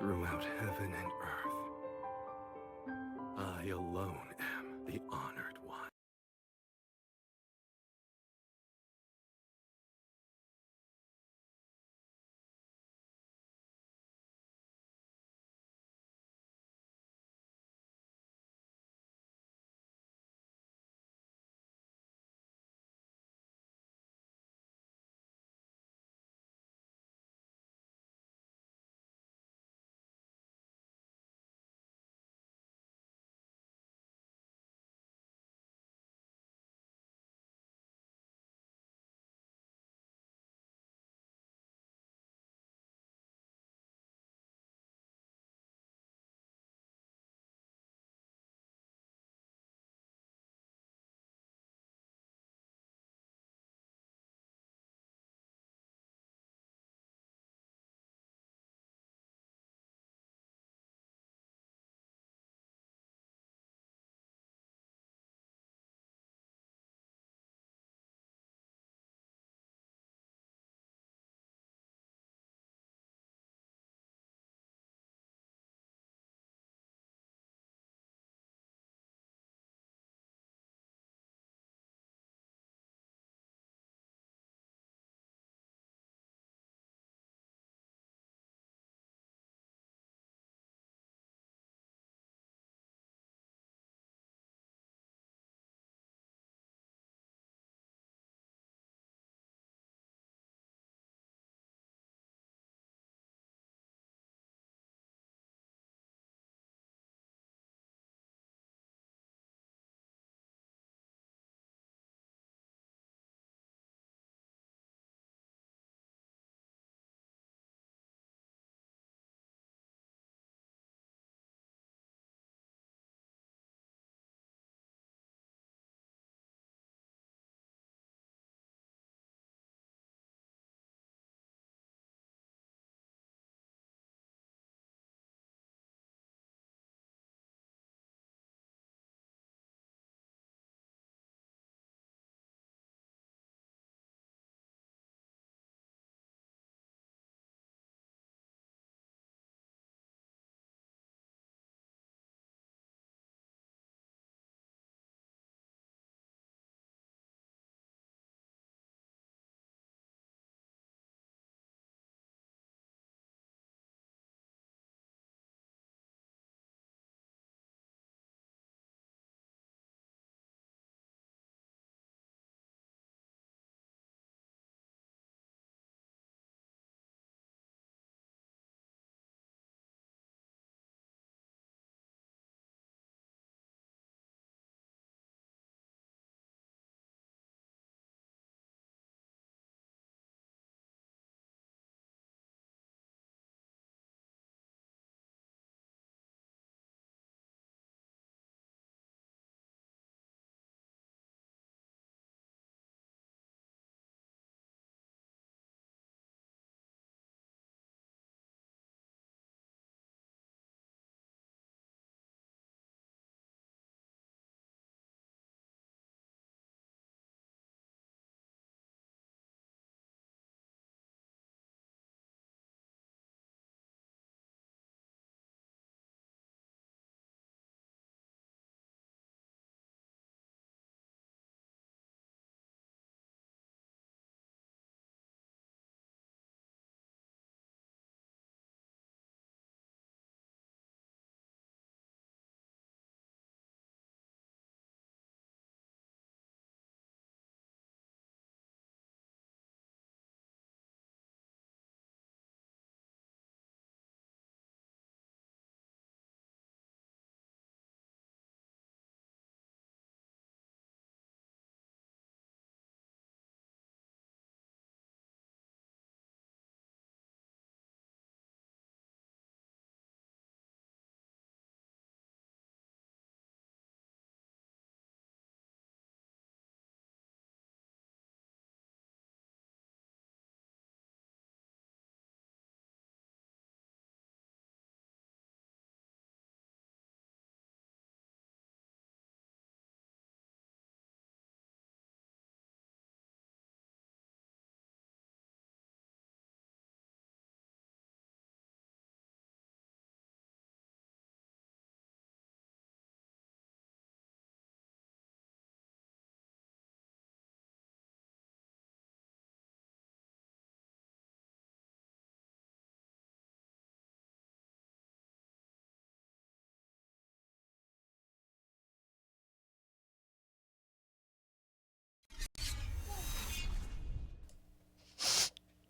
throughout heaven and earth. I alone am the honored one.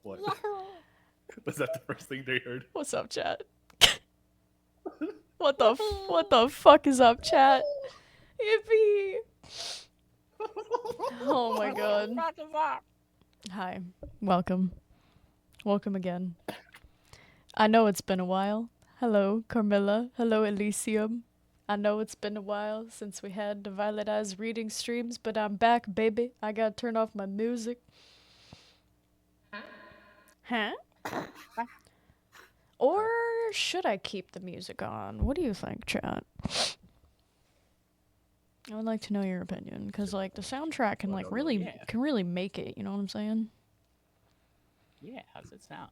What? Was that the first thing they heard? What's up, chat? What the fuck is up, chat? Yippee! Oh my god. Hi. Welcome. Welcome again. I know it's been a while. Hello, Carmilla. Hello, Elysium. I know it's been a while since we had the Violet Eyes reading streams, but I'm back, baby. I gotta turn off my music. Huh? Or should I keep the music on? What do you think, chat? I would like to know your opinion, because, like, the soundtrack can, like, really make it, you know what I'm saying? Yeah, how's it sound?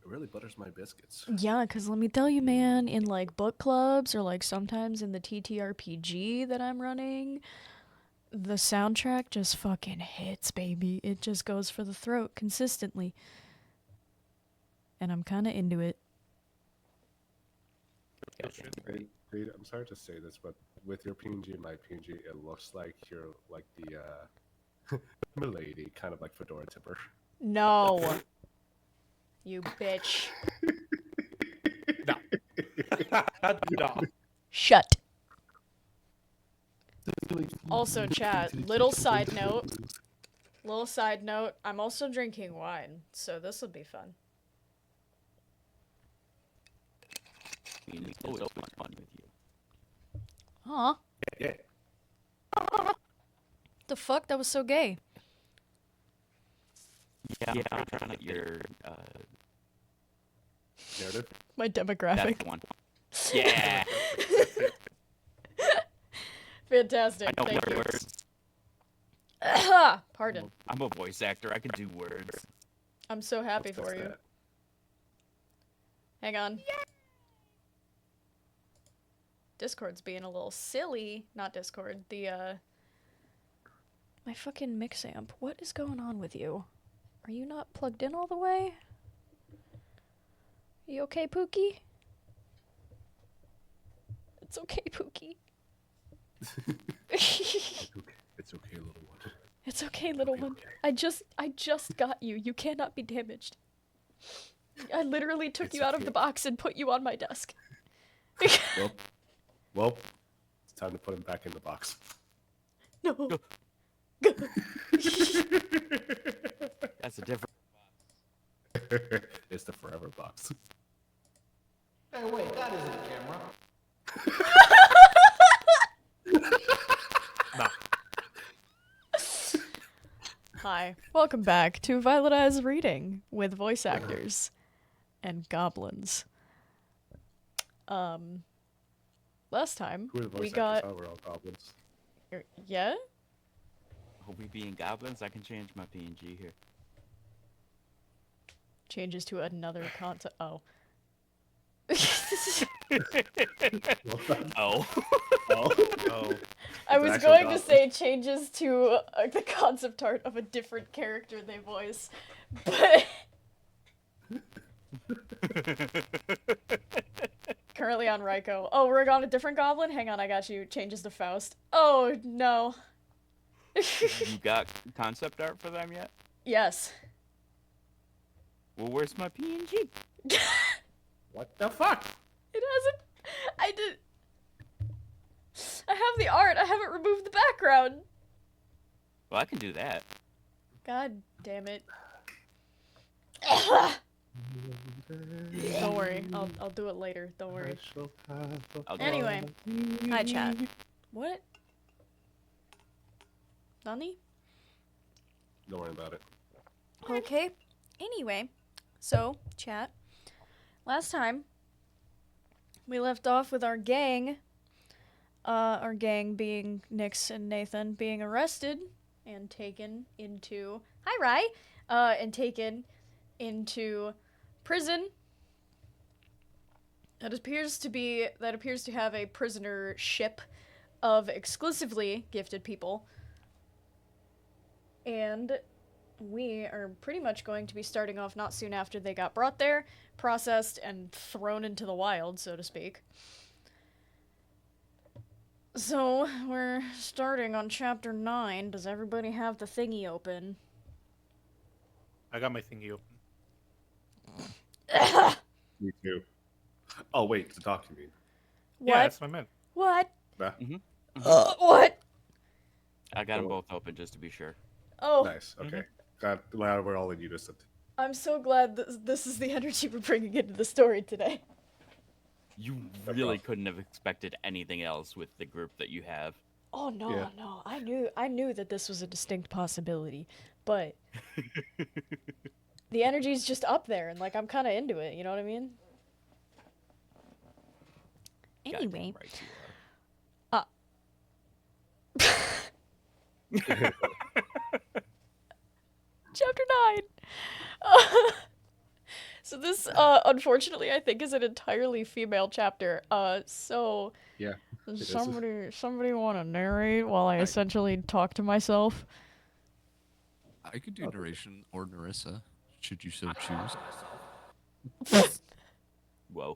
It really butters my biscuits. Yeah, because let me tell you, man, in, like, book clubs or, like, sometimes in the TTRPG that I'm running, the soundtrack just fucking hits, baby. It just goes for the throat consistently. And I'm kind of into it. Dude, I'm sorry to say this, but with your PNG and my PNG, it looks like you're like the milady, kind of like Fedora Tipper. No. You bitch. No. No. Shut. Also, chat, little side note, I'm also drinking wine, so this will be fun. It's always fun with you. Huh? Yeah. The fuck? That was so gay. Yeah, I'm trying to your Narrative? My demographic. that's the one. Yeah. Fantastic. I know Thank you. words. Pardon. I'm a voice actor. I can do words. I'm so happy Let's for test you. that. Hang on. Discord's being a little silly. Not Discord. My fucking mix amp. What is going on with you? Are you not plugged in all the way? You okay, Pookie? It's okay, Pookie. It's okay, little one. It's okay, little one. Okay. I just got you. You cannot be damaged. I literally took It's you out of okay. the box and put you on my desk. Well, it's time to put him back in the box. No. That's a different. It's the forever box. Hey, wait, that isn't a camera. Hi. Welcome back to Violet Eyes Reading with voice actors and goblins. Last time Who are the voice we actors? got Oh, we're all goblins. yeah? Will we being goblins? I can change my PNG here. Changes to another concept. Oh. Oh. Oh. I was actual going to goblin. say changes to the concept art of a different character they voice, but currently on Raiko. Oh, we're on a different goblin? Hang on, I got you. Changes to Faust. Oh, no. You got concept art for them yet? Yes. Well, where's my PNG? What the fuck? It hasn't. I have the art. I haven't removed the background. Well, I can do that. God damn it. Don't worry. I'll do it later. Don't worry. I'll do Anyway. Hi, chat. What? Nani? Don't worry about it. Okay. Anyway, so, chat. Last time, we left off with our gang being Nyx and Nathan being arrested and taken into... Hi, Rai! And taken into prison. That appears to have a prisoner ship of exclusively gifted people. And we are pretty much going to be starting off not soon after they got brought there, processed, and thrown into the wild, so to speak. So, we're starting on chapter 9. Does everybody have the thingy open? I got my thingy open. Me too. Oh wait, the doc, you mean? Yeah, What? that's what I meant. What? Nah, What? I got them Cool. both open just to be sure. Oh, nice. Okay. Glad we're all in unison. I'm so glad this is the energy we're bringing into the story today. You No really problem. couldn't have expected anything else with the group that you have. Oh no, Yeah. no. I knew that this was a distinct possibility, but the energy's just up there and like I'm kind of into it, you know what I mean? Goddamn Anyway, right you are. Chapter 9. So this unfortunately I think is an entirely female chapter. So Yeah. is. somebody want to narrate while I essentially talk to myself? I could do narration or Narissa, should you so choose. Whoa.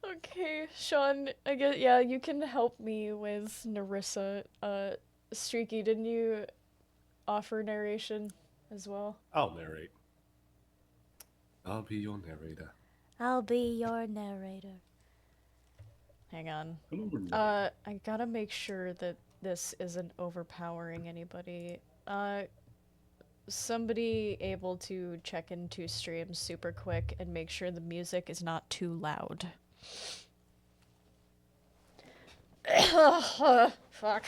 Okay, Sean, I guess yeah, you can help me with Narissa. Streaky, didn't you offer narration as well? I'll narrate. I'll be your narrator. I'll be your narrator. Hang on. Hello, narrator. I gotta make sure that this isn't overpowering anybody. Somebody able to check into streams super quick and make sure the music is not too loud. Fuck.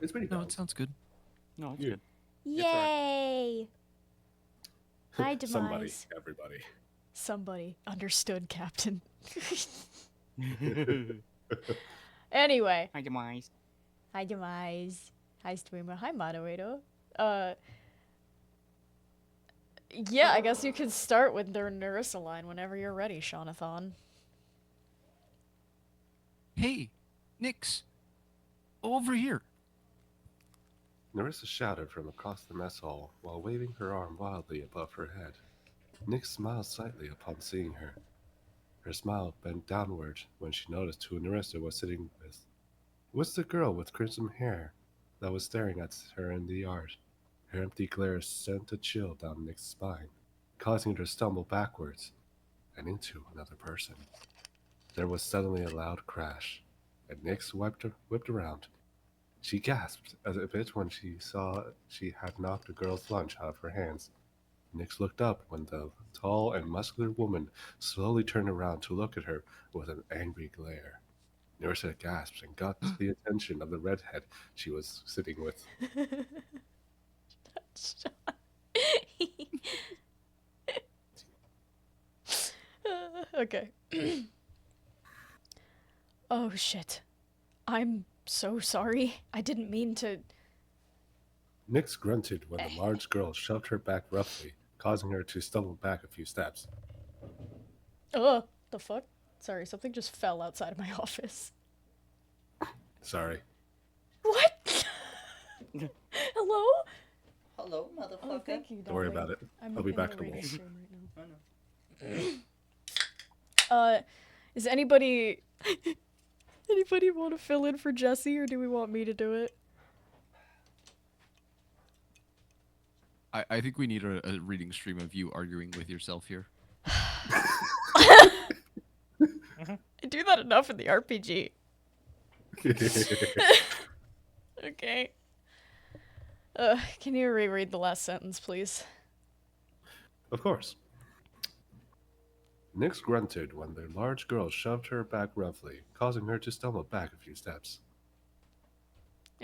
It's pretty No, fun. it sounds good. No, it's Yeah. good. Yay! Hi, Somebody, Demise. everybody. Somebody understood, Captain. Anyway. Hi, Demise. Hi, Demise. Hi, streamer. Hi, moderator. Yeah, I guess you can start with their Narissa line whenever you're ready, Shaunathon. Hey, Nix, over here. Narissa shouted from across the mess hall while waving her arm wildly above her head. Nick smiled slightly upon seeing her. Her smile bent downward when she noticed who Narissa was sitting with. It was the girl with crimson hair that was staring at her in the yard. Her empty glare sent a chill down Nick's spine, causing her to stumble backwards and into another person. There was suddenly a loud crash, and Nix whipped around. She gasped a bit when she saw she had knocked the girl's lunch out of her hands. Nix looked up when the tall and muscular woman slowly turned around to look at her with an angry glare. Nerissa gasped and got the attention of the redhead she was sitting with. Okay. Oh shit. I'm so sorry. I didn't mean to. Nix grunted when the large girl shoved her back roughly, causing her to stumble back a few steps. Ugh. The fuck? Sorry, something just fell outside of my office. Sorry. What? Hello? Hello, motherfucker. Oh, thank you. Don't worry darling. about it. I'm I'll be in back the to radio Wolf. stream right now. I know. Is anybody want to fill in for Jesse, or do we want me to do it? I think we need a reading stream of you arguing with yourself here. I do that enough in the RPG. Okay. Can you reread the last sentence, please? Of course. Nix grunted when the large girl shoved her back roughly, causing her to stumble back a few steps.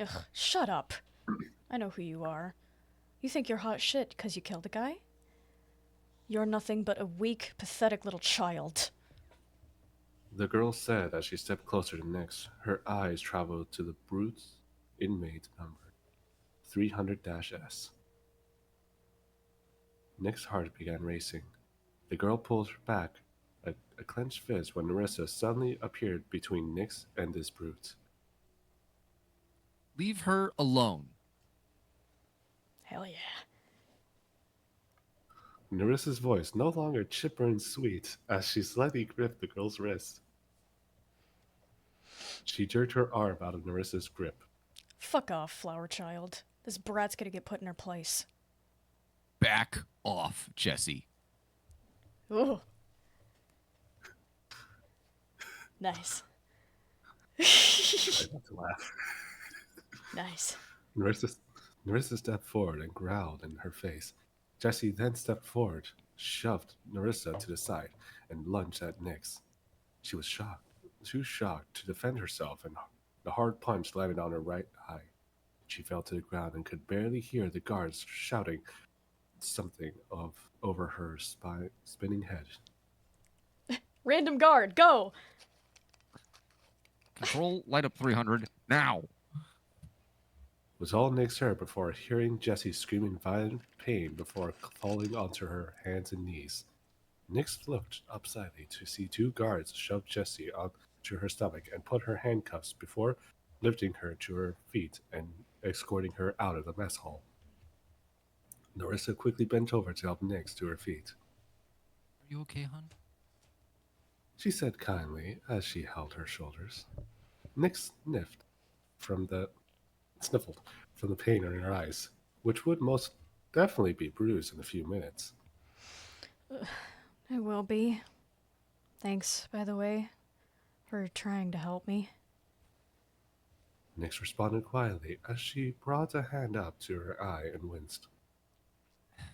Ugh, shut up. I know who you are. You think you're hot shit because you killed a guy? You're nothing but a weak, pathetic little child. The girl said as she stepped closer to Nix. Her eyes traveled to the brute's inmate number 300-S. Nick's heart began racing. The girl pulled her back, a clenched fist, when Narissa suddenly appeared between Nix and this brute. Leave her alone. Hell yeah. Narissa's voice no longer chipper and sweet as she slightly gripped the girl's wrist. She jerked her arm out of Narissa's grip. Fuck off, flower child. This brat's gonna get put in her place. Back off, Jesse. Ooh. Nice. Try not to laugh. Nice. Narissa stepped forward and growled in her face. Jesse then stepped forward, shoved Narissa to the side, and lunged at Nyx. She was shocked, too shocked to defend herself, and the hard punch landed on her right eye. She fell to the ground and could barely hear the guards shouting something over her spinning head. Random guard, go! Control, light up 300, now! Was all Nyx heard before hearing Jessie screaming violent pain before falling onto her hands and knees. Nyx looked up slightly to see two guards shove Jessie onto her stomach and put her handcuffs before lifting her to her feet and escorting her out of the mess hall. Narissa quickly bent over to help Nyx to her feet. Are you okay, hon? She said kindly as she held her shoulders. Nyx sniffled from the pain in her eyes, which would most definitely be bruised in a few minutes. It will be. Thanks, by the way, for trying to help me. Nyx responded quietly as she brought a hand up to her eye and winced. I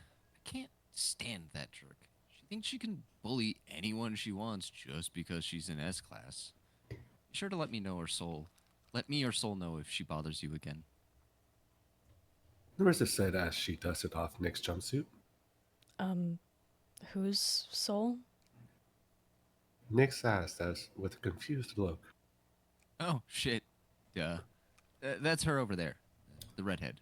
can't stand that jerk. She thinks she can bully anyone she wants just because she's in S class. Be sure to let me or Soul know if she bothers you again. Narissa said as she dusted off Nyx's jumpsuit. Whose soul? Nyx asked as with a confused look. Oh, shit. Duh. That's her over there. The redhead.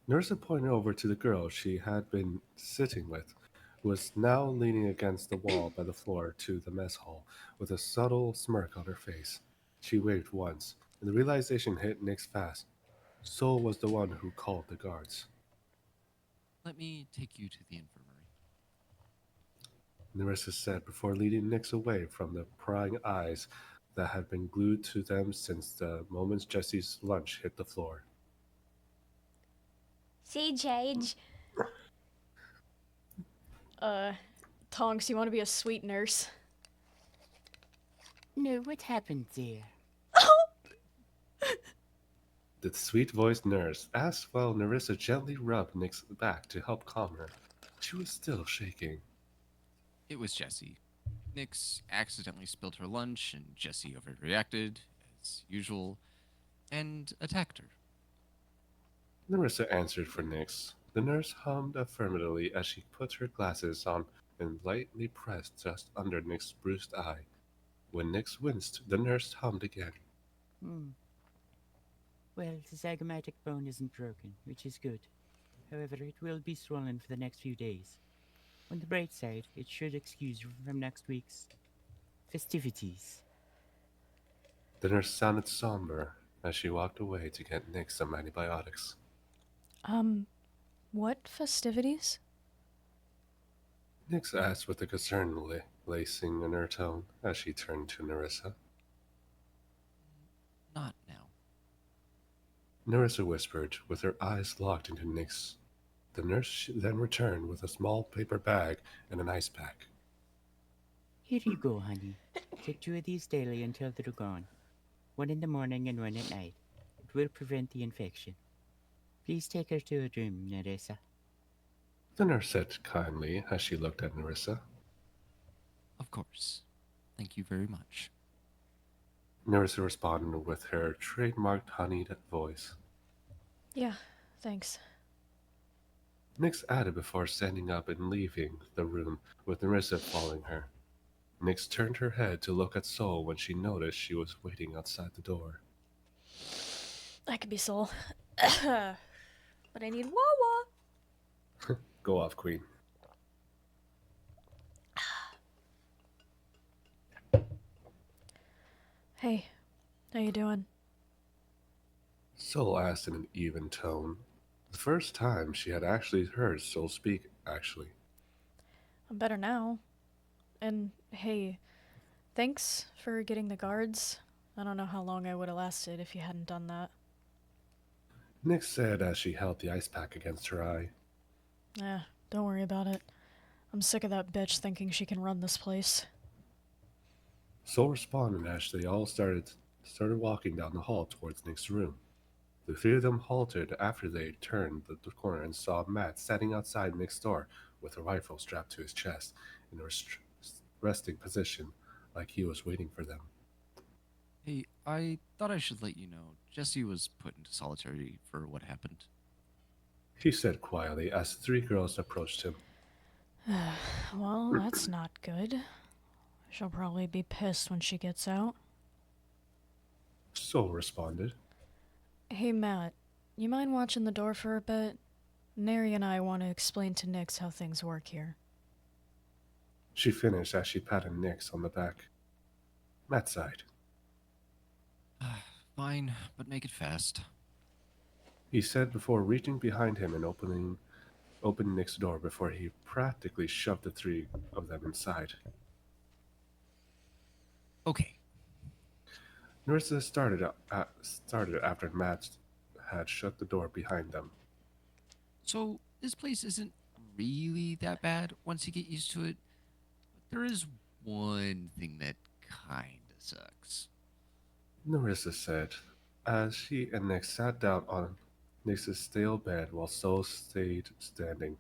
Narissa pointed over to the girl she had been sitting with, who was now leaning against the wall by the floor to the mess hall, with a subtle smirk on her face. She waved once, and the realization hit Nyx fast. Soul was the one who called the guards. Let me take you to the infirmary. Narissa said before leading Nyx away from the prying eyes that had been glued to them since the moment Jesse's lunch hit the floor. See, Jage. Tonks, you want to be a sweet nurse? No, what happened there? The sweet-voiced nurse asked while Narissa gently rubbed Nyx's back to help calm her. She was still shaking. It was Jessie. Nyx accidentally spilled her lunch, and Jessie overreacted, as usual, and attacked her. Narissa answered for Nyx. The nurse hummed affirmatively as she put her glasses on and lightly pressed just under Nyx's bruised eye. When Nyx winced, the nurse hummed again. Well, the zygomatic bone isn't broken, which is good. However, it will be swollen for the next few days. On the bright side, it should excuse you from next week's festivities. The nurse sounded somber as she walked away to get Nyx some antibiotics. What festivities? Nyx asked with a concern lacing in her tone as she turned to Narissa. Not now. Narissa whispered, with her eyes locked into Nyx. The nurse then returned with a small paper bag and an ice pack. Here you go, honey. Take 2 of these daily until they're gone. 1 in the morning and 1 at night. It will prevent the infection. Please take her to her room, Narissa. The nurse said kindly as she looked at Narissa. Of course. Thank you very much. Narissa responded with her trademarked honeyed voice. Yeah, thanks. Nyx added before standing up and leaving the room, with Narissa following her. Nyx turned her head to look at Soul when she noticed she was waiting outside the door. I could be Soul. But I need Wawa. Go off, Queen. Hey, how you doing? Soul asked in an even tone. The first time she had actually heard Soul speak, actually. I'm better now. And hey, thanks for getting the guards. I don't know how long I would have lasted if you hadn't done that. Nix said as she held the ice pack against her eye. Don't worry about it. I'm sick of that bitch thinking she can run this place. Soul responded as they all started walking down the hall towards Nick's room. The three of them halted after they turned the corner and saw Matt standing outside Nick's door with a rifle strapped to his chest in a resting position, like he was waiting for them. Hey, I thought I should let you know Jesse was put into solitary for what happened. He said quietly as the three girls approached him. Well, that's not good. She'll probably be pissed when she gets out. Soul responded. Hey, Matt, you mind watching the door for a bit? Neri and I want to explain to Nix how things work here. She finished as she patted Nix on the back. Matt sighed. Fine, but make it fast. He said before reaching behind him and opened Nick's door before he practically shoved the three of them inside. Okay. Narissa started after Matt had shut the door behind them. So, this place isn't really that bad once you get used to it. But there is one thing that kinda sucks. Narissa said, as she and Nick sat down on Nix's stale bed while Soul stayed standing.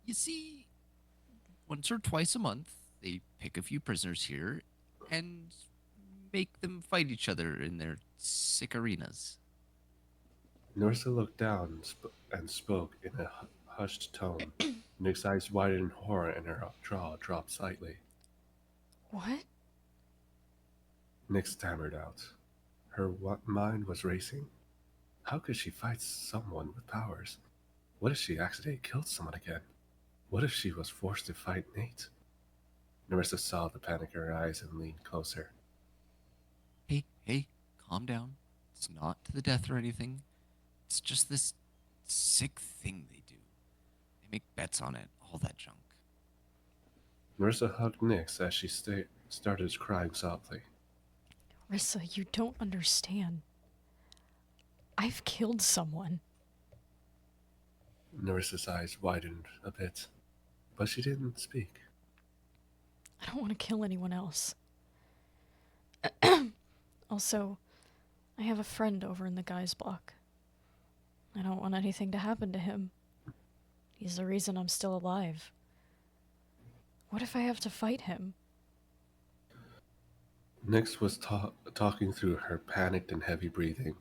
You see, once or twice a month, they pick a few prisoners here and make them fight each other in their sick arenas. Narissa looked down and spoke in a hushed tone. Nick's eyes widened in horror and her jaw dropped slightly. What? Nick stammered out. Her mind was racing. How could she fight someone with powers? What if she accidentally killed someone again? What if she was forced to fight Nate? Narissa saw the panic in her eyes and leaned closer. Hey, calm down. It's not to the death or anything. It's just this sick thing they do. They make bets on it, all that junk. Narissa hugged Nix as she started crying softly. Rissa, you don't understand. I've killed someone. Narissa's eyes widened a bit, but she didn't speak. I don't want to kill anyone else. Also, I have a friend over in the guy's block. I don't want anything to happen to him. He's the reason I'm still alive. What if I have to fight him? Nix was talking through her panicked and heavy breathing.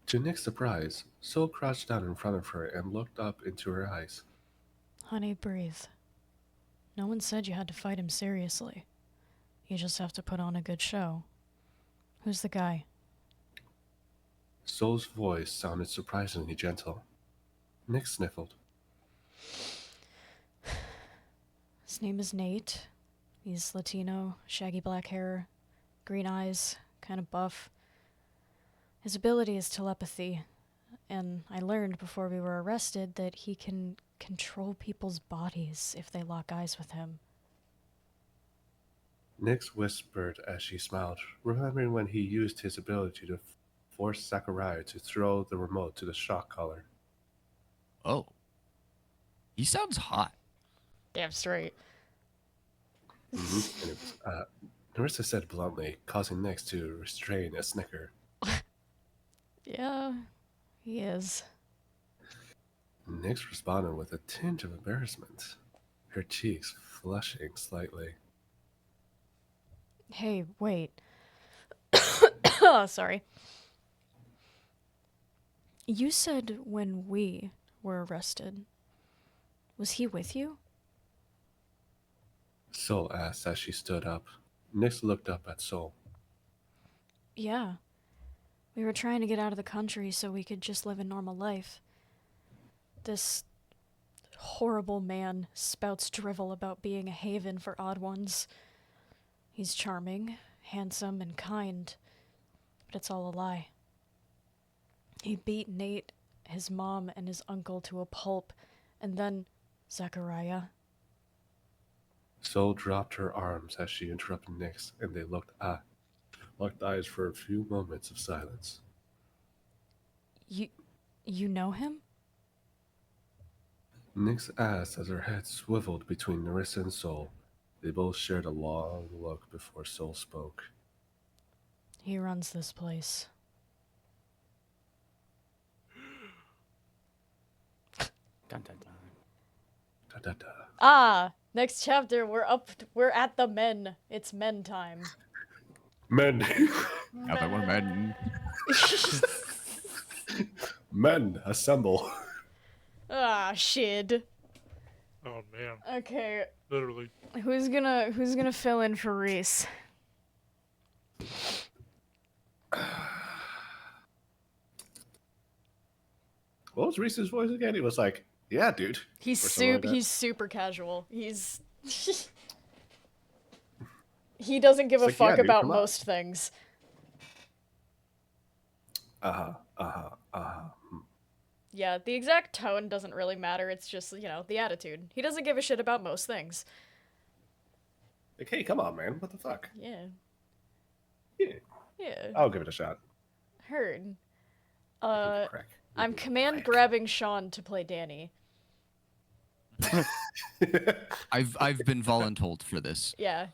To Nick's surprise, Soul crouched down in front of her and looked up into her eyes. Honey, breathe. No one said you had to fight him seriously. You just have to put on a good show. Who's the guy? Soul's voice sounded surprisingly gentle. Nick sniffled. His name is Nate. He's Latino, shaggy black hair, green eyes, kind of buff. His ability is telepathy, and I learned before we were arrested that he can control people's bodies if they lock eyes with him. Nix whispered as she smiled, remembering when he used his ability to force Sakurai to throw the remote to the shock collar. Oh. He sounds hot. Damn straight. And it was, Narissa said bluntly, causing Nix to restrain a snicker. Yeah, he is. Nix responded with a tinge of embarrassment, her cheeks flushing slightly. Hey, wait. Oh, sorry. You said when we were arrested. Was he with you? Soul asked as she stood up. Nix looked up at Soul. Yeah. We were trying to get out of the country so we could just live a normal life. This horrible man spouts drivel about being a haven for odd ones. He's charming, handsome, and kind, but it's all a lie. He beat Nate, his mom, and his uncle to a pulp, and then Zachariah. Soul dropped her arms as she interrupted Nix, and they locked eyes for a few moments of silence. You know him? Nyx asked as her head swiveled between Nerissa and Sol. They both shared a long look before Sol spoke. He runs this place. Dun dun dun. Da da da. Ah! Next chapter, we're at the men. It's men time. Men! Now that we're men. Men, assemble! Ah, shit. Oh man, Okay, literally. who's gonna fill in for Reese? What was Reese's voice again? He was like, yeah, dude. He's Or something like that. he's super casual. He's he doesn't give a It's like, yeah, fuck dude, about come on. most things. Yeah, the exact tone doesn't really matter. It's just, you know, the attitude. He doesn't give a shit about most things. Like, hey, come on, man. What the fuck? Yeah. Yeah. Yeah. I'll give it a shot. Heard. Crack. I'm command grabbing Sean to play Danny. I've been voluntold for this. Yeah.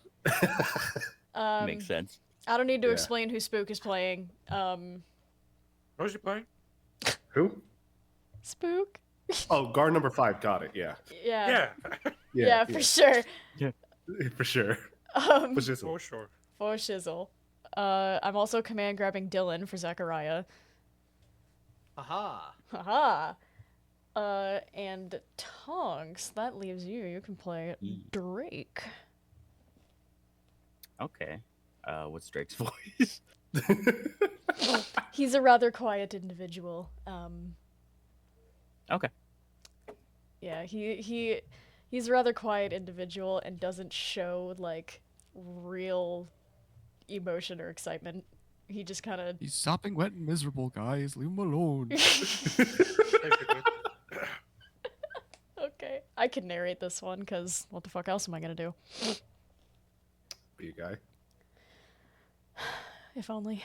Makes sense. I don't need to Yeah. explain who Spook is playing. Who's he playing? Who? Spook? Oh, guard number 5. Got it. Yeah. Yeah. Yeah, Yeah, for sure. For sure. for For sure. sure. For shizzle. I'm also command grabbing Dylan for Zachariah. Aha. Haha. And Tonks, that leaves you. You can play Drake. Okay. What's Drake's voice? He's a rather quiet individual. Okay. Yeah, he's a rather quiet individual and doesn't show like real emotion or excitement. He just kind of He's sopping wet and miserable, guys. Leave him alone. Basically. Okay. I can narrate this one cuz what the fuck else am I going to do? Be a guy. If only.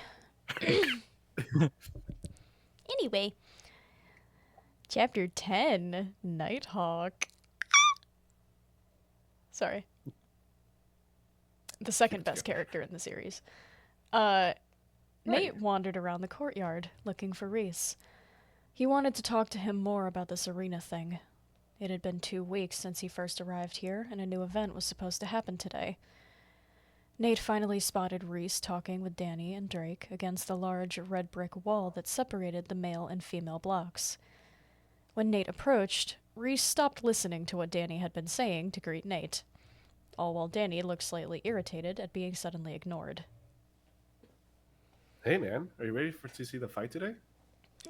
Anyway, chapter 10, Nighthawk. Sorry. The second best character in the series. Nate wandered around the courtyard, looking for Reese. He wanted to talk to him more about this arena thing. It had been 2 weeks since he first arrived here, and a new event was supposed to happen today. Nate finally spotted Reese talking with Danny and Drake against the large red brick wall that separated the male and female blocks. When Nate approached, Reese stopped listening to what Danny had been saying to greet Nate, all while Danny looked slightly irritated at being suddenly ignored. Hey, man. Are you ready to see the fight today?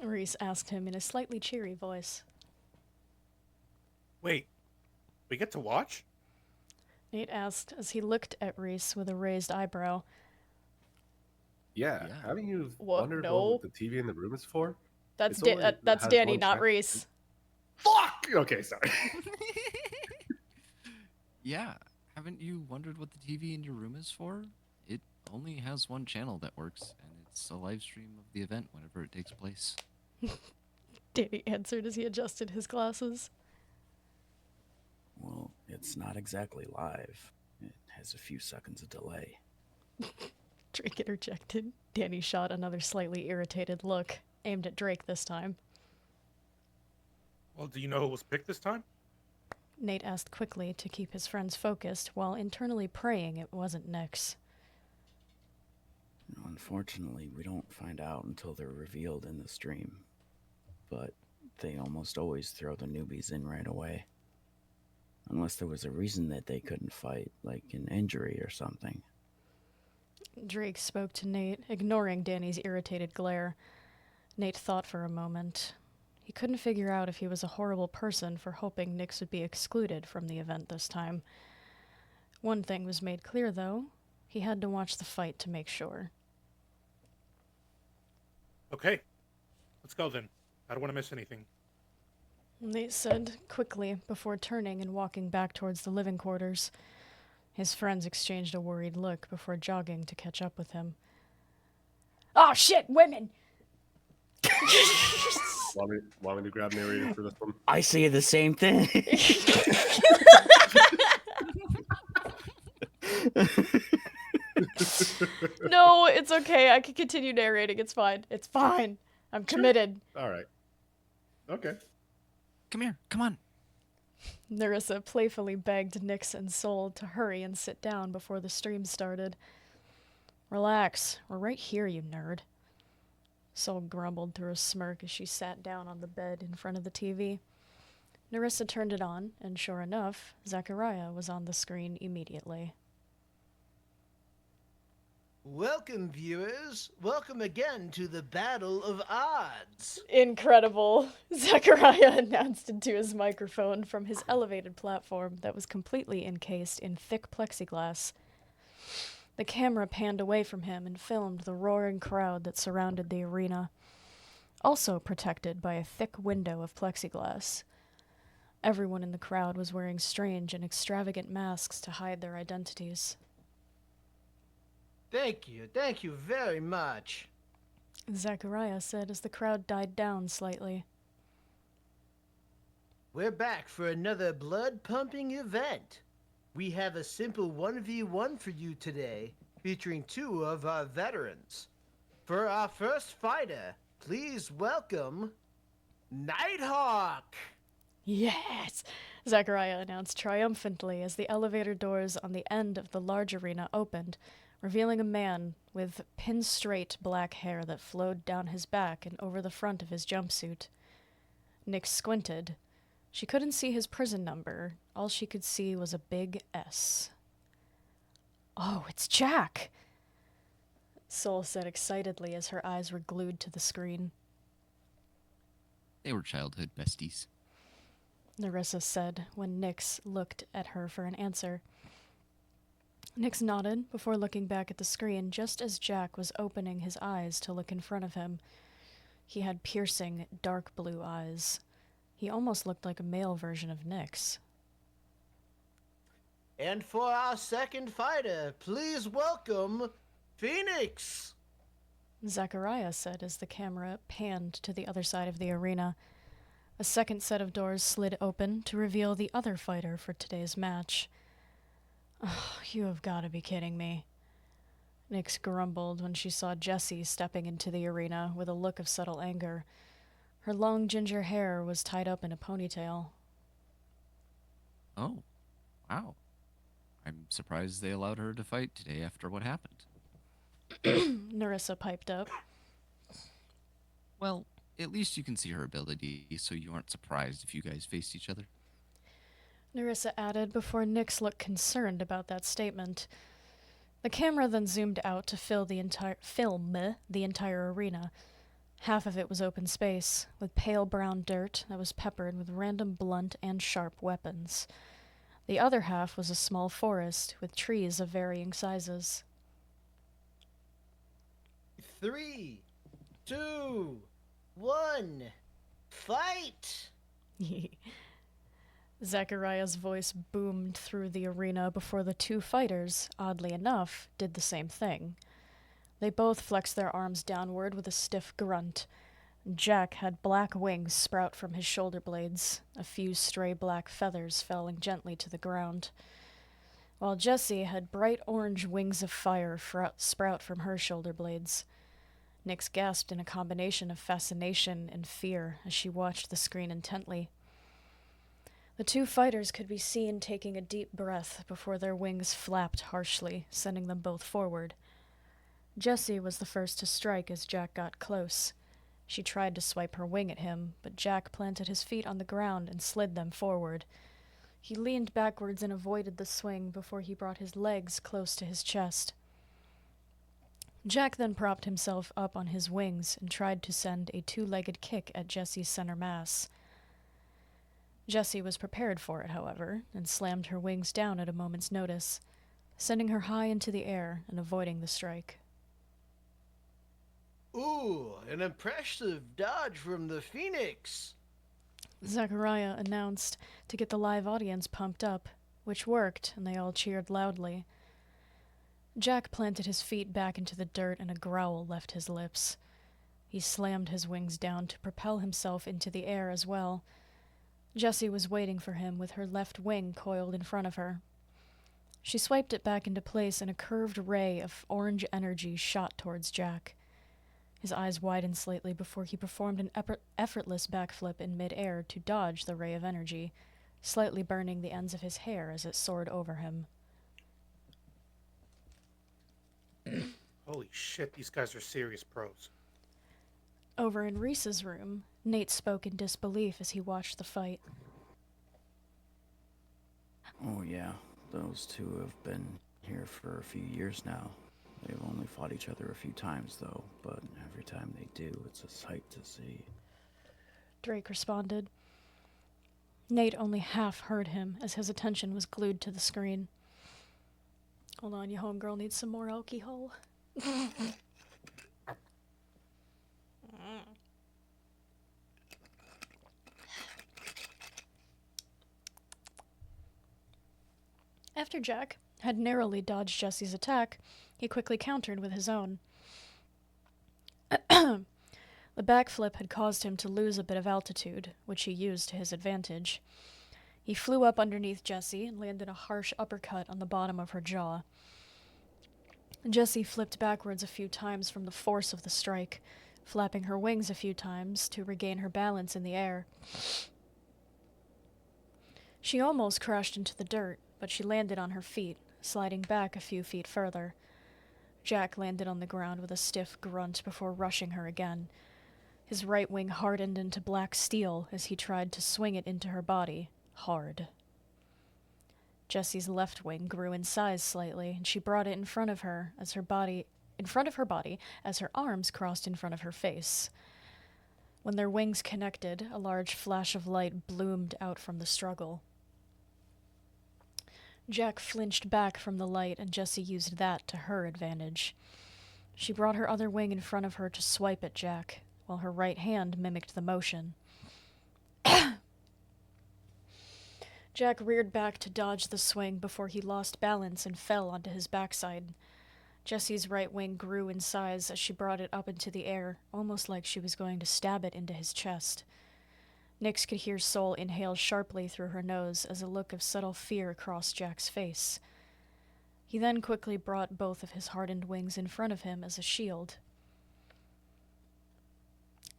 Reese asked him in a slightly cheery voice. Wait, we get to watch? Nate asked as he looked at Reese with a raised eyebrow. Yeah. Yeah. Haven't you What? wondered No. what the TV in the room is for? That's It's only- that's has Danny, one not channel. Reese. Fuck! Okay, sorry. Yeah. Haven't you wondered what the TV in your room is for? It only has one channel that works, and it's a live stream of the event whenever it takes place. Danny answered as he adjusted his glasses. Well, it's not exactly live. It has a few seconds of delay. Drake interjected. Danny shot another slightly irritated look, aimed at Drake this time. Well, do you know who was picked this time? Nate asked quickly to keep his friends focused while internally praying it wasn't Nyx. Unfortunately, we don't find out until they're revealed in the stream. But they almost always throw the newbies in right away. Unless there was a reason that they couldn't fight, like an injury or something. Drake spoke to Nate, ignoring Danny's irritated glare. Nate thought for a moment. He couldn't figure out if he was a horrible person for hoping Nyx would be excluded from the event this time. One thing was made clear, though. He had to watch the fight to make sure. Okay, let's go then. I don't want to miss anything. Nate said quickly before turning and walking back towards the living quarters. His friends exchanged a worried look before jogging to catch up with him. Oh shit, women! Want me to grab narrator for this one? I say the same thing. No, it's okay. I can continue narrating. It's fine. It's fine. I'm committed. All right. Okay. Come here. Come on. Nerissa playfully begged Nyx and Sol to hurry and sit down before the stream started. Relax. We're right here, you nerd. Sol grumbled through a smirk as she sat down on the bed in front of the TV. Nerissa turned it on, and sure enough, Zachariah was on the screen immediately. Welcome, viewers. Welcome again to the Battle of Odds. Incredible, Zachariah announced into his microphone from his elevated platform that was completely encased in thick plexiglass. The camera panned away from him and filmed the roaring crowd that surrounded the arena, also protected by a thick window of plexiglass. Everyone in the crowd was wearing strange and extravagant masks to hide their identities. Thank you very much. Zachariah said as the crowd died down slightly. We're back for another blood-pumping event. We have a simple 1v1 for you today, featuring 2 of our veterans. For our first fighter, please welcome Nighthawk! Yes! Zachariah announced triumphantly as the elevator doors on the end of the large arena opened, revealing a man with pin-straight black hair that flowed down his back and over the front of his jumpsuit. Nyx squinted. She couldn't see his prison number. All she could see was a big S. Oh, it's Jack! Sol said excitedly as her eyes were glued to the screen. They were childhood besties. Nerissa said when Nyx looked at her for an answer. Nyx nodded before looking back at the screen just as Jack was opening his eyes to look in front of him. He had piercing, dark blue eyes. He almost looked like a male version of Nyx. And for our second fighter, please welcome Phoenix! Zachariah said as the camera panned to the other side of the arena. A second set of doors slid open to reveal the other fighter for today's match. Oh, you have got to be kidding me. Nyx grumbled when she saw Jessie stepping into the arena with a look of subtle anger. Her long ginger hair was tied up in a ponytail. Oh, wow. I'm surprised they allowed her to fight today after what happened. Nerissa piped up. Well, at least you can see her ability, so you aren't surprised if you guys faced each other. Nerissa added before Nyx looked concerned about that statement. The camera then zoomed out to film the entire arena. Half of it was open space, with pale brown dirt that was peppered with random blunt and sharp weapons. The other half was a small forest with trees of varying sizes. 3, 2, 1, fight! Zachariah's voice boomed through the arena before the 2 fighters, oddly enough, did the same thing. They both flexed their arms downward with a stiff grunt. Jack had black wings sprout from his shoulder blades, a few stray black feathers falling gently to the ground, while Jessie had bright orange wings of fire sprout from her shoulder blades. Nyx gasped in a combination of fascination and fear as she watched the screen intently. The 2 fighters could be seen taking a deep breath before their wings flapped harshly, sending them both forward. Jessie was the first to strike as Jack got close. She tried to swipe her wing at him, but Jack planted his feet on the ground and slid them forward. He leaned backwards and avoided the swing before he brought his legs close to his chest. Jack then propped himself up on his wings and tried to send a 2-legged kick at Jessie's center mass. Jessie was prepared for it, however, and slammed her wings down at a moment's notice, sending her high into the air and avoiding the strike. Ooh, an impressive dodge from the Phoenix! Zachariah announced to get the live audience pumped up, which worked, and they all cheered loudly. Jack planted his feet back into the dirt and a growl left his lips. He slammed his wings down to propel himself into the air as well. Jessie was waiting for him with her left wing coiled in front of her. She swiped it back into place and a curved ray of orange energy shot towards Jack. His eyes widened slightly before he performed an effortless backflip in mid-air to dodge the ray of energy, slightly burning the ends of his hair as it soared over him. Holy shit, these guys are serious pros. Over in Reese's room, Nate spoke in disbelief as he watched the fight. Oh yeah, those two have been here for a few years now. They've only fought each other a few times though, but every time they do, it's a sight to see. Drake responded. Nate only half heard him as his attention was glued to the screen. Hold on, your homegirl needs some more alcohol. After Jack had narrowly dodged Jesse's attack, he quickly countered with his own. The backflip had caused him to lose a bit of altitude, which he used to his advantage. He flew up underneath Jessie and landed a harsh uppercut on the bottom of her jaw. Jessie flipped backwards a few times from the force of the strike, flapping her wings a few times to regain her balance in the air. She almost crashed into the dirt, but she landed on her feet, sliding back a few feet further. Jack landed on the ground with a stiff grunt before rushing her again. His right wing hardened into black steel as he tried to swing it into her body, hard. Jessie's left wing grew in size slightly, and she brought it in front of her as her arms crossed in front of her face. When their wings connected, a large flash of light bloomed out from the struggle. Jack flinched back from the light, and Jessie used that to her advantage. She brought her other wing in front of her to swipe at Jack, while her right hand mimicked the motion. Jack reared back to dodge the swing before he lost balance and fell onto his backside. Jessie's right wing grew in size as she brought it up into the air, almost like she was going to stab it into his chest. Nix could hear Sol inhale sharply through her nose as a look of subtle fear crossed Jack's face. He then quickly brought both of his hardened wings in front of him as a shield.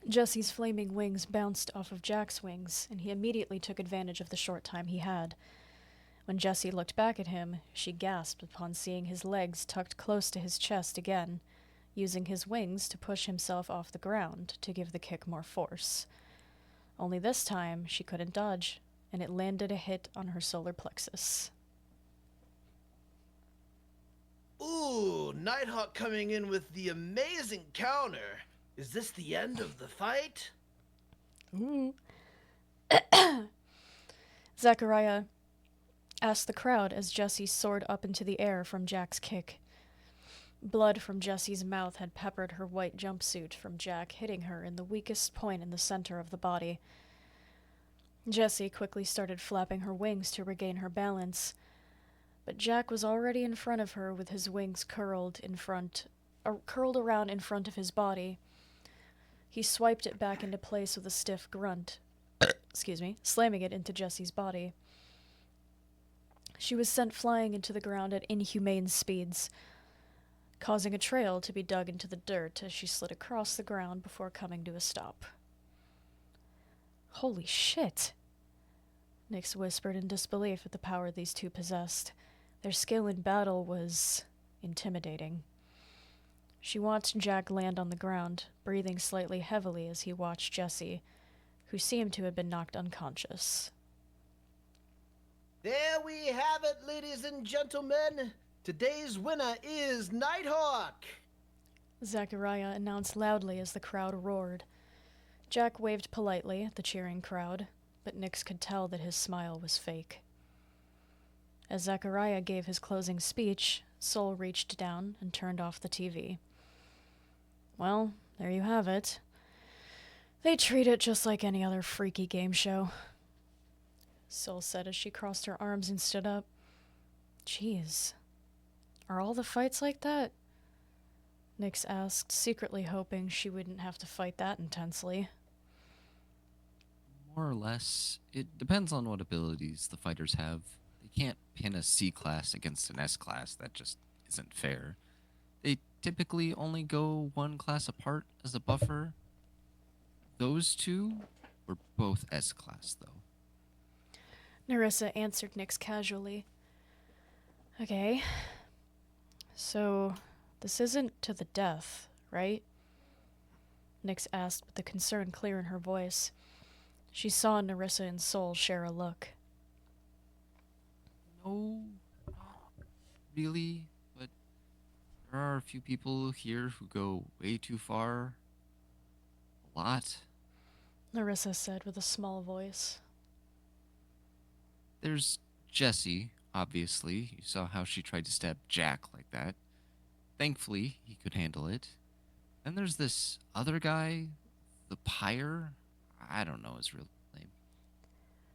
Jessie's flaming wings bounced off of Jack's wings, and he immediately took advantage of the short time he had. When Jessie looked back at him, she gasped upon seeing his legs tucked close to his chest again, using his wings to push himself off the ground to give the kick more force. Only this time, she couldn't dodge, and it landed a hit on her solar plexus. Ooh, Nighthawk coming in with the amazing counter. Is this the end of the fight? Ooh. Zachariah asked the crowd as Jessie soared up into the air from Jack's kick. Blood from Jessie's mouth had peppered her white jumpsuit from Jack, hitting her in the weakest point in the center of the body. Jessie quickly started flapping her wings to regain her balance, but Jack was already in front of her with his wings curled around in front of his body. He swiped it back into place with a stiff grunt, slamming it into Jessie's body. She was sent flying into the ground at inhumane speeds, causing a trail to be dug into the dirt as she slid across the ground before coming to a stop. Holy shit! Nix whispered in disbelief at the power these two possessed. Their skill in battle was intimidating. She watched Jack land on the ground, breathing slightly heavily as he watched Jessie, who seemed to have been knocked unconscious. There we have it, ladies and gentlemen. Today's winner is Nighthawk. Zachariah announced loudly as the crowd roared. Jack waved politely at the cheering crowd, but Nix could tell that his smile was fake. As Zachariah gave his closing speech, Sol reached down and turned off the TV. Well, there you have it. They treat it just like any other freaky game show, Sol said as she crossed her arms and stood up. Jeez. Are all the fights like that? Nyx asked, secretly hoping she wouldn't have to fight that intensely. More or less. It depends on what abilities the fighters have. They can't pin a C class against an S class. That just isn't fair. They typically only go one class apart as a buffer. Those two were both S class, though. Nerissa answered Nyx casually. Okay. So, this isn't to the death, right? Nyx asked with the concern clear in her voice. She saw Nerissa and Sol share a look. No, not really, but there are a few people here who go way too far. A lot. Nerissa said with a small voice. There's Jesse, obviously. You saw how she tried to stab Jack like that. Thankfully, he could handle it. Then there's this other guy, the Pyre. I don't know his real name.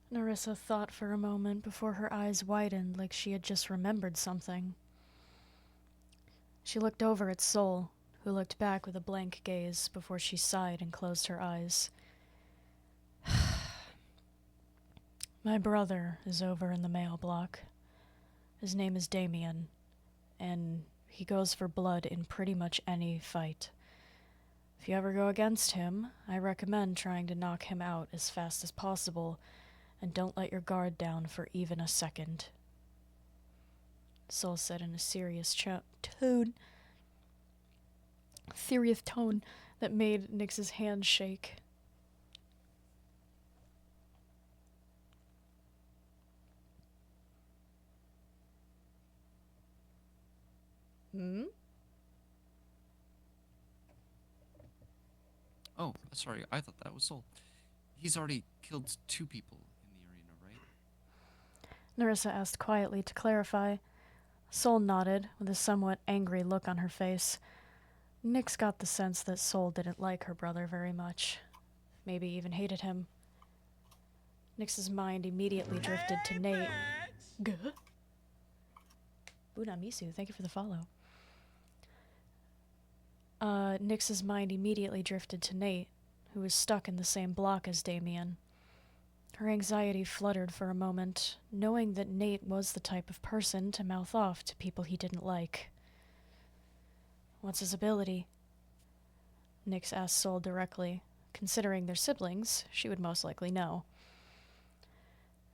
Nerissa thought for a moment before her eyes widened like she had just remembered something. She looked over at Sol, who looked back with a blank gaze before she sighed and closed her eyes. My brother is over in the mail block. His name is Damien, and he goes for blood in pretty much any fight. If you ever go against him, I recommend trying to knock him out as fast as possible, and don't let your guard down for even a second. Sol said in a serious tone that made Nyx's hand shake. Hmm? Oh, sorry, I thought that was Sol. He's already killed 2 people in the arena, right? Nerissa asked quietly to clarify. Sol nodded, with a somewhat angry look on her face. Nyx got the sense that Sol didn't like her brother very much. Maybe even hated him. Nyx's mind immediately drifted to Nate. Guh? Unamisu, thank you for the follow. Nyx's mind immediately drifted to Nate, who was stuck in the same block as Damien. Her anxiety fluttered for a moment, knowing that Nate was the type of person to mouth off to people he didn't like. What's his ability? Nyx asked Sol directly. Considering they're siblings, she would most likely know.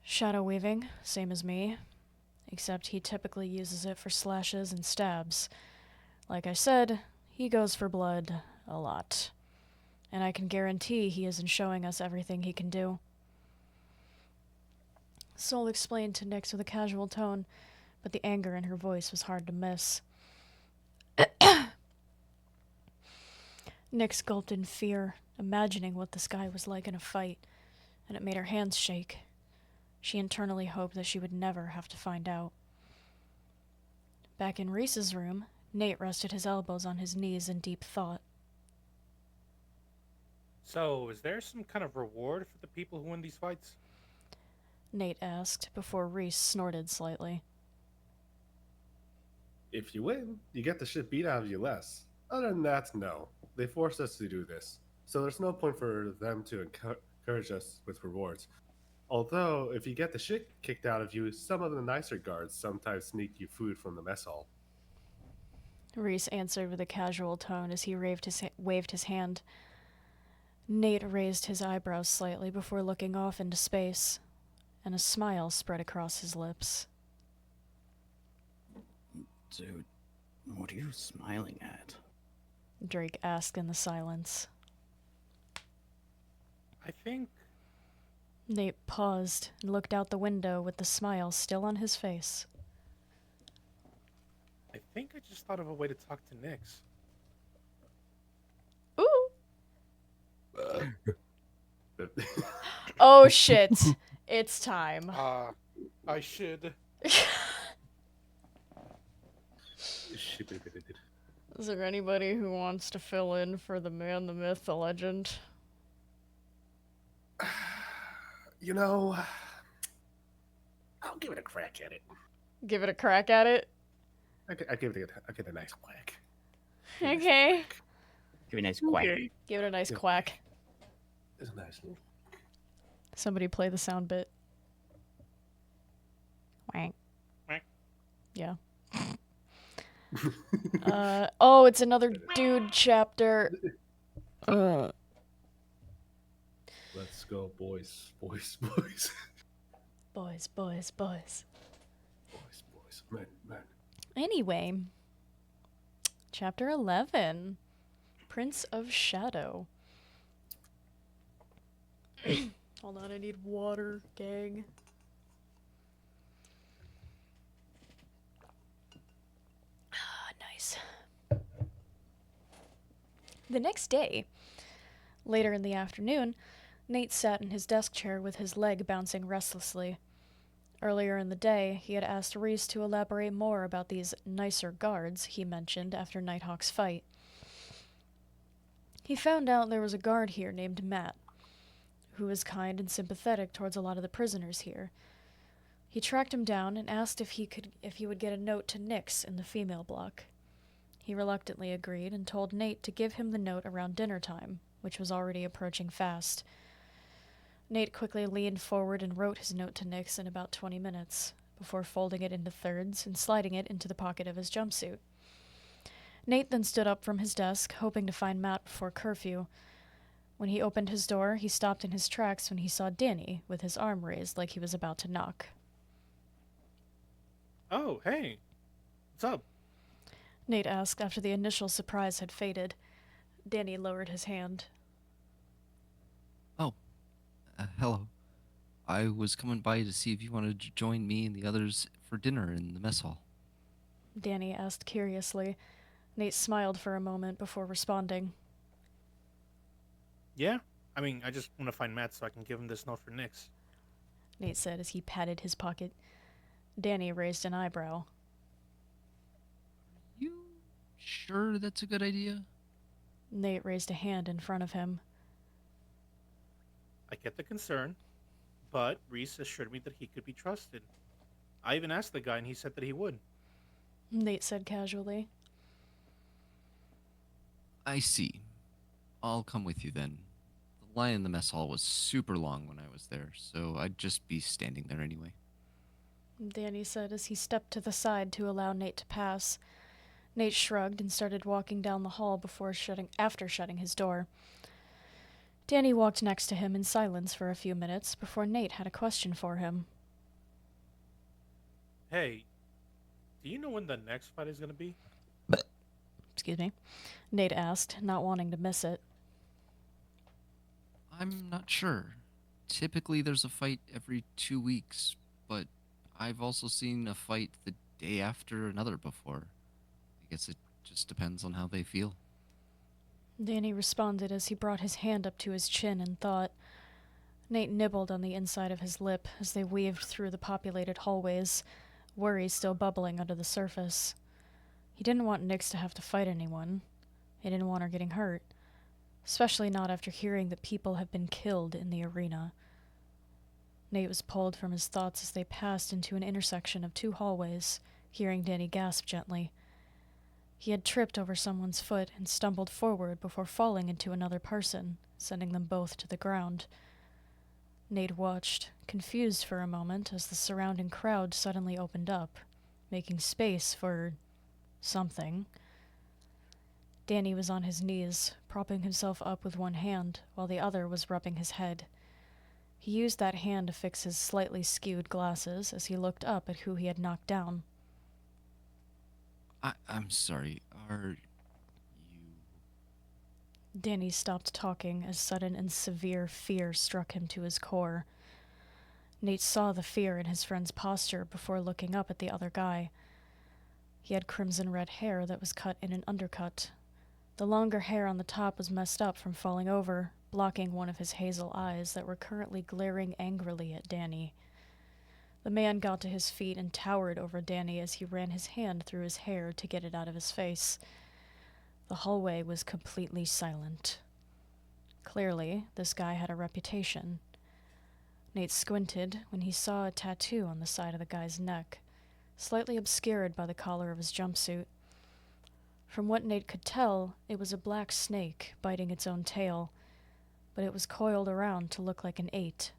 Shadow weaving, same as me, except he typically uses it for slashes and stabs. Like I said, he goes for blood a lot. And I can guarantee he isn't showing us everything he can do. Sol explained to Nyx with a casual tone, but the anger in her voice was hard to miss. Nyx gulped in fear, imagining what this guy was like in a fight, and it made her hands shake. She internally hoped that she would never have to find out. Back in Reese's room, Nate rested his elbows on his knees in deep thought. So, is there some kind of reward for the people who win these fights? Nate asked, before Reese snorted slightly. If you win, you get the shit beat out of you less. Other than that, no. They forced us to do this, so there's no point for them to encourage us with rewards. Although, if you get the shit kicked out of you, some of the nicer guards sometimes sneak you food from the mess hall. Reese answered with a casual tone as he waved his hand. Nate raised his eyebrows slightly before looking off into space, and a smile spread across his lips. Dude, what are you smiling at? Drake asked in the silence. I think Nate paused and looked out the window with the smile still on his face. I just thought of a way to talk to Nyx. Ooh! Oh shit! It's time. I should. Is there anybody who wants to fill in for the man, the myth, the legend? You know, I'll give it a crack at it. Give it a crack at it? I give it a nice whack. Okay. Give a nice quack. Give it a nice Yeah. quack. It's a nice little. Somebody play the sound bit. Wank. Quack. Yeah. Oh, it's another dude chapter. Let's go, boys, boys, boys, Boys, boys, boys. boys, boys, men, men. Anyway, chapter 11, Prince of Shadow. Hold on, I need water, gang. Ah, nice. The next day, later in the afternoon, Nate sat in his desk chair with his leg bouncing restlessly. Earlier in the day, he had asked Reese to elaborate more about these nicer guards he mentioned after Nighthawk's fight. He found out there was a guard here named Matt, who was kind and sympathetic towards a lot of the prisoners here. He tracked him down and asked if he would get a note to Nyx in the female block. He reluctantly agreed and told Nate to give him the note around dinner time, which was already approaching fast. Nate quickly leaned forward and wrote his note to Nyx in about 20 minutes, before folding it into thirds and sliding it into the pocket of his jumpsuit. Nate then stood up from his desk, hoping to find Matt before curfew. When he opened his door, he stopped in his tracks when he saw Danny, with his arm raised like he was about to knock. Oh, hey. What's up? Nate asked after the initial surprise had faded. Danny lowered his hand. Hello. I was coming by to see if you wanted to join me and the others for dinner in the mess hall. Danny asked curiously. Nate smiled for a moment before responding. Yeah? I mean, I just want to find Matt so I can give him this note for Nyx. Nate said as he patted his pocket. Danny raised an eyebrow. You sure that's a good idea? Nate raised a hand in front of him. I get the concern, but Reese assured me that he could be trusted. I even asked the guy and he said that he would. Nate said casually. I see. I'll come with you then. The line in the mess hall was super long when I was there, so I'd just be standing there anyway. Danny said as he stepped to the side to allow Nate to pass. Nate shrugged and started walking down the hall after shutting his door. Danny walked next to him in silence for a few minutes before Nate had a question for him. Hey, do you know when the next fight is going to be? Excuse me. Nate asked, not wanting to miss it. I'm not sure. Typically there's a fight every 2 weeks, but I've also seen a fight the day after another before. I guess it just depends on how they feel. Danny responded as he brought his hand up to his chin and thought. Nate nibbled on the inside of his lip as they weaved through the populated hallways, worry still bubbling under the surface. He didn't want Nyx to have to fight anyone. He didn't want her getting hurt, especially not after hearing that people have been killed in the arena. Nate was pulled from his thoughts as they passed into an intersection of two hallways, hearing Danny gasp gently. He had tripped over someone's foot and stumbled forward before falling into another person, sending them both to the ground. Nate watched, confused for a moment as the surrounding crowd suddenly opened up, making space for something. Danny was on his knees, propping himself up with one hand, while the other was rubbing his head. He used that hand to fix his slightly skewed glasses as he looked up at who he had knocked down. I'm sorry, are you... Danny stopped talking as sudden and severe fear struck him to his core. Nate saw the fear in his friend's posture before looking up at the other guy. He had crimson-red hair that was cut in an undercut. The longer hair on the top was messed up from falling over, blocking one of his hazel eyes that were currently glaring angrily at Danny. The man got to his feet and towered over Danny as he ran his hand through his hair to get it out of his face. The hallway was completely silent. Clearly, this guy had a reputation. Nate squinted when he saw a tattoo on the side of the guy's neck, slightly obscured by the collar of his jumpsuit. From what Nate could tell, it was a black snake biting its own tail, but it was coiled around to look like an 8.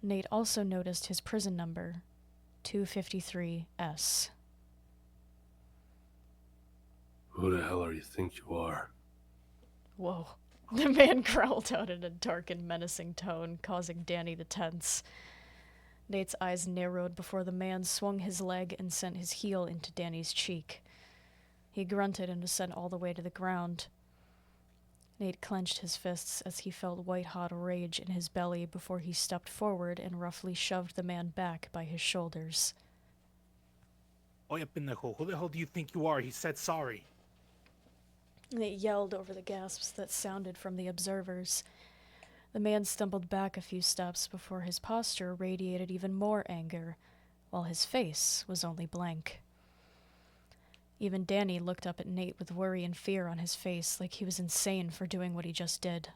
Nate also noticed his prison number, 253S. Who the hell are you think you are? Whoa. The man growled out in a dark and menacing tone, causing Danny to tense. Nate's eyes narrowed before the man swung his leg and sent his heel into Danny's cheek. He grunted and was sent all the way to the ground. Nate clenched his fists as he felt white-hot rage in his belly before he stepped forward and roughly shoved the man back by his shoulders. Oye, pendejo, who the hell do you think you are? He said sorry. Nate yelled over the gasps that sounded from the observers. The man stumbled back a few steps before his posture radiated even more anger, while his face was only blank. Even Danny looked up at Nate with worry and fear on his face, like he was insane for doing what he just did.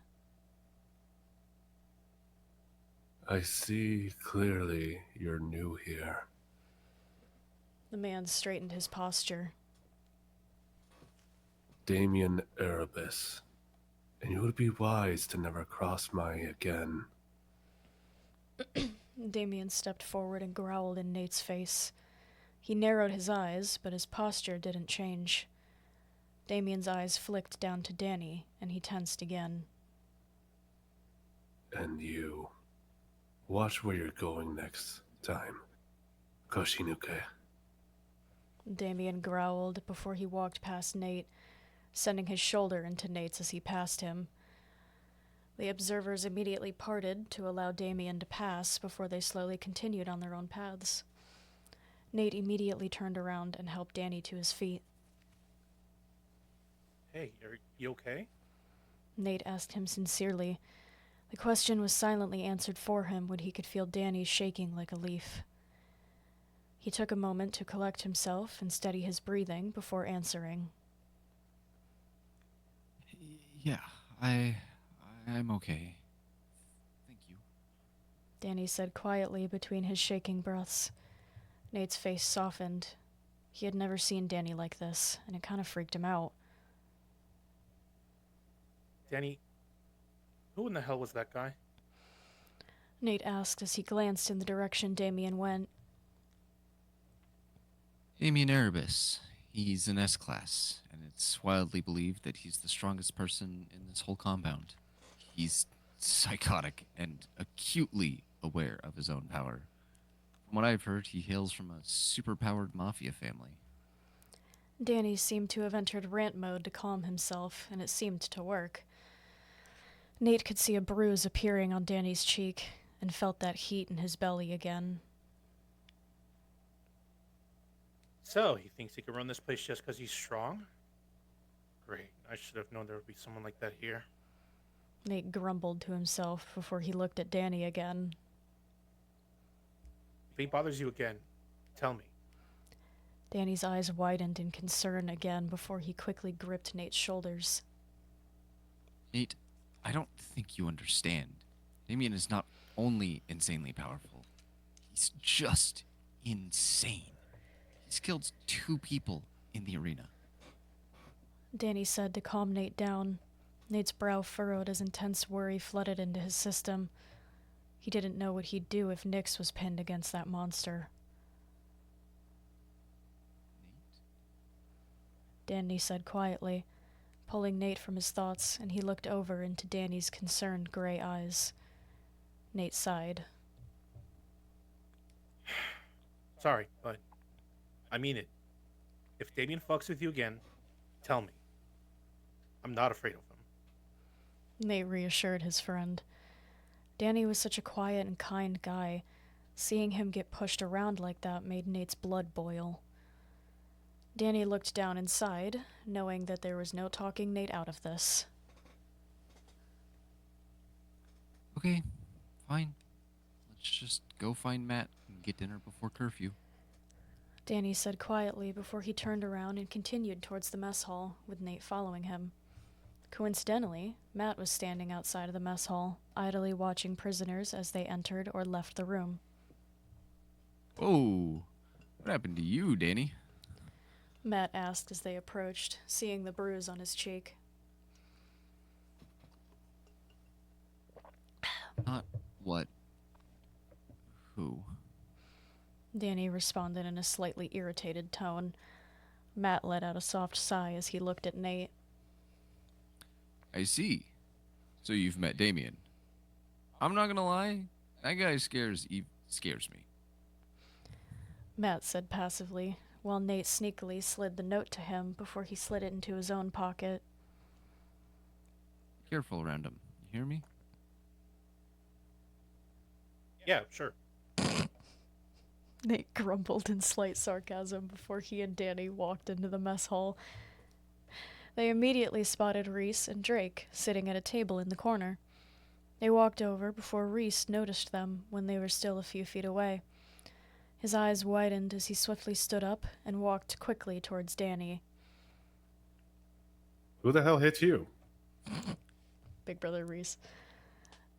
I see clearly you're new here. The man straightened his posture. Damien Erebus. And you would be wise to never cross my again. Damien stepped forward and growled in Nate's face. He narrowed his eyes, but his posture didn't change. Damien's eyes flicked down to Danny, and he tensed again. And you. Watch where you're going next time. Koshinuke. Damien growled before he walked past Nate, sending his shoulder into Nate's as he passed him. The observers immediately parted to allow Damien to pass before they slowly continued on their own paths. Nate immediately turned around and helped Danny to his feet. Hey, are you okay? Nate asked him sincerely. The question was silently answered for him when he could feel Danny shaking like a leaf. He took a moment to collect himself and steady his breathing before answering. Yeah, I'm okay. Thank you. Danny said quietly between his shaking breaths. Nate's face softened. He had never seen Danny like this, and it kind of freaked him out. Danny, who in the hell was that guy? Nate asked as he glanced in the direction Damien went. Damien Erebus. He's an S-class, and it's wildly believed that he's the strongest person in this whole compound. He's psychotic and acutely aware of his own power. From what I've heard, he hails from a superpowered mafia family. Danny seemed to have entered rant mode to calm himself, and it seemed to work. Nate could see a bruise appearing on Danny's cheek, and felt that heat in his belly again. So, he thinks he can run this place just because he's strong? Great. I should have known there would be someone like that here. Nate grumbled to himself before he looked at Danny again. If he bothers you again, tell me. Danny's eyes widened in concern again before he quickly gripped Nate's shoulders. Nate, I don't think you understand. Damien is not only insanely powerful. He's just insane. He's killed 2 people in the arena. Danny said to calm Nate down. Nate's brow furrowed as intense worry flooded into his system. He didn't know what he'd do if Nyx was pinned against that monster. Danny said quietly, pulling Nate from his thoughts, and he looked over into Danny's concerned gray eyes. Nate sighed. Sorry, but I mean it. If Damien fucks with you again, tell me. I'm not afraid of him. Nate reassured his friend. Danny was such a quiet and kind guy. Seeing him get pushed around like that made Nate's blood boil. Danny looked down and sighed, knowing that there was no talking Nate out of this. Okay, fine. Let's just go find Matt and get dinner before curfew. Danny said quietly before he turned around and continued towards the mess hall, with Nate following him. Coincidentally, Matt was standing outside of the mess hall, idly watching prisoners as they entered or left the room. Oh, what happened to you, Danny? Matt asked as they approached, seeing the bruise on his cheek. Not what? Who? Danny responded in a slightly irritated tone. Matt let out a soft sigh as he looked at Nate. I see. So you've met Damien. I'm not gonna lie, that guy scares me. Matt said passively, while Nate sneakily slid the note to him before he slid it into his own pocket. Careful around him. You hear me? Yeah, sure. Nate grumbled in slight sarcasm before he and Danny walked into the mess hall. They immediately spotted Reese and Drake sitting at a table in the corner. They walked over before Reese noticed them when they were still a few feet away. His eyes widened as he swiftly stood up and walked quickly towards Danny. Who the hell hit you? Big brother Reese.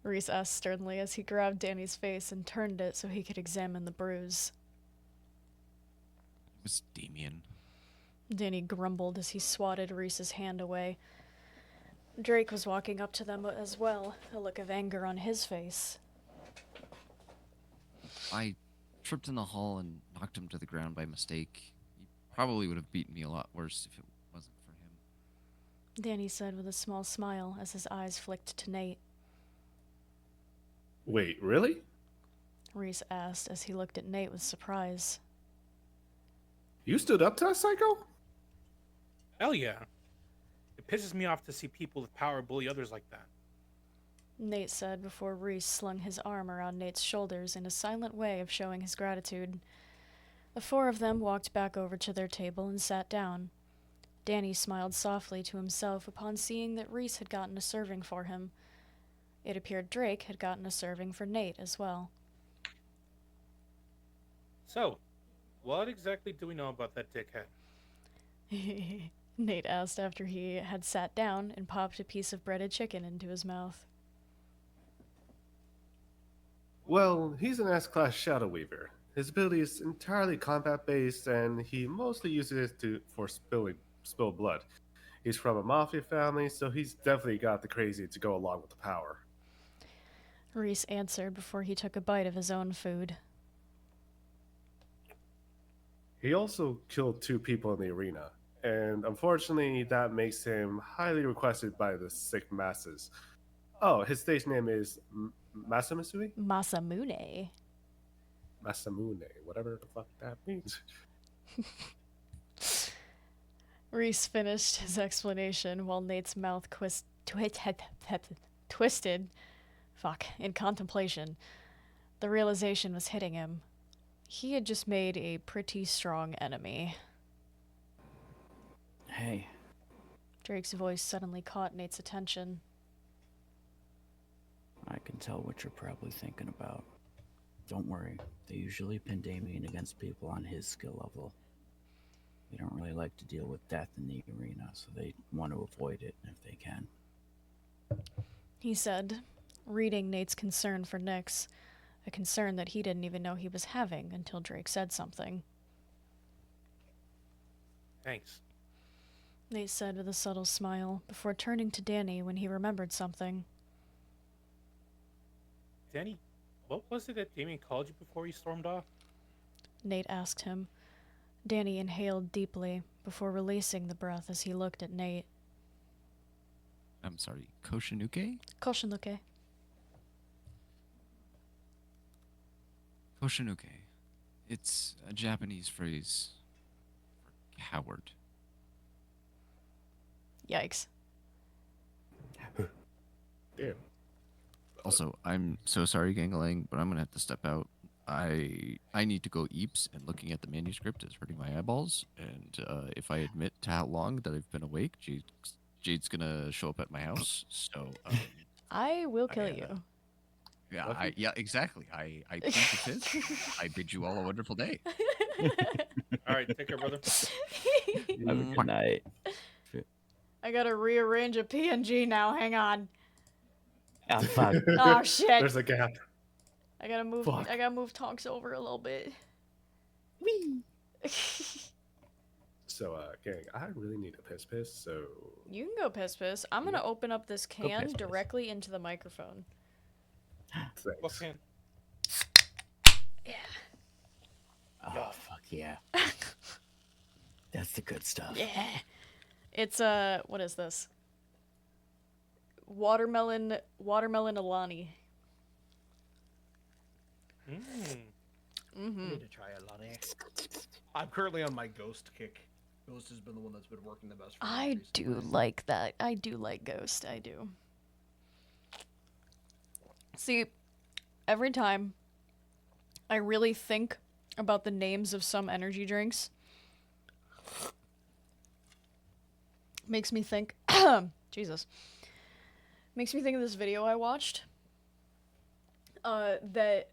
Reese asked sternly as he grabbed Danny's face and turned it so he could examine the bruise. It was Damien. Danny grumbled as he swatted Reese's hand away. Drake was walking up to them as well, a look of anger on his face. I tripped in the hall and knocked him to the ground by mistake. He probably would have beaten me a lot worse if it wasn't for him. Danny said with a small smile as his eyes flicked to Nate. Wait, really? Reese asked as he looked at Nate with surprise. You stood up to that psycho? Hell yeah. It pisses me off to see people with power bully others like that. Nate said before Reese slung his arm around Nate's shoulders in a silent way of showing his gratitude. The four of them walked back over to their table and sat down. Danny smiled softly to himself upon seeing that Reese had gotten a serving for him. It appeared Drake had gotten a serving for Nate as well. So, what exactly do we know about that dickhead? Nate asked after he had sat down and popped a piece of breaded chicken into his mouth. Well, he's an S-Class Shadow Weaver. His ability is entirely combat-based, and he mostly uses it for spilled blood. He's from a mafia family, so he's definitely got the crazy to go along with the power. Reese answered before he took a bite of his own food. He also killed 2 people in the arena, and unfortunately that makes him highly requested by the sick masses. Oh, his stage name is Masamune? Masamune. Masamune, whatever the fuck that means. Reese finished his explanation while Nate's mouth twisted in contemplation. The realization was hitting him. He had just made a pretty strong enemy. Hey, Drake's voice suddenly caught Nate's attention. I can tell what you're probably thinking about. Don't worry, they usually pin Damien against people on his skill level. They don't really like to deal with death in the arena, so they want to avoid it if they can. He said, reading Nate's concern for Nyx, a concern that he didn't even know he was having until Drake said something. Thanks. Nate said with a subtle smile, before turning to Danny when he remembered something. Danny, what was it that Damien called you before he stormed off? Nate asked him. Danny inhaled deeply before releasing the breath as he looked at Nate. I'm sorry, Koshinuke? Koshinuke. Koshinuke. It's a Japanese phrase for coward. Yikes. Damn. Also, I'm so sorry, Gangalang, but I'm gonna have to step out. I need to go eeps, and looking at the manuscript is hurting my eyeballs. And if I admit to how long that I've been awake, Jade's gonna show up at my house. So I will kill you. Yeah, exactly. I plead the fifth. I bid you all a wonderful day. All right, take care, brother. Have a good night. I gotta rearrange a PNG now. Hang on. Ah, fuck. Oh shit. There's a gap. I gotta move. Fuck. I gotta move Tonks over a little bit. Just So, gang, I really need a piss, so... You can go piss. I'm gonna open up this can piss. directly into the microphone. What Thanks. can? Yeah. Oh, fuck yeah. That's the good stuff. Yeah. It's what is this? Watermelon Alani. I Mm-hmm. need to try Alani. I'm currently on my Ghost kick. Ghost has been the one that's been working the best for me I do recently. like that. I do like Ghost. I do. See, every time I really think about the names of some energy drinks, makes me think Jesus. Makes me think of this video I watched. That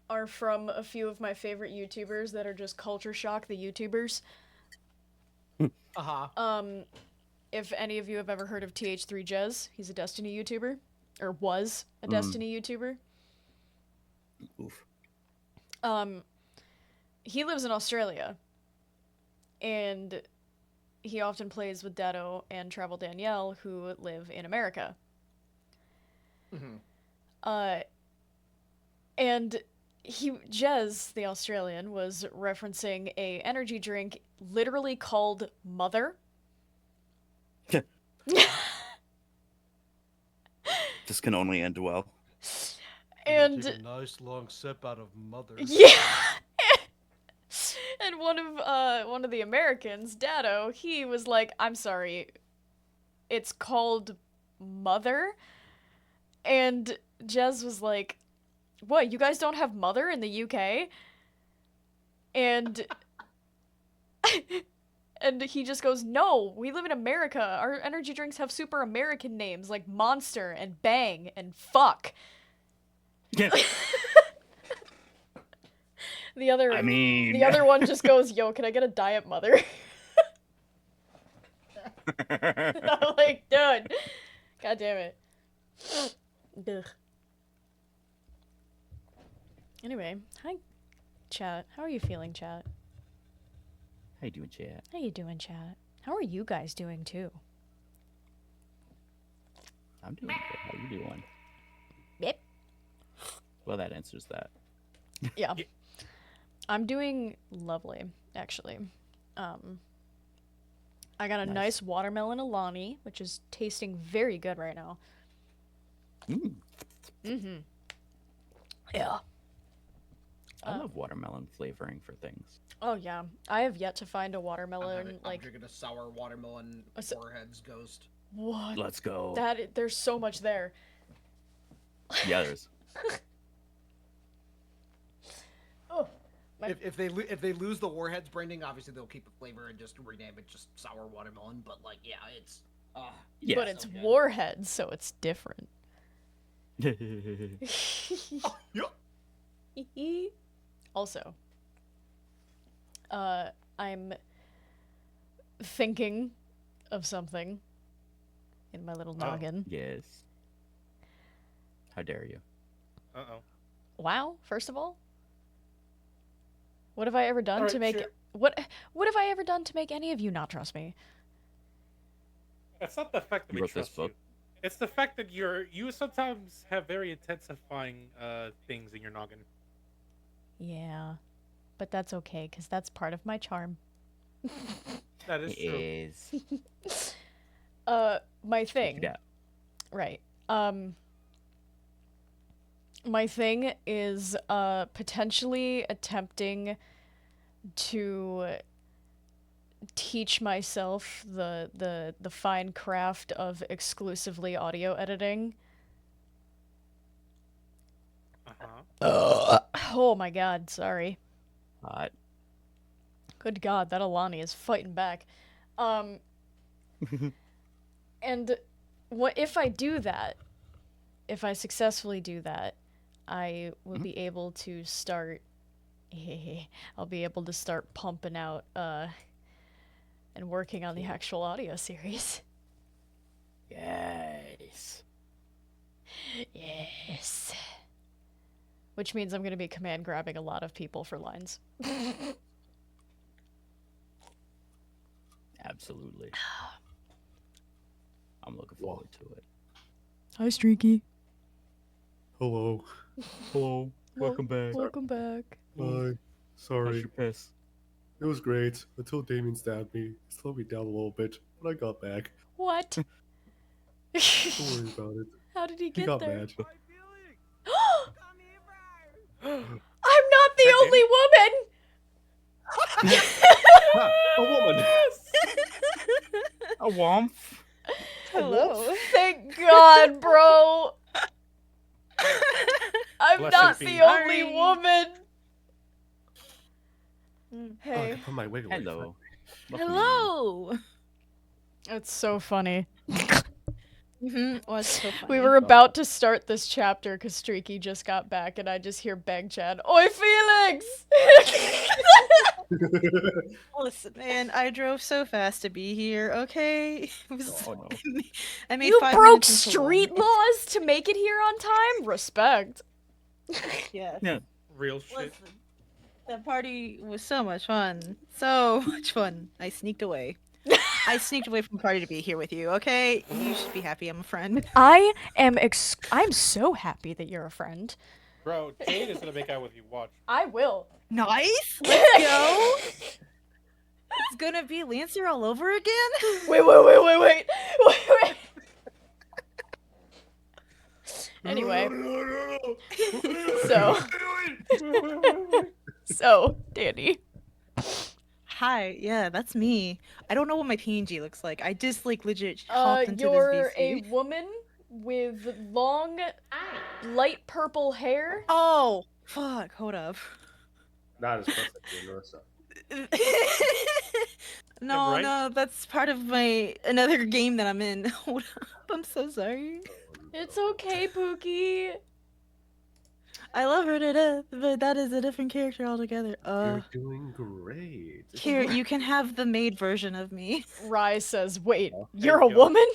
are from a few of my favorite YouTubers that are just culture shock the YouTubers. If any of you have ever heard of TH3 Jez, he's a Destiny YouTuber. Or was a Destiny YouTuber. Oof. He lives in Australia. And he often plays with Dado and Travel Danielle, who live in America. And Jez, the Australian, was referencing a energy drink literally called Mother. This can only end well. I'm gonna And take a nice long sip out of Mother. yeah. And one of the Americans, Dado, he was like, "I'm sorry, it's called Mother?" And Jez was like, "What, you guys don't have Mother in the UK?" And and he just goes, "No, we live in America. Our energy drinks have super American names like Monster and Bang and Fuck." The other one just goes, "Yo, can I get a Diet Mother?" I'm like, dude. God damn it. Ugh. Anyway, hi, chat. How are you feeling, chat? How you doing, chat? How you doing, chat? How are you guys doing, too? I'm doing good. How you doing? Yep. Well, that answers that. Yeah. I'm doing lovely, actually. I got a nice watermelon Alani, which is tasting very good right now. Yeah. I love watermelon flavoring for things. Oh yeah, I have yet to find a I'm watermelon like drinking a sour watermelon Warheads Ghost. what? Let's go. There's so much there. Yeah, there's. Oh, If they lose the Warheads branding, obviously they'll keep the flavor and just rename it just sour watermelon. But like, yeah, it's Yeah. but it's Warheads, so it's different. Also, I'm thinking of something in my little noggin. Yes. How dare you? Uh-oh. Wow, first of all, what have I ever done All to right, make sure. what have I ever done to make any of you not trust me? It's not the fact that You we wrote this trust book? you. It's the fact that you sometimes have very intensifying things in your noggin. Yeah, but that's okay because that's part of my charm. That is true. Is. My thing. Yeah. Right. My thing is potentially attempting to teach myself the fine craft of exclusively audio editing. Oh my god, sorry. Hot. Good god, that Alani is fighting back. And what if I do that? If I successfully do that, I will be able to start I'll be able to start pumping out and working on the actual audio series. Yes. Yes. Which means I'm going to be command grabbing a lot of people for lines. Absolutely. I'm looking forward to it. Hi, Streaky. Hello. Hello. Welcome back. Welcome back. Hi. Sorry. your piss? It was great until Damien stabbed me. It slowed me down a little bit, but I got back. What? Don't worry about it. How did he He get got there? mad. I'm not the That only woman. Ah, a woman! A womp. Hello. Thank God, bro. I'm Blessed not be. the only Sorry. woman. Oh, I Hey, can put my wig away. Hello. Hello. it's so funny. What's so funny? We were about to start this chapter because Streaky just got back, and I just hear Bang Chad, "Oi, Felix!" Listen, man, I drove so fast to be here. Okay, it was, Oh, no. I made You 5 broke minutes into street one. laws to make it here on time? Respect. Yes. Yeah. Real shit. Listen, that party was so much fun. So much fun. I sneaked away. I sneaked away from the party to be here with you. Okay, you should be happy. I'm a friend. I'm so happy that you're a friend. Bro, Jade is gonna make out with you. Watch. I will. Nice. Let's go. It's gonna be Lancer all over again. Wait. Anyway, so Danny. Hi, yeah, that's me. I don't know what my PNG looks like. I just like legit hopped into You're this a VC. woman with long, light purple hair. Oh, fuck, hold up. Not as close as Marissa. No, right? no, that's part of my another game that I'm in. Hold up, I'm so sorry. It's okay, Pookie. I love her to death, but that is a different character altogether. You're doing great. Here, you can have the maid version of me. Rye says, "Wait, Oh, you're a there you go. woman?"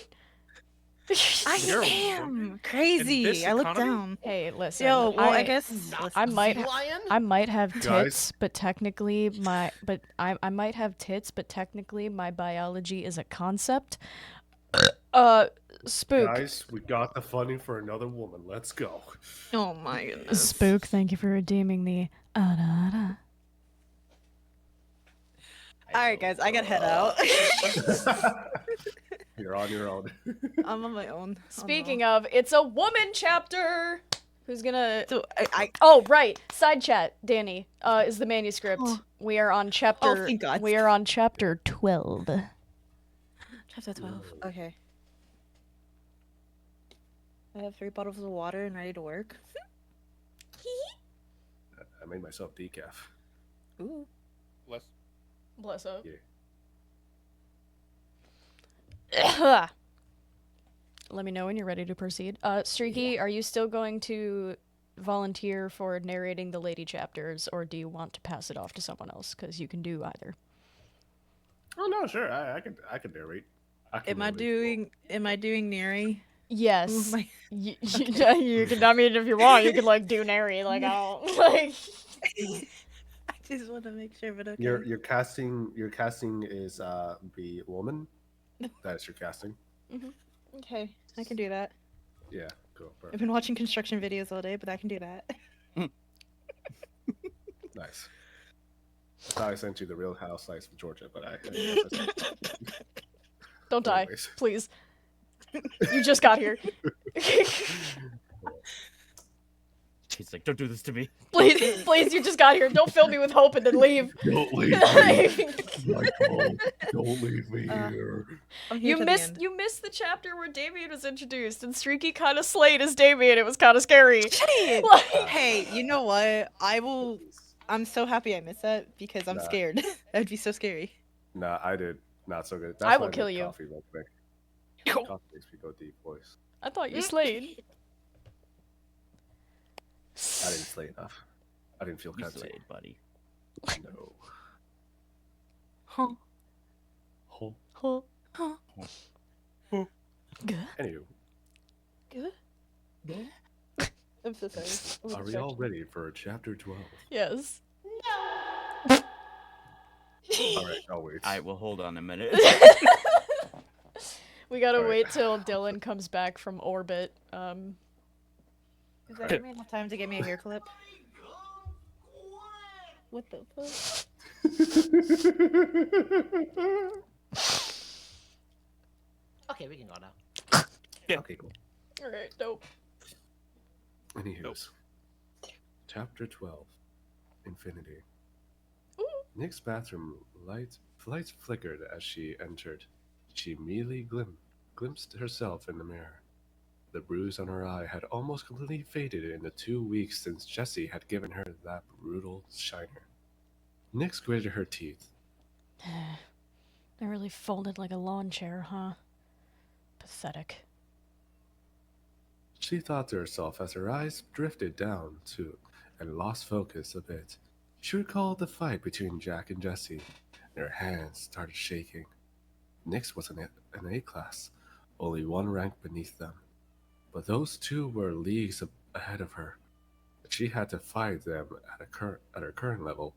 I You're a am woman? In crazy. this I look economy? down. Hey, listen. Yo, well, I guess I might Sea lion? I might have tits, Guys. but technically I might have tits, but technically my biology is a concept. Spook. Guys, we got the funding for another woman. Let's go. Oh my goodness. Spook, thank you for redeeming the Alright, guys, I gotta head out. You're on your own. I'm on my own. Speaking of, it's a woman chapter. Who's gonna? So Oh, right. Side chat, Danny. Is the manuscript. Oh. We are on chapter. thank God. We are on chapter 12. Chapter 12. Okay. I have 3 bottles of water and ready to work. I made myself decaf. Ooh. Bless. Bless up. Yeah. Let me know when you're ready to proceed. Streaky, are you still going to volunteer for narrating the lady chapters, or do you want to pass it off to someone else? Because you can do either. Oh no, sure. I could narrate. Am I doing Neri? Yes. My- You can. I mean, if you want, you can like do Neri. Like I don't like. I just want to make sure, but okay. Your casting is the woman. That is your casting. Okay, I can do that. Yeah, cool. I've Perfect. been watching construction videos all day, but I can do that. Nice. I thought I sent you the Real Housewives of Georgia, but I Don't die, Anyways. please. You just got here. She's like, don't do this to me. Please, you just got here. Don't fill me with hope and then leave. Don't leave me, Michael. Don't leave me here. I'm here You to the missed end. you missed the chapter where Damien was introduced, and Streaky kind of slayed as Damien. It was kind of scary. Hey, Like, hey, you know what? I'm so happy I missed that because I'm Nah. scared. That'd be so scary. Nah, I did not so good. I That's will why kill made you. Coffee real quick. Coffee makes me go deep voice. I thought you slayed. I didn't slay enough. I didn't feel You cunty. slayed, buddy. No. Huh? Huh. Huh. Huh? Good. Anywho, Good? I'm so sorry. are we all ready for chapter 12? Yes. All right, I'll wait. I will hold on a minute. We gotta Alright. wait till Dylan comes back from orbit. Is that give me enough time to get me a hair clip? What the fuck? Okay, we can go now. Okay, cool. Alright, dope. Anywho's. Chapter 12. Infinity. Ooh. Nick's bathroom lights flickered as she entered. She immediately glimpsed herself in the mirror. The bruise on her eye had almost completely faded in the 2 weeks since Jessie had given her that brutal shiner. Nyx gritted her teeth. They're really folded like a lawn chair, huh? Pathetic. She thought to herself as her eyes drifted down to and lost focus a bit. She recalled the fight between Jack and Jessie, and her hands started shaking. Nyx was an A class, only one rank beneath them. But those two were leagues ahead of her. If she had to fight them at her current level,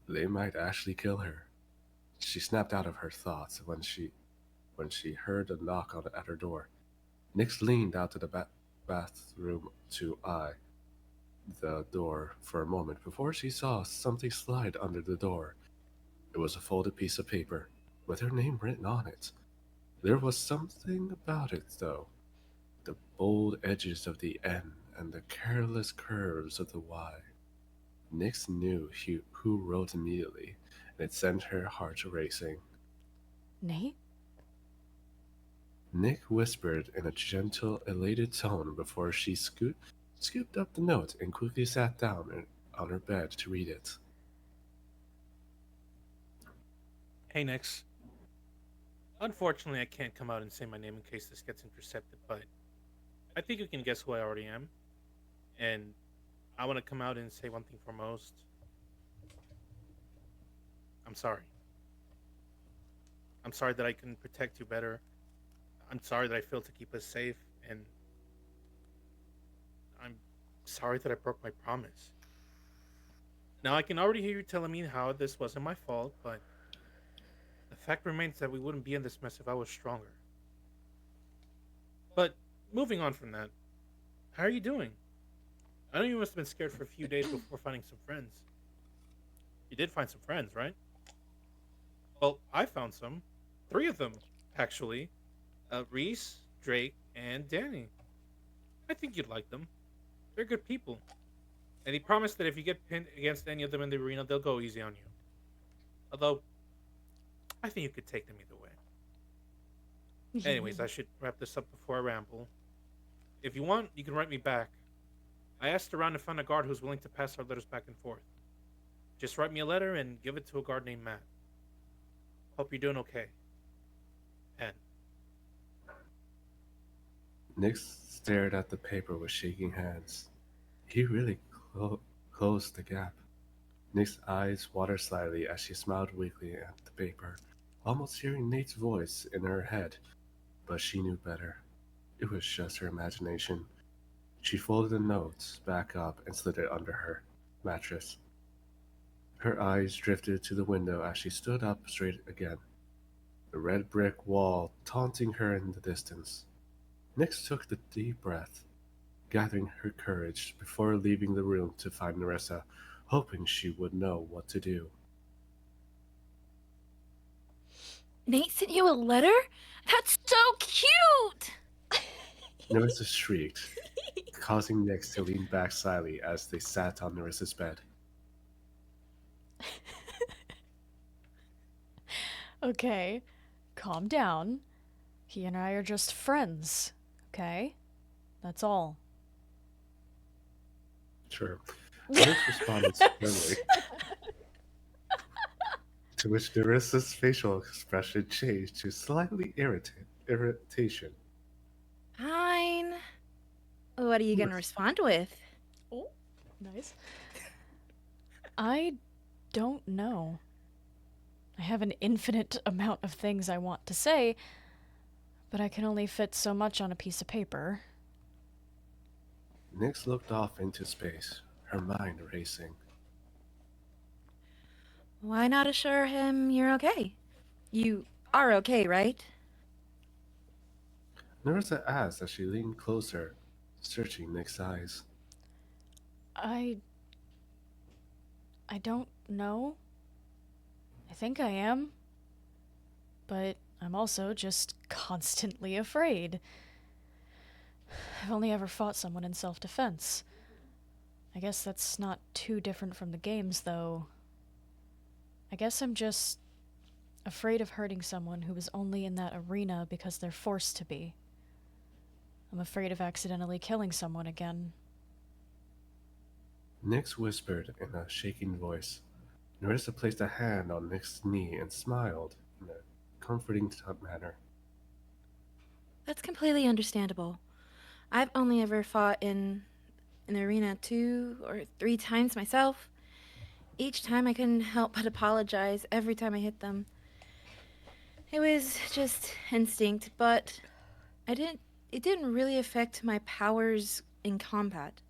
they might actually kill her. She snapped out of her thoughts when she heard a knock at her door. Nyx leaned out to the bathroom to eye the door for a moment before she saw something slide under the door. It was a folded piece of paper with her name written on it. There was something about it, though. The bold edges of the N and the careless curves of the Y. Nyx knew who wrote immediately, and it sent her heart racing. Nate? Nick whispered in a gentle, elated tone before she scooped up the note and quickly sat down on her bed to read it. Hey, Nix. Unfortunately, I can't come out and say my name in case this gets intercepted, but I think you can guess who I already am. And I want to come out and say one thing foremost. I'm sorry. I'm sorry that I couldn't protect you better. I'm sorry that I failed to keep us safe, and I'm sorry that I broke my promise. Now, I can already hear you telling me how this wasn't my fault, but the fact remains that we wouldn't be in this mess if I was stronger. But moving on from that, how are you doing? I know you must have been scared for a few days before finding some friends. You did find some friends, right? Well, I found some. 3 of them, actually. Reese, Drake, and Danny. I think you'd like them. They're good people. And he promised that if you get pinned against any of them in the arena, they'll go easy on you. Although, I think you could take them either way. Anyways, I should wrap this up before I ramble. If you want, you can write me back. I asked around to find a guard who's willing to pass our letters back and forth. Just write me a letter and give it to a guard named Matt. Hope you're doing okay. N. Nyx stared at the paper with shaking hands. He really closed the gap. Nyx's eyes watered slightly as she smiled weakly at the paper, almost hearing Nate's voice in her head, but she knew better. It was just her imagination. She folded the notes back up and slid it under her mattress. Her eyes drifted to the window as she stood up straight again, the red brick wall taunting her in the distance. Nyx took the deep breath, gathering her courage before leaving the room to find Nerissa, hoping she would know what to do. Nate sent you a letter? That's so cute! Nerissa shrieked, causing Nyx to lean back slightly as they sat on Nerissa's bed. Okay, calm down. He and I are just friends, okay? That's all. Sure. Nyx responded sternly, to which Nerissa's facial expression changed to slightly irritation. Fine. What are you gonna respond with? Oh, nice. I don't know. I have an infinite amount of things I want to say, but I can only fit so much on a piece of paper. Nyx looked off into space, her mind racing. Why not assure him you're okay? You are okay, right? Nerissa asked as she leaned closer, searching Nick's eyes. I don't know. I think I am. But I'm also just constantly afraid. I've only ever fought someone in self-defense. I guess that's not too different from the games, though. I guess I'm just afraid of hurting someone who was only in that arena because they're forced to be. I'm afraid of accidentally killing someone again. Nix whispered in a shaking voice. Nerissa placed a hand on Nick's knee and smiled in a comforting manner. That's completely understandable. I've only ever fought in an arena 2 or 3 times myself. Each time I couldn't help but apologize every time I hit them. It was just instinct, but it didn't really affect my powers in combat.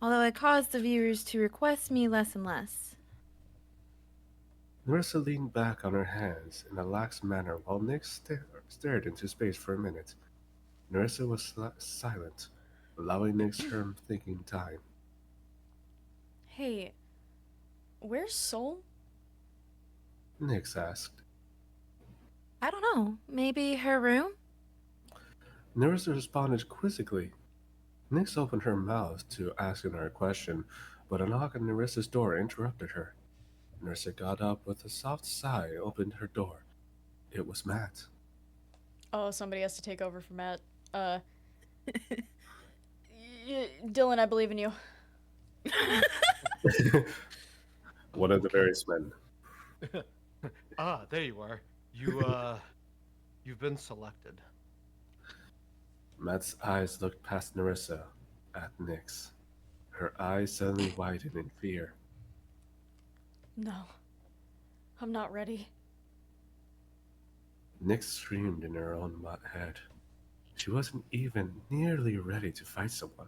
Although it caused the viewers to request me less and less. Nerissa leaned back on her hands in a lax manner while Nick stared into space for a minute. Nerissa was silent, allowing Nick's term thinking time. Hey, where's Soul? Nix asked. I don't know, maybe her room? Nerissa responded quizzically. Nix opened her mouth to ask another question, but a knock on Nerissa's door interrupted her. Nerissa got up with a soft sigh and opened her door. It was Matt. Oh, somebody has to take over for Matt. Dylan, I believe in you. One of the various men. There you are. You've been selected. Matt's eyes looked past Nerissa at Nix. Her eyes suddenly widened in fear. No. I'm not ready. Nix screamed in her own head. She wasn't even nearly ready to fight someone.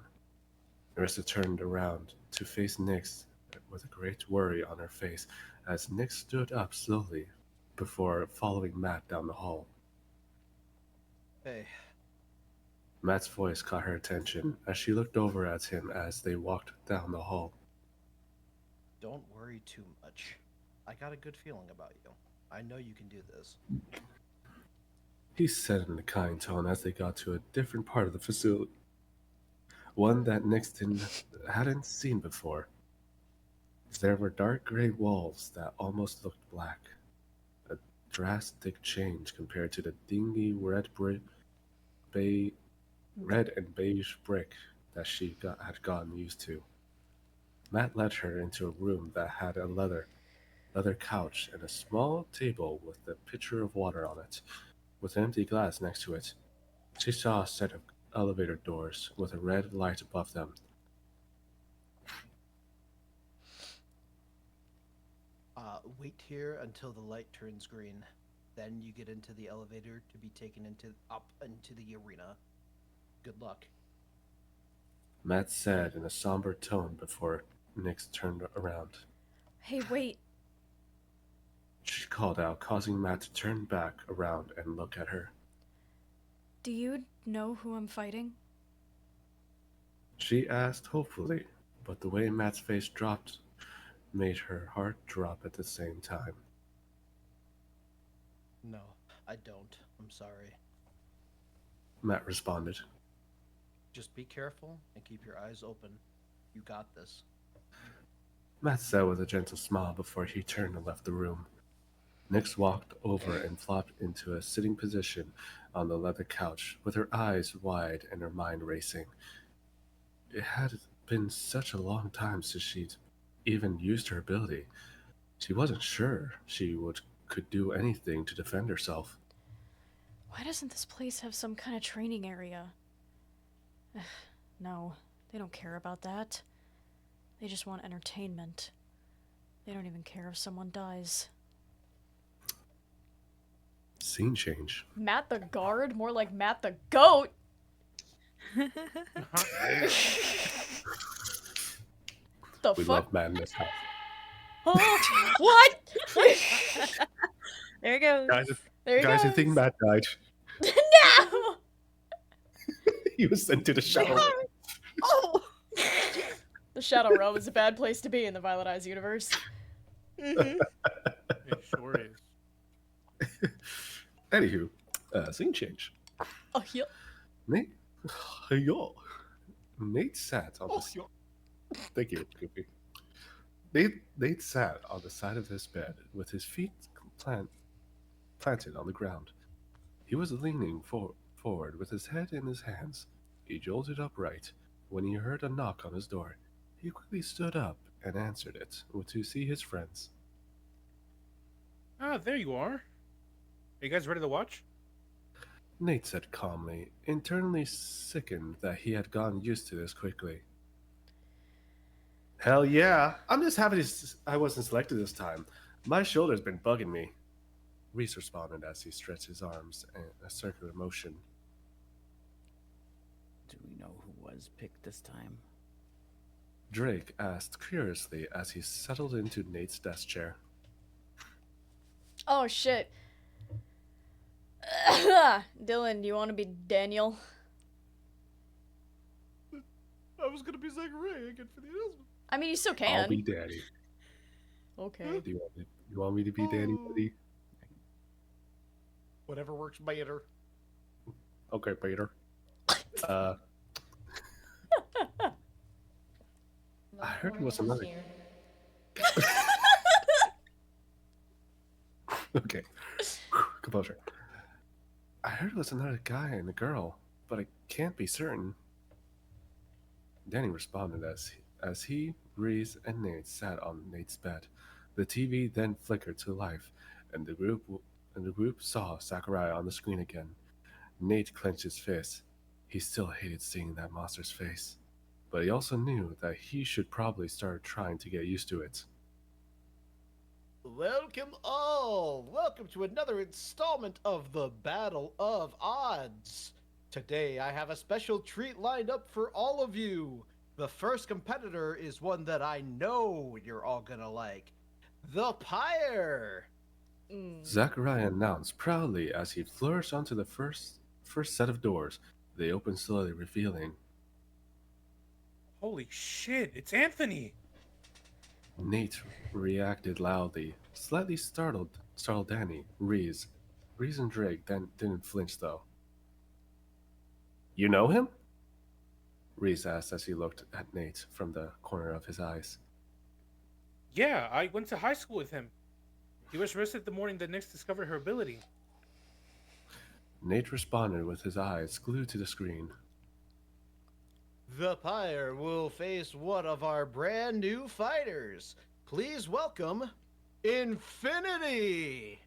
Nerissa turned around to face Nix with a great worry on her face as Nix stood up slowly before following Matt down the hall. Hey. Matt's voice caught her attention as she looked over at him as they walked down the hall. Don't worry too much. I got a good feeling about you. I know you can do this. He said in a kind tone as they got to a different part of the facility. One that Nix hadn't seen before. There were dark gray walls that almost looked black. A drastic change compared to the dingy red and beige brick that she had gotten used to. Matt led her into a room that had a leather couch and a small table with a pitcher of water on it, with an empty glass next to it. She saw a set of elevator doors with a red light above them. Wait here until the light turns green. Then you get into the elevator to be taken up into the arena. Good luck. Matt said in a somber tone before Nix turned around. Hey, wait. She called out, causing Matt to turn back around and look at her. Do you know who I'm fighting? She asked hopefully, but the way Matt's face dropped made her heart drop at the same time. No, I don't. I'm sorry. Matt responded. Just be careful and keep your eyes open. You got this. Matt said with a gentle smile before he turned and left the room. Nix walked over and flopped into a sitting position on the leather couch with her eyes wide and her mind racing. It had been such a long time since she'd even used her ability. She wasn't sure she could do anything to defend herself. Why doesn't this place have some kind of training area? No, they don't care about that. They just want entertainment. They don't even care if someone dies. Scene change. Matt the guard? More like Matt the goat! The We fuck? love Matt in this house. Oh, what? There it goes. There he guys, I goes. think Matt died. No! He was sent to the shadow. Oh. The Shadow Realm is a bad place to be in the Violet Eyes universe. Mm-hmm. It sure is. Anywho, scene change. Oh, yeah. Nate, yo. Nate sat on the. Thank you, Goofy. Nate sat on the side of his bed with his feet planted on the ground. He was leaning forward with his head in his hands. He jolted upright when he heard a knock on his door. He quickly stood up and answered it to see his friends. Ah, there you are. Are you guys ready to watch? Nate said calmly, internally sickened that he had gotten used to this quickly. Hell yeah! I'm just happy I wasn't selected this time. My shoulder's been bugging me. Reese responded as he stretched his arms in a circular motion. Do we know who was picked this time? Drake asked curiously as he settled into Nate's desk chair. Oh, shit. Dylan, do you want to be Daniel? I was gonna be Zachariah again for the announcement. I mean, you still can. I'll be Daddy. Okay. Do you want me to be Danny, buddy? Whatever works better. Okay, Peter. I heard it was another. Okay. Composure. I heard it was another guy and a girl, but I can't be certain. Danny responded as he, Reese, and Nate sat on Nate's bed. The TV then flickered to life, and the group saw Sakurai on the screen again. Nate clenched his fist. He still hated seeing that monster's face, but he also knew that he should probably start trying to get used to it. Welcome all! Welcome to another installment of the Battle of Odds. Today I have a special treat lined up for all of you. The first competitor is one that I know you're all gonna like. The Pyre! Zachariah announced proudly as he flourished onto the first set of doors. They opened slowly, revealing Holy shit, it's Anthony! Nate reacted loudly, slightly startled Danny. Reese and Drake then didn't flinch though. You know him? Reese asked as he looked at Nate from the corner of his eyes. Yeah, I went to high school with him. He was arrested the morning that Nyx discovered her ability. Nate responded with his eyes glued to the screen. The Pyre will face one of our brand new fighters. Please welcome Infinity!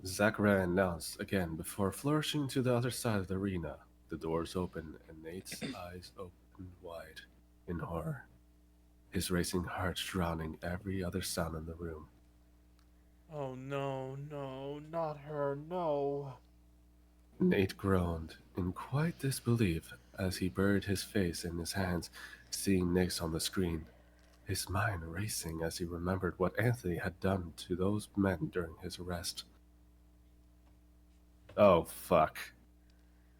Zachariah announced again before flourishing to the other side of the arena. The doors opened and Nate's eyes opened wide in horror, his racing heart drowning every other sound in the room. Oh no, not her, no. Nate groaned in quite disbelief as he buried his face in his hands, seeing Nyx on the screen, his mind racing as he remembered what Anthony had done to those men during his arrest. Oh, fuck,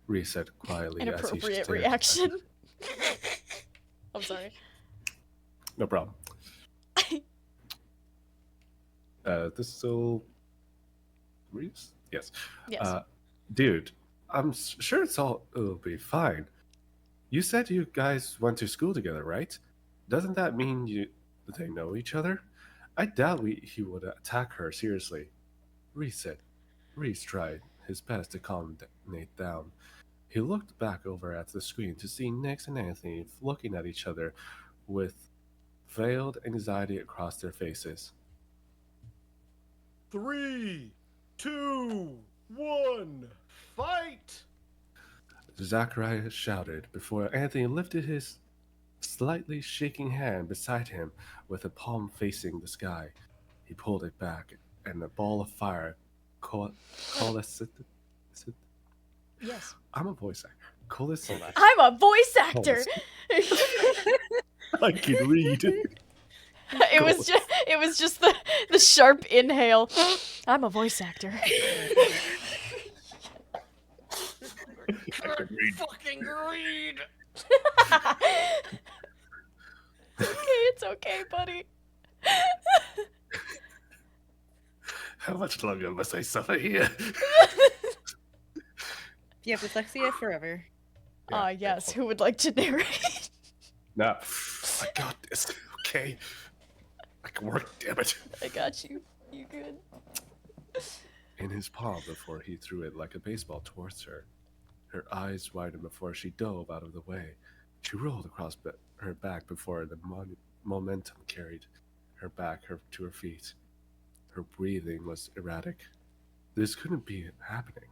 Reese said quietly as he Inappropriate stared. reaction. I'm sorry. No problem. This is still Reese? Yes. Yes. Dude, I'm sure it'll be fine. You said you guys went to school together, right? Doesn't that mean they know each other? I doubt he would attack her seriously. Reese said. Reese tried his best to calm Nate down. He looked back over at the screen to see Nyx and Anthony looking at each other with veiled anxiety across their faces. 3, 2, 1, fight! Zachariah shouted before Anthony lifted his slightly shaking hand beside him with a palm facing the sky. He pulled it back, and a ball of fire coalesced. Yes. I'm a voice actor. Coalesced. I'm a voice actor! I can read. It was just the sharp inhale. I'm a voice actor. I could read. Fucking read. It's okay, buddy. How much longer must I suffer here? You have dyslexia forever. Ah, yes. Who would like to narrate? Nah, I got this. Okay, I can work. Damn it. I got you. You good? In his palm before he threw it like a baseball towards her. Her eyes widened before she dove out of the way. She rolled across her back before the momentum carried her back to her feet. Her breathing was erratic. This couldn't be happening.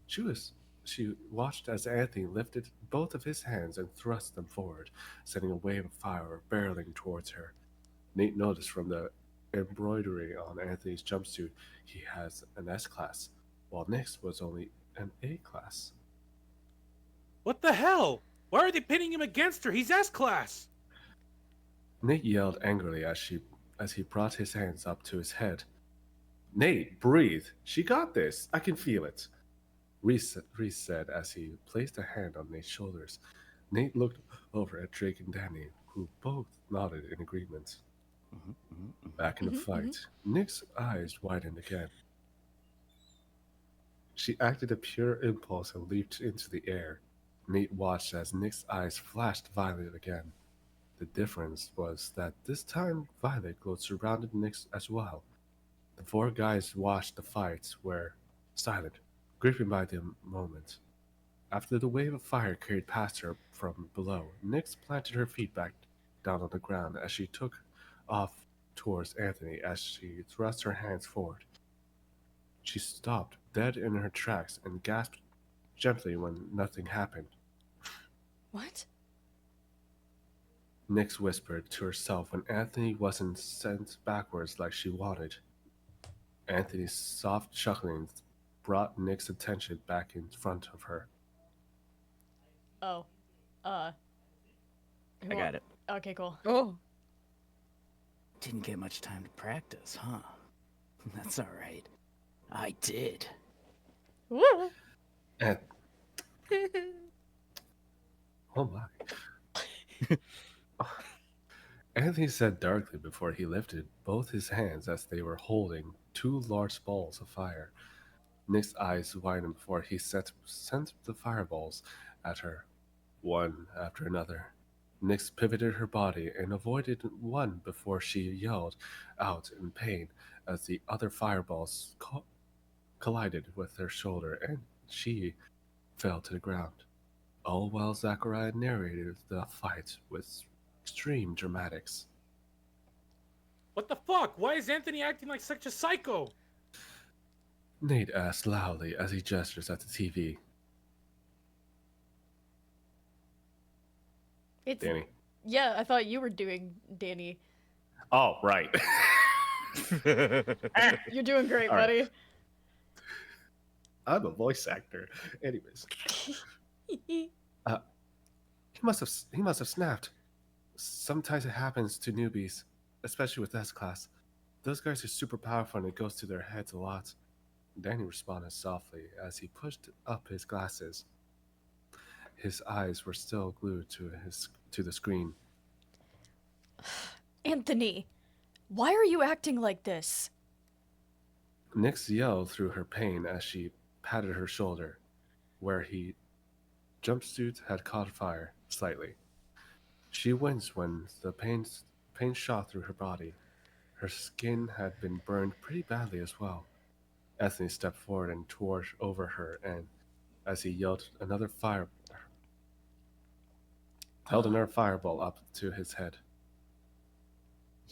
She watched as Anthony lifted both of his hands and thrust them forward, sending a wave of fire barreling towards her. Nate noticed from the embroidery on Anthony's jumpsuit he has an S-class, while Nick's was only an A-class. What the hell? Why are they pitting him against her? He's S-class. Nate yelled angrily as he brought his hands up to his head. Nate, breathe. She got this. I can feel it. Reese said as he placed a hand on Nate's shoulders. Nate looked over at Drake and Danny, who both nodded in agreement. Back in the fight, Nick's eyes widened again. She acted a pure impulse and leaped into the air. Nate watched as Nick's eyes flashed violet again. The difference was that this time violet glow surrounded Nick's as well. The four guys watched the fight were silent, gripping by the moment. After the wave of fire carried past her from below, Nyx planted her feet back down on the ground as she took off towards Anthony as she thrust her hands forward. She stopped dead in her tracks and gasped gently when nothing happened. What? Nyx whispered to herself when Anthony wasn't sent backwards like she wanted. Anthony's soft chuckling brought Nyx's attention back in front of her. Oh. I got it. Okay, cool. Oh. Didn't get much time to practice, huh? That's alright. I did. Woo! And oh my. Anthony said darkly before he lifted both his hands as they were holding two large balls of fire. Nick's eyes widened before he sent the fireballs at her, one after another. Nyx pivoted her body and avoided one before she yelled out in pain as the other fireballs collided with her shoulder and she fell to the ground. All while Zachariah narrated the fight with extreme dramatics. What the fuck? Why is Anthony acting like such a psycho? Nate asked loudly as he gestures at the TV. It's Danny. Yeah, I thought you were doing Danny. Oh, right. You're doing great, All buddy. right. I'm a voice actor. Anyways. He must have snapped. Sometimes it happens to newbies, especially with S-class. Those guys are super powerful and it goes to their heads a lot. Danny responded softly as he pushed up his glasses. His eyes were still glued to the screen. Anthony, why are you acting like this? Nyx yelled through her pain as she patted her shoulder, where he jumpsuit had caught fire slightly. She winced when the pain shot through her body. Her skin had been burned pretty badly as well. Anthony stepped forward and tore over her, and as he yelled, held another fireball up to his head.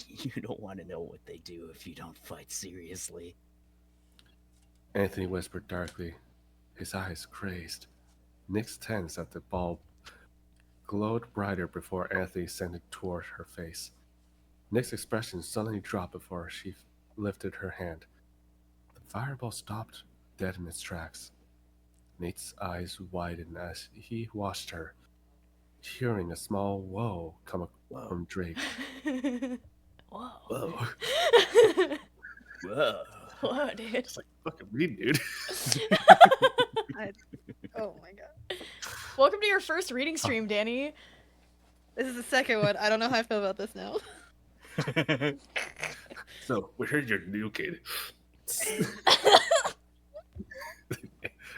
You don't want to know what they do if you don't fight seriously. Anthony whispered darkly, his eyes crazed. Nyx tensed as the ball glowed brighter before Anthony sent it toward her face. Nyx's expression suddenly dropped before she lifted her hand. The fireball stopped dead in its tracks. Nate's eyes widened as he watched her, hearing a small whoa come from Drake. Whoa. Whoa. Whoa. Whoa, dude. It's like fucking read, dude. Oh my god. Welcome to your first reading stream, Danny. This is the second one. I don't know how I feel about this now. So we heard you're new, kid.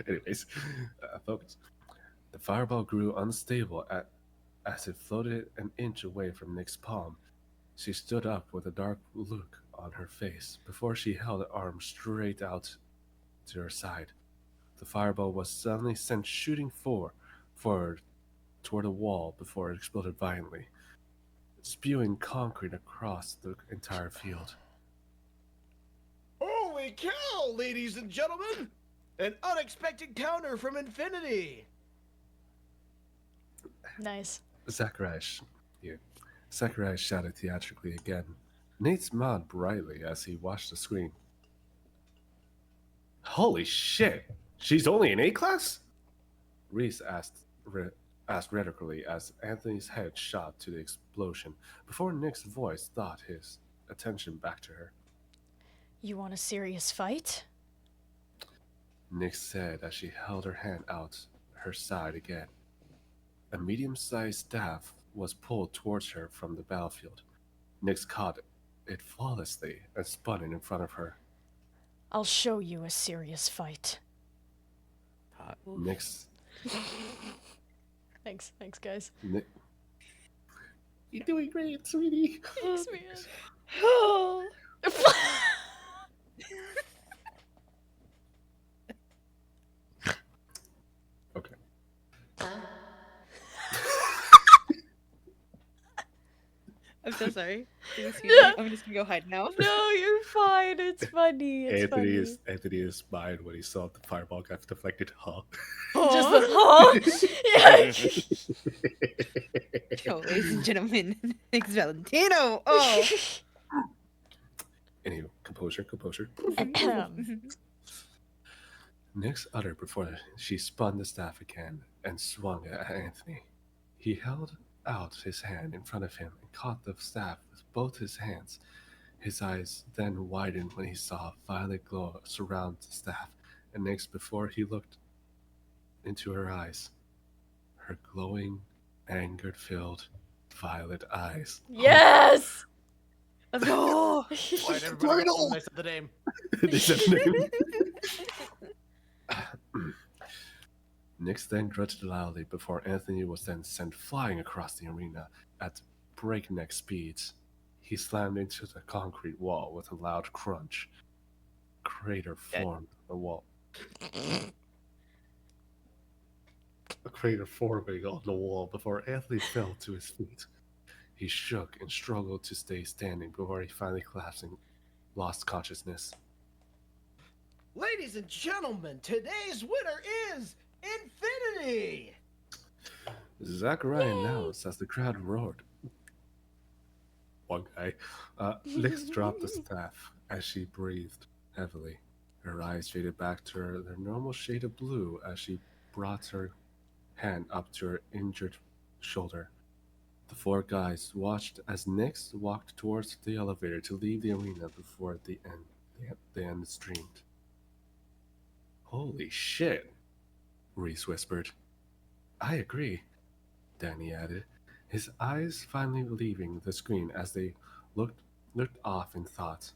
Anyways, focus. The fireball grew unstable as it floated an inch away from Nick's palm. She stood up with a dark look on her face before she held her arm straight out to her side. The fireball was suddenly sent shooting forward toward a wall before it exploded violently, spewing concrete across the entire field. Holy cow, ladies and gentlemen! An unexpected counter from Infinity! Nice. Zacharias shouted theatrically again. Nate smiled brightly as he watched the screen. Holy shit! She's only in A class? Reese asked rhetorically as Anthony's head shot to the explosion before Nick's voice brought his attention back to her. You want a serious fight? Nick said as she held her hand out her side again. A medium-sized staff was pulled towards her from the battlefield. Nyx caught it flawlessly and spun it in front of her. I'll show you a serious fight. Nyx... Thanks, guys. You're doing great, sweetie. Thanks, man. Oh. Okay. I'm so sorry. Excuse me. I'm just gonna go hide now. No, you're fine. It's funny. It's Anthony is smiled when he saw the fireball got deflected. Huh? Just the huh? Yeah. Oh, ladies and gentlemen, Nick's Valentino. Oh. Anyway, composure. Ahem. Nyx uttered before she spun the staff again and swung it at Anthony. He held out his hand in front of him and caught the staff with both his hands. His eyes then widened when he saw a violet glow surround the staff, and Nyx, before he looked into her eyes, her glowing, anger-filled, violet eyes. Yes! Let's go. Alright, everybody, they said the name. They said the name. Nyx then grunted loudly before Anthony was then sent flying across the arena at breakneck speeds. He slammed into the concrete wall with a loud crunch. A crater formed on the wall. A crater forming on the wall before Anthony fell to his feet. He shook and struggled to stay standing before he finally collapsed and lost consciousness. Ladies and gentlemen, today's winner is Infinity! Zachariah announced as the crowd roared. One guy. Nyx dropped the staff as she breathed heavily. Her eyes faded back to their normal shade of blue as she brought her hand up to her injured shoulder. The four guys watched as Nyx walked towards the elevator to leave the arena before the end streamed. Holy shit, Reese whispered. I agree, Danny added, his eyes finally leaving the screen as they looked off in thought.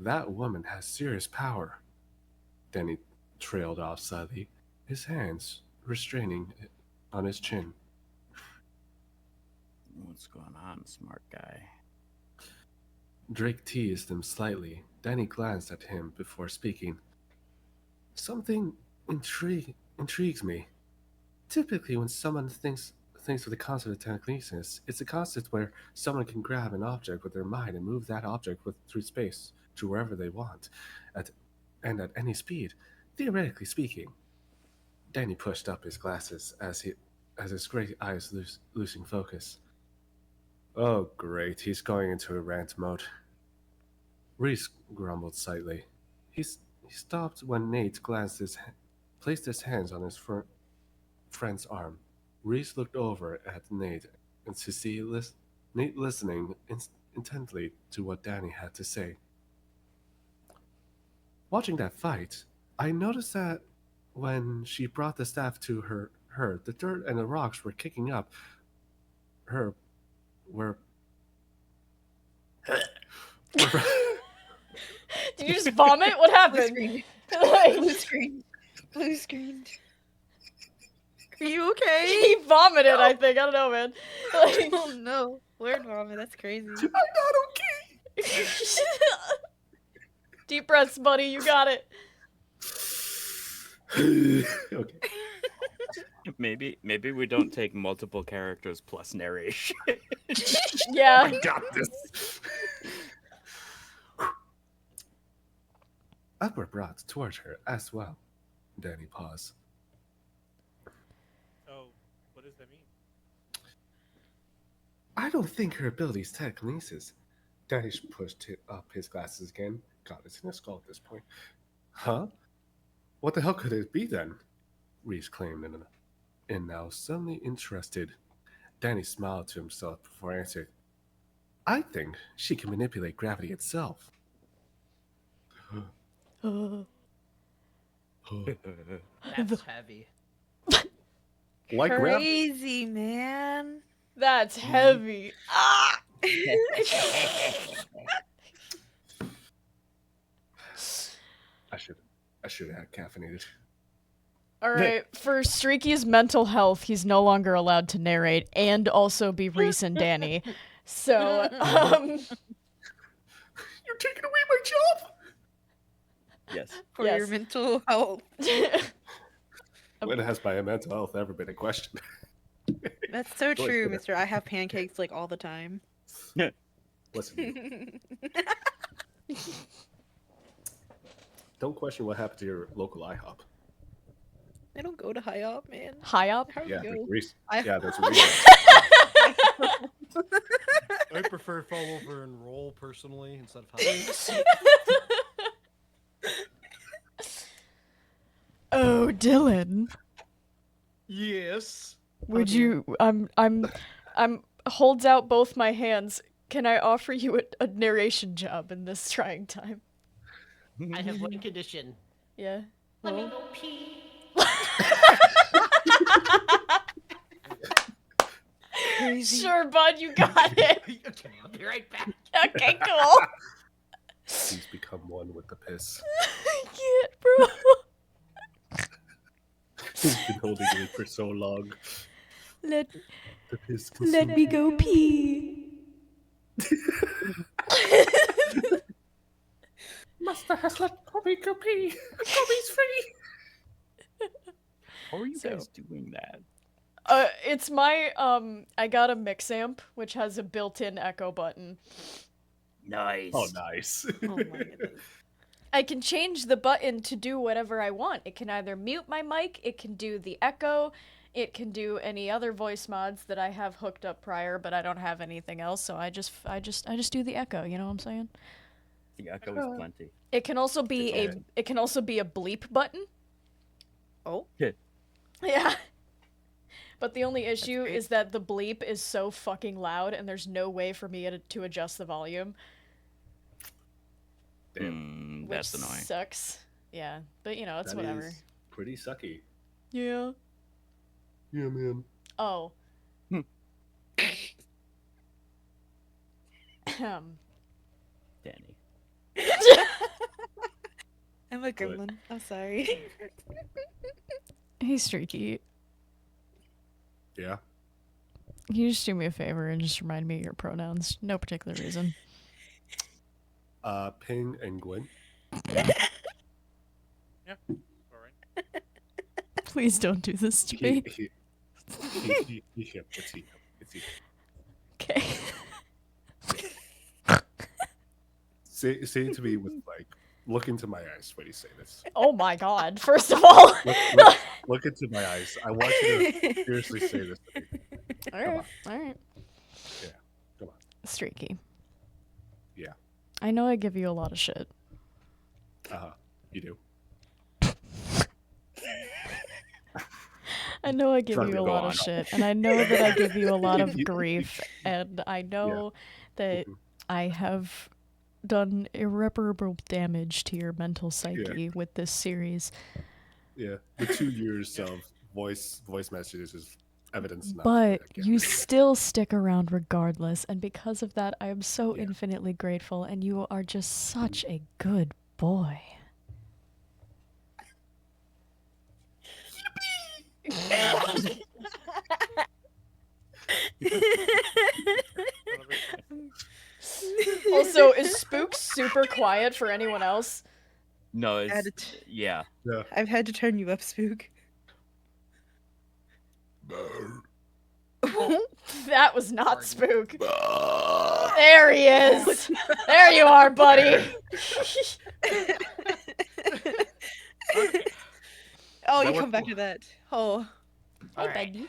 That woman has serious power. Danny trailed off slightly, his hands restraining on his chin. What's going on, smart guy? Drake teased him slightly. Danny glanced at him before speaking. Something intrigues me. Typically, when someone thinks of the concept of telekinesis, it's a concept where someone can grab an object with their mind and move that object through space to wherever they want, at any speed, theoretically speaking. Danny pushed up his glasses as his gray eyes losing focus. Oh, great! He's going into a rant mode. Reese grumbled slightly. He stopped when Nate placed his hands on his friend's arm. Reese looked over at Nate and to see Nate listening intently to what Danny had to say. Watching that fight, I noticed that when she brought the staff to her, the dirt and the rocks were kicking up. Her were. Did you just vomit? What happened? Screen. Like, Blue screen. Blue screen. Are you okay? he vomited, I think. I don't know, man. Like, Oh no. Word vomit, that's crazy. I'm not okay. deep breaths, buddy. You got it. Okay. Maybe we don't take multiple characters plus narration. Yeah. I got this. Up were brought towards her as well. Danny paused. So, what does that mean? I don't think her abilities telekinesis. Danny pushed up his glasses again. God, it's in his skull at this point. Huh? What the hell could it be then? Reese claimed, and now suddenly interested. Danny smiled to himself before answering. I think she can manipulate gravity itself. That's heavy. Like gravity? Crazy, man. That's heavy. Ah! I should have caffeinated. All right, for Streaky's mental health, he's no longer allowed to narrate and also be Reese and Danny. So, You're taking away my job. Yes. For your mental health. When has my mental health ever been in question? That's so Boy, true, yeah. mister. I have pancakes like all the time. Listen, don't question what happened to your local IHOP. I don't go to high up, man. High up? How do Yeah, you there's go? a reason. I- Yeah, there's a reason. I prefer fall over and roll personally instead of high. Oh, Dylan. Yes. Would you I'm holds out both my hands. Can I offer you a narration job in this trying time? I have one condition. Yeah. Let me Well. go pee. Sure, bud, you got it. Okay, I'll be right back. Okay, cool. He's become one with the piss. I can't, bro. He's been holding it for so long. Let The piss me go pee. Master has let Kobe go pee. Kobe's free. How are you So- guys doing that? It's my I got a mix amp which has a built-in echo button. Nice. Oh, nice. Oh my goodness. I can change the button to do whatever I want. It can either mute my mic, it can do the echo, it can do any other voice mods that I have hooked up prior, but I don't have anything else, so I just do the echo, you know what I'm saying? The echo is plenty. It can also be Okay. a bleep button. Oh. Yeah. Yeah. But the only issue great. is that the bleep is so fucking loud and there's no way for me to adjust the volume. Damn, That's which annoying. Sucks. Yeah, but you know, it's that whatever. is pretty sucky. Yeah. Yeah, man. Oh. Hmm. Danny. I'm a gremlin. I'm sorry. Hey, Streaky. Yeah. Can you just do me a favor and just remind me of your pronouns? No particular reason. Ping and Gwen. Yeah. All right. Please don't do this to me. It's he. Okay. Say it to me with like, look into my eyes when you say this. Oh my god. First of all. Look into my eyes. I want you to seriously say this to me. Alright. Alright. Yeah, come on. Streaky. Yeah. I know I give you a lot of shit. You do. I know I give Try you to a go lot on. of shit, and I know that I give you a lot of grief, and I know that I have done irreparable damage to your mental psyche with this series. Yeah, the 2 years of voice messages is evidence enough. But you still stick around regardless, and because of that, I am so infinitely grateful, and you are just such a good boy. Also, is Spook super quiet for anyone else? No, it's yeah. I've had to turn you up, Spook. That was not Spook. There he is. There you are, buddy. Oh, That you come worked back well. to that. Oh. Hi, buddy.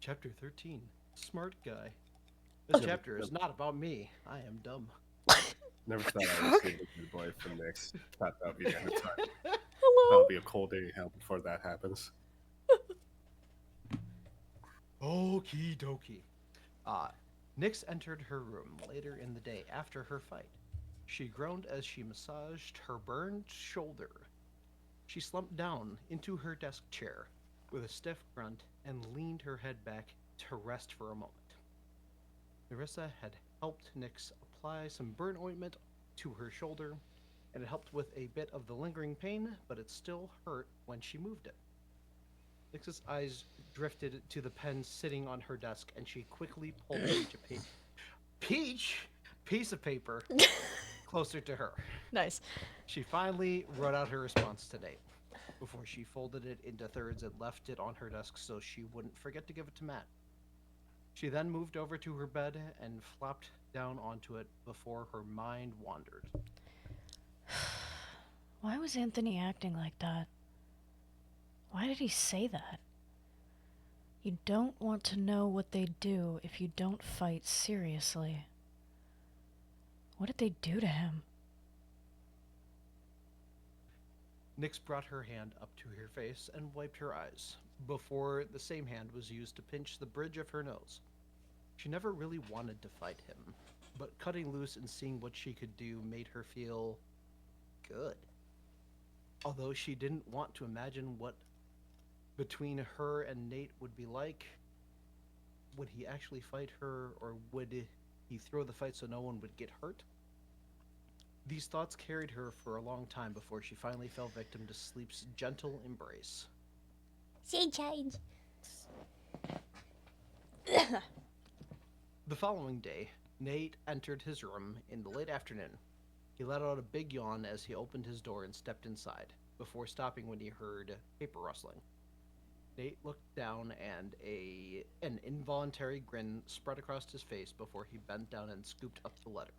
Chapter 13. Smart guy. This chapter is not about me. I am dumb. Never thought I would see a good boy from Nick's. Thought that would be the end of time. Hello. That'll be a cold day in hell before that happens. Okie dokie. Nyx entered her room later in the day after her fight. She groaned as she massaged her burned shoulder. She slumped down into her desk chair with a stiff grunt and leaned her head back to rest for a moment. Nerissa had helped Nyx apply some burn ointment to her shoulder, and it helped with a bit of the lingering pain, but it still hurt when she moved it. Nyx's eyes drifted to the pen sitting on her desk, and she quickly pulled a piece of paper closer to her. Nice. She finally wrote out her response to Nate before she folded it into thirds and left it on her desk so she wouldn't forget to give it to Matt. She then moved over to her bed and flopped down onto it before her mind wandered. Why was Anthony acting like that? Why did he say that? You don't want to know what they do if you don't fight seriously. What did they do to him? Nyx brought her hand up to her face and wiped her eyes, before the same hand was used to pinch the bridge of her nose. She never really wanted to fight him, but cutting loose and seeing what she could do made her feel good. Although she didn't want to imagine what between her and Nate would be like. Would he actually fight her, or would he throw the fight so no one would get hurt? These thoughts carried her for a long time before she finally fell victim to sleep's gentle embrace. She changed. The following day, Nate entered his room in the late afternoon. He let out a big yawn as he opened his door and stepped inside, before stopping when he heard paper rustling. Nate looked down and an involuntary grin spread across his face before he bent down and scooped up the letter.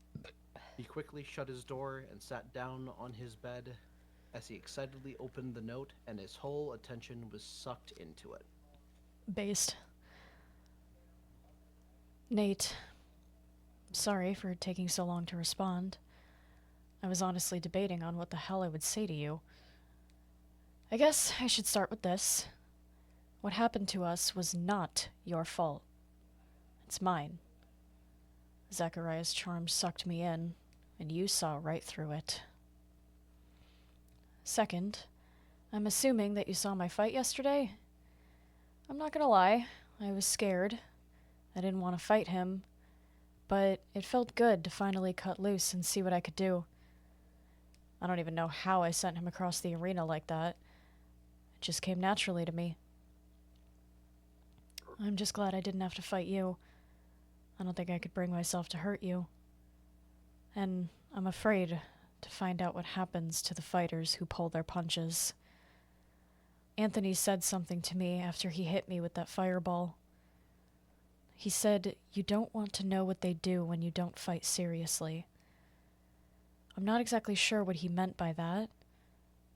He quickly shut his door and sat down on his bed as he excitedly opened the note, and his whole attention was sucked into it. Based. Nate, sorry for taking so long to respond. I was honestly debating on what the hell I would say to you. I guess I should start with this. What happened to us was not your fault. It's mine. Zachariah's charm sucked me in, and you saw right through it. Second, I'm assuming that you saw my fight yesterday? I'm not gonna lie, I was scared. I didn't want to fight him, but it felt good to finally cut loose and see what I could do. I don't even know how I sent him across the arena like that. It just came naturally to me. I'm just glad I didn't have to fight you. I don't think I could bring myself to hurt you. And I'm afraid to find out what happens to the fighters who pull their punches. Anthony said something to me after he hit me with that fireball. He said, you don't want to know what they do when you don't fight seriously. I'm not exactly sure what he meant by that,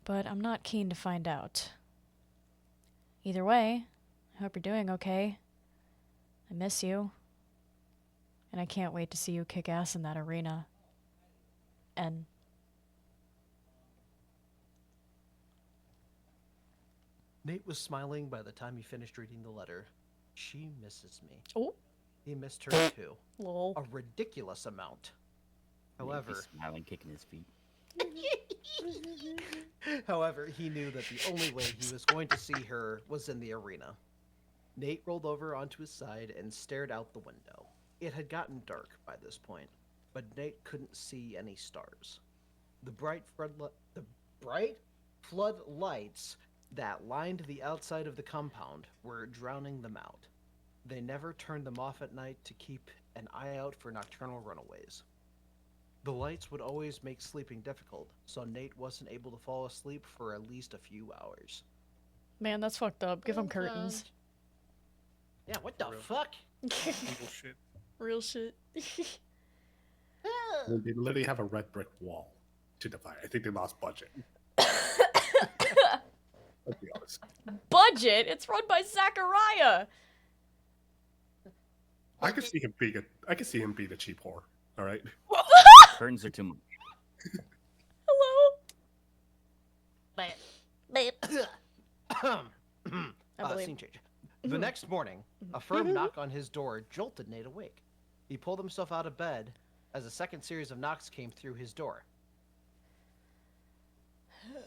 but I'm not keen to find out. Either way, I hope you're doing okay. I miss you. And I can't wait to see you kick ass in that arena. N. Nate was smiling by the time he finished reading the letter. She misses me. Oh. He missed her too. Lol. A ridiculous amount. However, smiling, kicking his feet. However, he knew that the only way he was going to see her was in the arena. Nate rolled over onto his side and stared out the window. It had gotten dark by this point, but Nate couldn't see any stars. The bright floodlights that lined the outside of the compound were drowning them out. They never turned them off at night to keep an eye out for nocturnal runaways. The lights would always make sleeping difficult, so Nate wasn't able to fall asleep for at least a few hours. Man, that's fucked up. Give him curtains. Yeah, what the fuck? Bullshit. Real shit. They literally have a red brick wall to divide. I think they lost budget. Let's be honest. Budget? It's run by Zachariah. I could see him being a cheap whore. All right. Curtains are too much. Hello. Scene change. The next morning, a firm knock on his door jolted Nate awake. He pulled himself out of bed as a second series of knocks came through his door.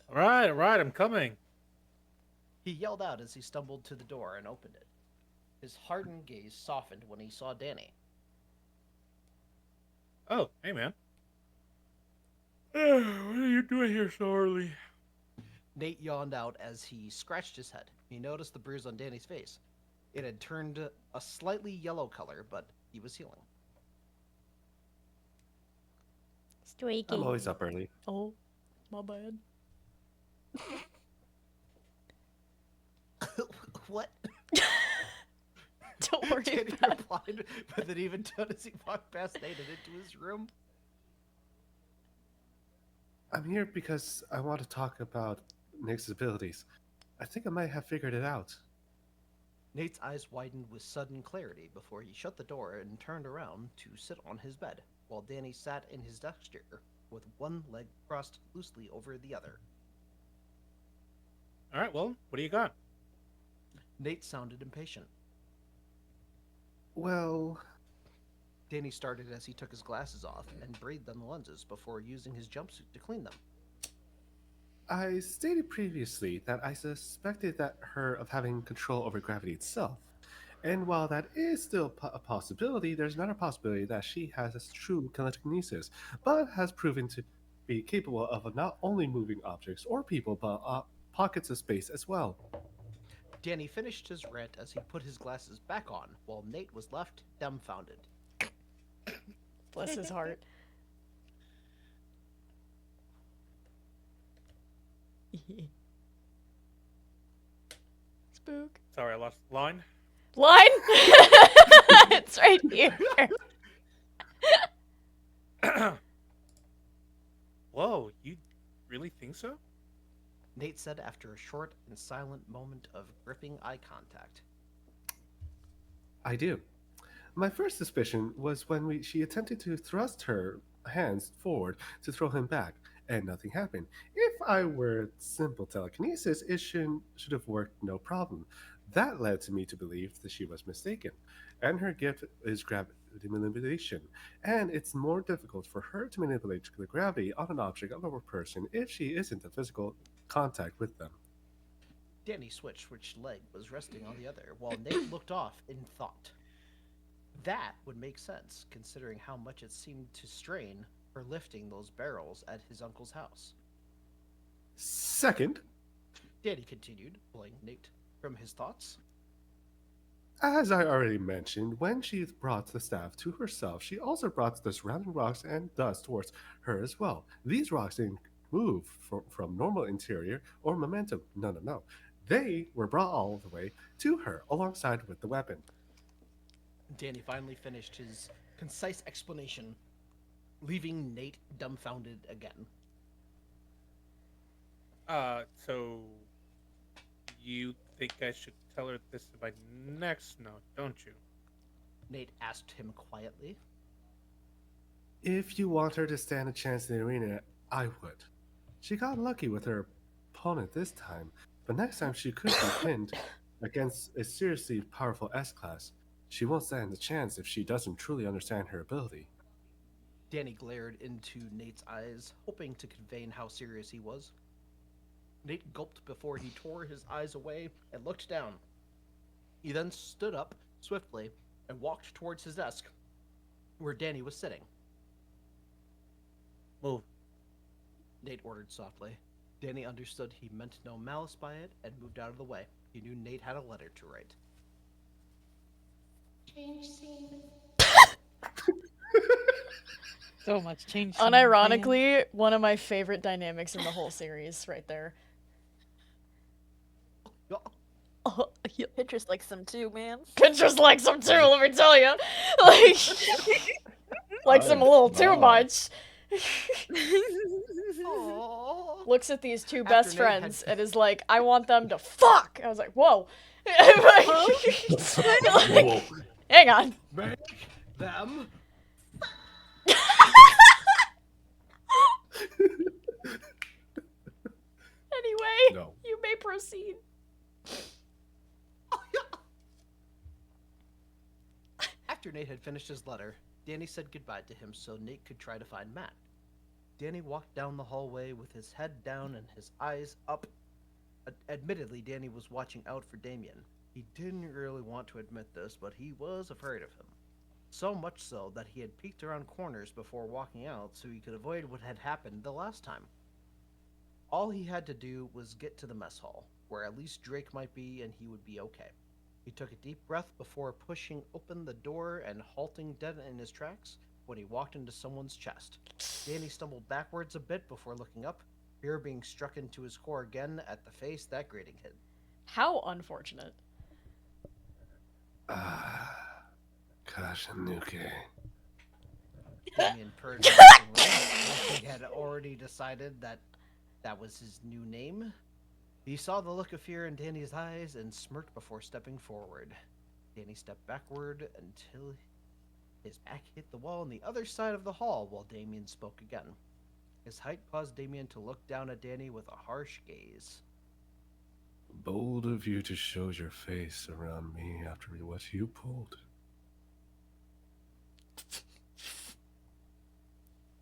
All right, I'm coming. He yelled out as he stumbled to the door and opened it. His hardened gaze softened when he saw Danny. Oh, hey, man. What are you doing here so early? Nate yawned out as he scratched his head. He noticed the bruise on Danny's face. It had turned a slightly yellow color, but he was healing. I'm always up early. Oh, my bad. What? Don't worry Danny about it. replied, but then even tone as he walked past Nate and into his room. I'm here because I want to talk about Nick's abilities. I think I might have figured it out. Nate's eyes widened with sudden clarity before he shut the door and turned around to sit on his bed, while Danny sat in his desk chair with one leg crossed loosely over the other. All right, well, what do you got? Nate sounded impatient. Well, Danny started as he took his glasses off and breathed on the lenses before using his jumpsuit to clean them. I stated previously that I suspected her of having control over gravity itself. And while that is still a possibility, there's another possibility that she has a true telekinesis, but has proven to be capable of not only moving objects or people, but pockets of space as well. Danny finished his rant as he put his glasses back on, while Nate was left dumbfounded. Bless his heart. Spook. Sorry, I lost the line. Line? It's right here. Whoa, you really think so? Nate said after a short and silent moment of gripping eye contact. I do. My first suspicion was when she attempted to thrust her hands forward to throw him back, and nothing happened. If I were simple telekinesis, it should have worked no problem. That led to me to believe that she was mistaken, and her gift is gravity manipulation, and it's more difficult for her to manipulate the gravity on an object of a person if she isn't in physical contact with them. Danny switched which leg was resting on the other, while Nate looked off in thought. That would make sense, considering how much it seemed to strain her lifting those barrels at his uncle's house. Second, Danny continued, pulling Nate from his thoughts. As I already mentioned, when she brought the staff to herself, she also brought the surrounding rocks and dust towards her as well. These rocks didn't move from normal interior or momentum. No. They were brought all the way to her alongside with the weapon. Danny finally finished his concise explanation, leaving Nate dumbfounded again. So you think I should tell her this in my next note, don't you? Nate asked him quietly. If you want her to stand a chance in the arena, I would. She got lucky with her opponent this time, but next time she could be pinned against a seriously powerful S-Class. She won't stand a chance if she doesn't truly understand her ability. Danny glared into Nate's eyes, hoping to convey how serious he was. Nate gulped before he tore his eyes away and looked down. He then stood up swiftly and walked towards his desk, where Danny was sitting. Move. Nate ordered softly. Danny understood he meant no malice by it and moved out of the way. He knew Nate had a letter to write. Change scene. So much change. Unironically, one of my favorite dynamics in the whole series, right there. Pinterest likes them too, man. Pinterest likes them too, let me tell you. Like, likes them a little too much. Looks at these two best Nate friends had- and is like, I want them to fuck. I was like, whoa. Like, hang on. Make them. Anyway, No. you may proceed. After Nate had finished his letter, Danny said goodbye to him so Nate could try to find Matt. Danny walked down the hallway with his head down and his eyes up. Admittedly, Danny was watching out for Damien. He didn't really want to admit this, but he was afraid of him. So much so that he had peeked around corners before walking out so he could avoid what had happened the last time. All he had to do was get to the mess hall, where at least Drake might be and he would be okay. He took a deep breath before pushing open the door and halting dead in his tracks when he walked into someone's chest. Danny stumbled backwards a bit before looking up, fear being struck into his core again at the face that grating hit. How unfortunate. Kashanuke. Damien purred menacingly. He had already decided that that was his new name. He saw the look of fear in Danny's eyes and smirked before stepping forward. Danny stepped backward until his back hit the wall on the other side of the hall while Damien spoke again. His height caused Damien to look down at Danny with a harsh gaze. Bold of you to show your face around me after what you pulled.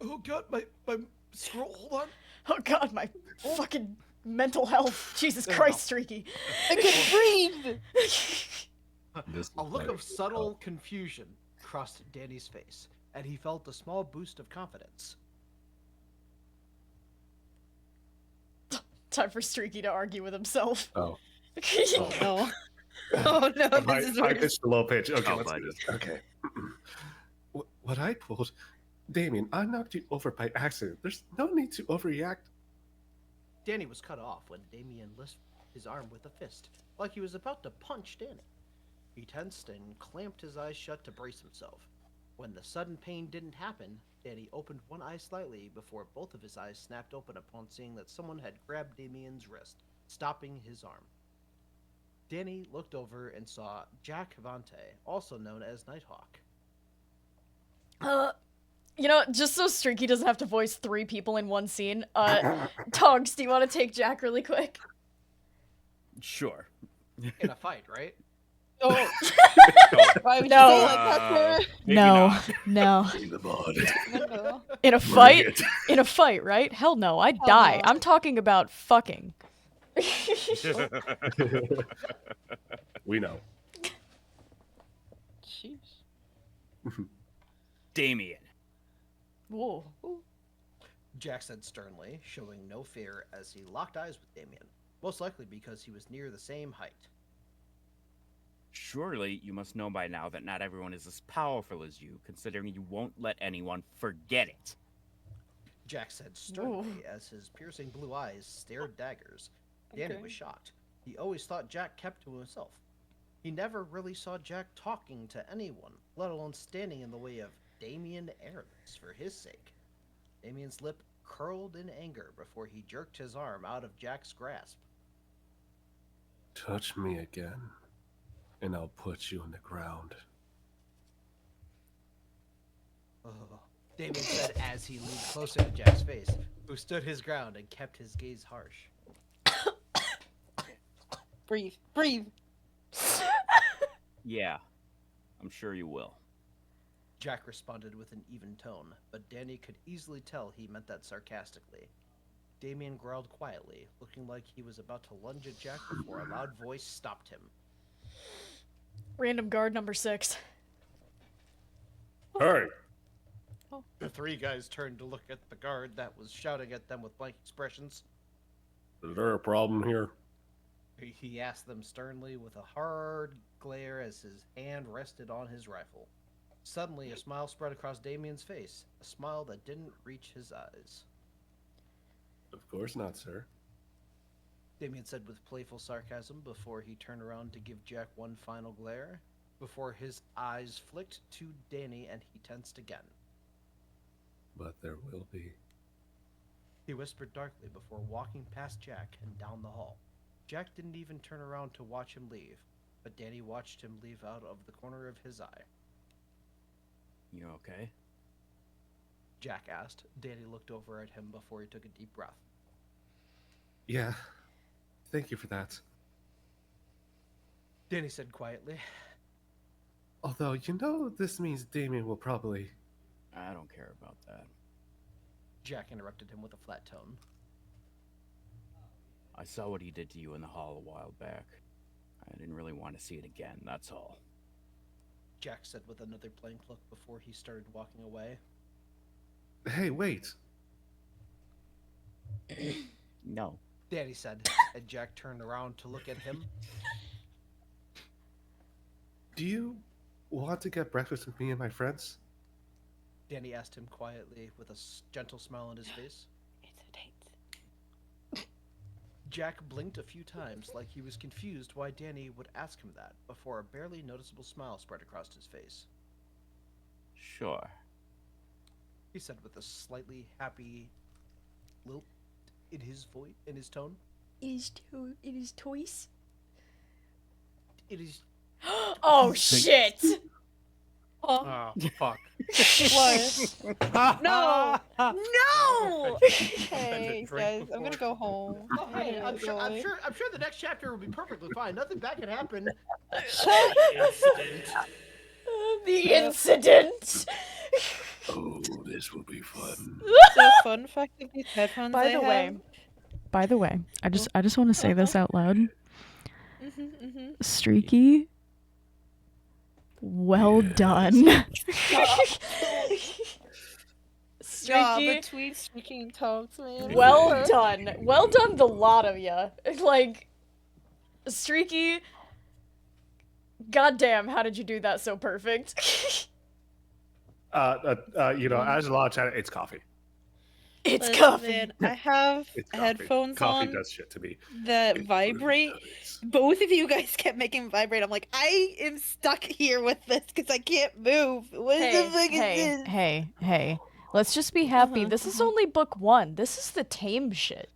Oh god, my scroll, hold on. Oh god, my fucking mental health. Jesus Christ, Streaky. I can breathe. A look of subtle confusion crossed Danny's face, and he felt a small boost of confidence. Time for Streaky to argue with himself. Oh. No. Oh no, this is I worse. pitched the low pitch. Okay, Oh, let's do buddy. this. Okay. What I pulled, Damien, I knocked you over by accident. There's no need to overreact. Danny was cut off when Damien lifted his arm with a fist, like he was about to punch Danny. He tensed and clamped his eyes shut to brace himself. When the sudden pain didn't happen, Danny opened one eye slightly before both of his eyes snapped open upon seeing that someone had grabbed Damien's wrist, stopping his arm. Danny looked over and saw Jack Vante, also known as Nighthawk. You know, just so Streaky doesn't have to voice 3 people in one scene, Tongs, do you want to take Jack really quick? Sure. In a fight, right? Oh. Why would you No. say it like that, Sarah? Maybe No, not. no. The bod. No. In a fight? In a fight, right? Hell no, I'd die. no. I'm talking about fucking. We know. Jeez. Damien. Whoa. Jack said sternly, showing no fear as he locked eyes with Damien, most likely because he was near the same height. Surely you must know by now that not everyone is as powerful as you, considering you won't let anyone forget it. Jack said sternly as his piercing blue eyes stared daggers. Danny Okay. was shocked. He always thought Jack kept to himself. He never really saw Jack talking to anyone, let alone standing in the way of Damien Airless for his sake. Damien's lip curled in anger before he jerked his arm out of Jack's grasp. Touch me again, and I'll put you on the ground. Oh, Damien said as he leaned closer to Jack's face, who stood his ground and kept his gaze harsh. Breathe. Breathe. Yeah. I'm sure you will. Jack responded with an even tone, but Danny could easily tell he meant that sarcastically. Damien growled quietly, looking like he was about to lunge at Jack before a loud voice stopped him. Random guard number 6. Hey! The three guys turned to look at the guard that was shouting at them with blank expressions. Is there a problem here? He asked them sternly with a hard glare as his hand rested on his rifle. Suddenly, a smile spread across Damien's face, a smile that didn't reach his eyes. Of course not, sir. Damien said with playful sarcasm before he turned around to give Jack one final glare, before his eyes flicked to Danny and he tensed again. But there will be. He whispered darkly before walking past Jack and down the hall. Jack didn't even turn around to watch him leave, but Danny watched him leave out of the corner of his eye. You okay? Jack asked. Danny looked over at him before he took a deep breath. Yeah. Thank you for that. Danny said quietly. Although, you know, this means Damien will probably... I don't care about that. Jack interrupted him with a flat tone. I saw what he did to you in the hall a while back. I didn't really want to see it again, that's all. Jack said with another blank look before he started walking away. Hey, wait. No. Danny said, and Jack turned around to look at him. Do you want to get breakfast with me and my friends? Danny asked him quietly with a gentle smile on his face. It's a date. Jack blinked a few times like he was confused why Danny would ask him that before a barely noticeable smile spread across his face. Sure. He said with a slightly happy lilt in his voice, in his tone. It is toys. It is. Oh shit! Oh, fuck. What? No! No! Hey, drink guys, I'm before. gonna go home. Oh, hey, I'm sure the next chapter will be perfectly fine. Nothing bad can happen. The incident. Oh, this will be fun. So, fun fact of these headphones By the way, I just want to say this out loud. Streaky. Well done. Streaky. Between speaking tongues, man. Well done. Well done, the lot of ya. Like, Streaky. Goddamn, how did you do that so perfect? You know, as a lot of chat, it's coffee. It's Listen, coffee. man, I have It's coffee. headphones Coffee on does shit to me. that It vibrate. really does. Both of you guys kept making vibrate. I'm like, I am stuck here with this because I can't move. What the fuck is this? Hey. Let's just be happy. This is only book 1. This is the tame shit.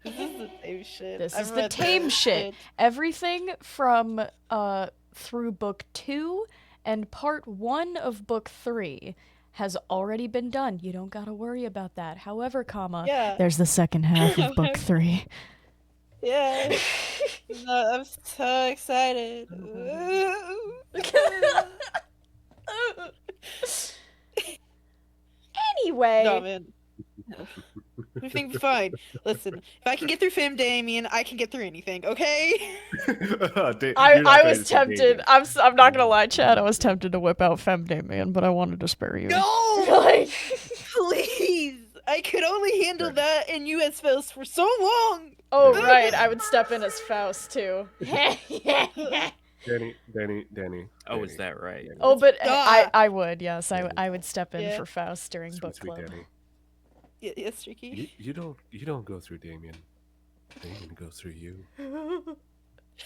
This is the same shit. This I've is the read tame this shit. Everything from through book 2 and part 1 of book 3 has already been done. You don't gotta worry about that. However, Yeah. there's the second half of book 3. Yeah. No, I'm so excited. Anyway. No, man. Everything's fine. Listen, if I can get through Fam Damien, I can get through anything, okay? I was tempted. I'm not gonna lie, Chad. I was tempted to whip out Fem Damien, but I wanted to spare you. No! Like, Please! I could only handle that in US Faust for so long! oh right, I would step in as Faust too. Danny. Oh, is that right? Oh, but Ah. I would, yes, I would step in Yeah. for Faust during Sweet, book sweet club. Danny. Yes, Tricky. You don't go through Damien. Damien goes through you.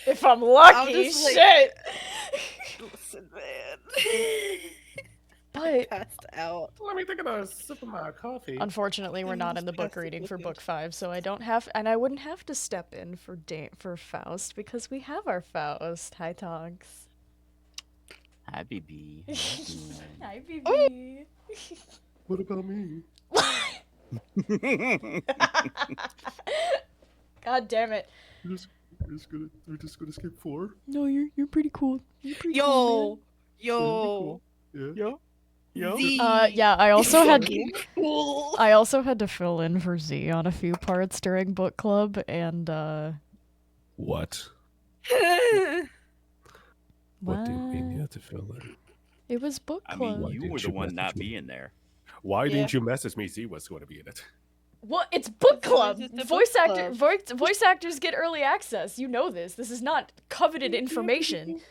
If I'm lucky, just like- shit. Listen, man. But Passed out. Let me take a sip of my coffee. unfortunately, we're not in the book Passive reading for liquid. book 5, so I don't have, and I wouldn't have to step in for Faust because we have our Faust. Hi, Tonks. Hi, BB. Hi, BB. What about me? God damn it. We're just gonna skip 4. No, you're pretty cool. You're pretty cool, Yo! Yo. Yeah. Z. Yeah, I also had Fucking cool. I also had to fill in for Z on a few parts during book club, and What? What do you mean you had to fill in? It was book I club. mean, Why you didn't were the you one not message me? being there. Why Yeah. didn't you message me? Z was going to be in it. What? It's book It's always club. just a Voice book actor, club. voice actors get early access. You know this. This is not coveted information.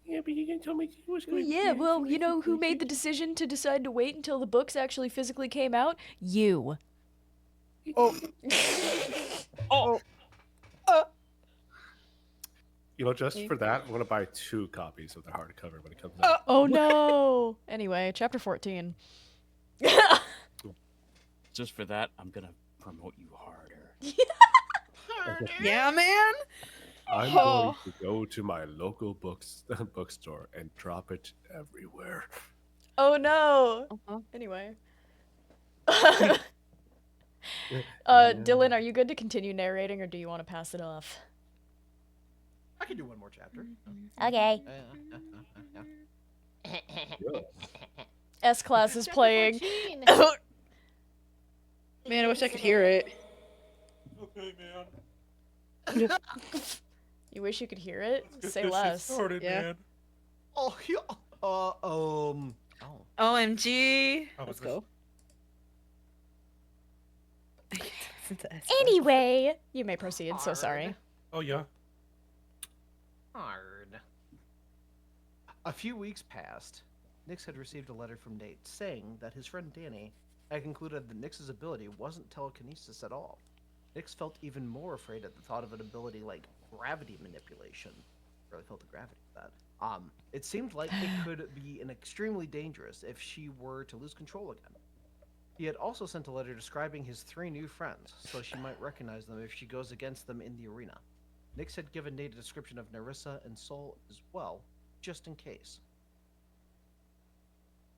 Yeah, but you didn't tell me Z was going to Yeah, well, you know who made the decision to decide to wait until the books actually physically came out? You. Oh. Oh. You know, just for that, I'm going to buy 2 copies of the hardcover when it comes out. Oh no. Anyway, chapter 14. Just for that, I'm gonna promote you harder. Yeah, man. I'm going to go to my local bookstore and drop it everywhere. Oh no. Anyway. Dylan, are you good to continue narrating, or do you want to pass it off? I can do one more chapter. Okay. S class is playing. Man, I wish I could hear it. Okay, man. You wish you could hear it? Let's get Say this shit less. started, Yeah. man. Oh, yeah. Oh. OMG. How was Let's this? go. Anyway, you may proceed. So sorry. Oh yeah. Hard. A few weeks passed. Nix had received a letter from Nate saying that his friend Danny had concluded that Nix's ability wasn't telekinesis at all. Nix felt even more afraid at the thought of an ability like gravity manipulation. Really felt the gravity of that. It seemed like it could be extremely dangerous if she were to lose control again. He had also sent a letter describing his 3 new friends, so she might recognize them if she goes against them in the arena. Nix had given Nate a description of Nerissa and Sol as well, just in case.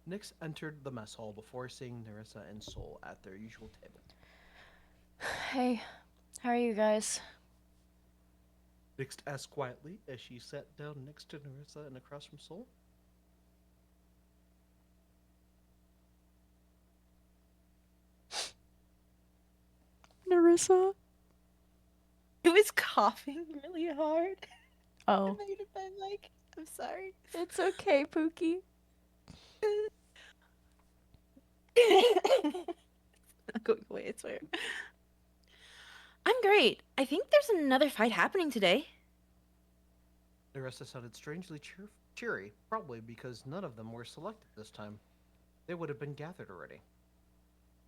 Nix entered the mess hall before seeing Nerissa and Sol at their usual table. Hey, how are you guys? Nix asked quietly as she sat down next to Nerissa and across from Sol. Nerissa? It was coughing really hard. Oh. I'm like, I'm sorry. It's okay, Pookie. Not going away, I swear. I'm great. I think there's another fight happening today. Nerissa sounded strangely cheery, probably because none of them were selected this time. They would have been gathered already.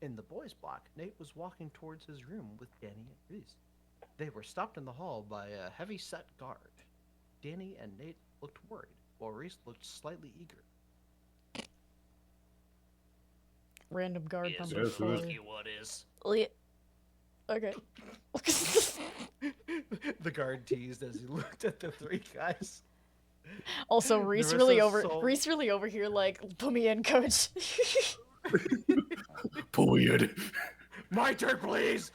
In the boys' block, Nate was walking towards his room with Danny and Reese. They were stopped in the hall by a heavy-set guard. Danny and Nate looked worried, while Reese looked slightly eager. Random guard Yes, number 4. what is? Okay. The guard teased as he looked at the 3 guys. Also, Reese really over here like, put me in, coach. Pull me in. My turn, please!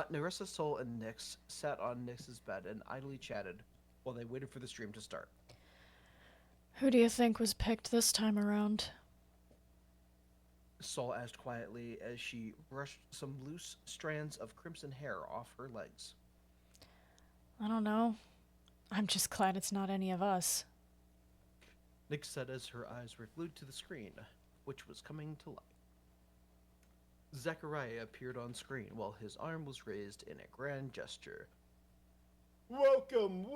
Nerissa, Sol, and Nix sat on Nix's bed and idly chatted while they waited for the stream to start. Who do you think was picked this time around? Sol asked quietly as she brushed some loose strands of crimson hair off her legs. I don't know. I'm just glad it's not any of us. Nix said as her eyes were glued to the screen, which was coming to life. Zechariah appeared on screen while his arm was raised in a grand gesture. Welcome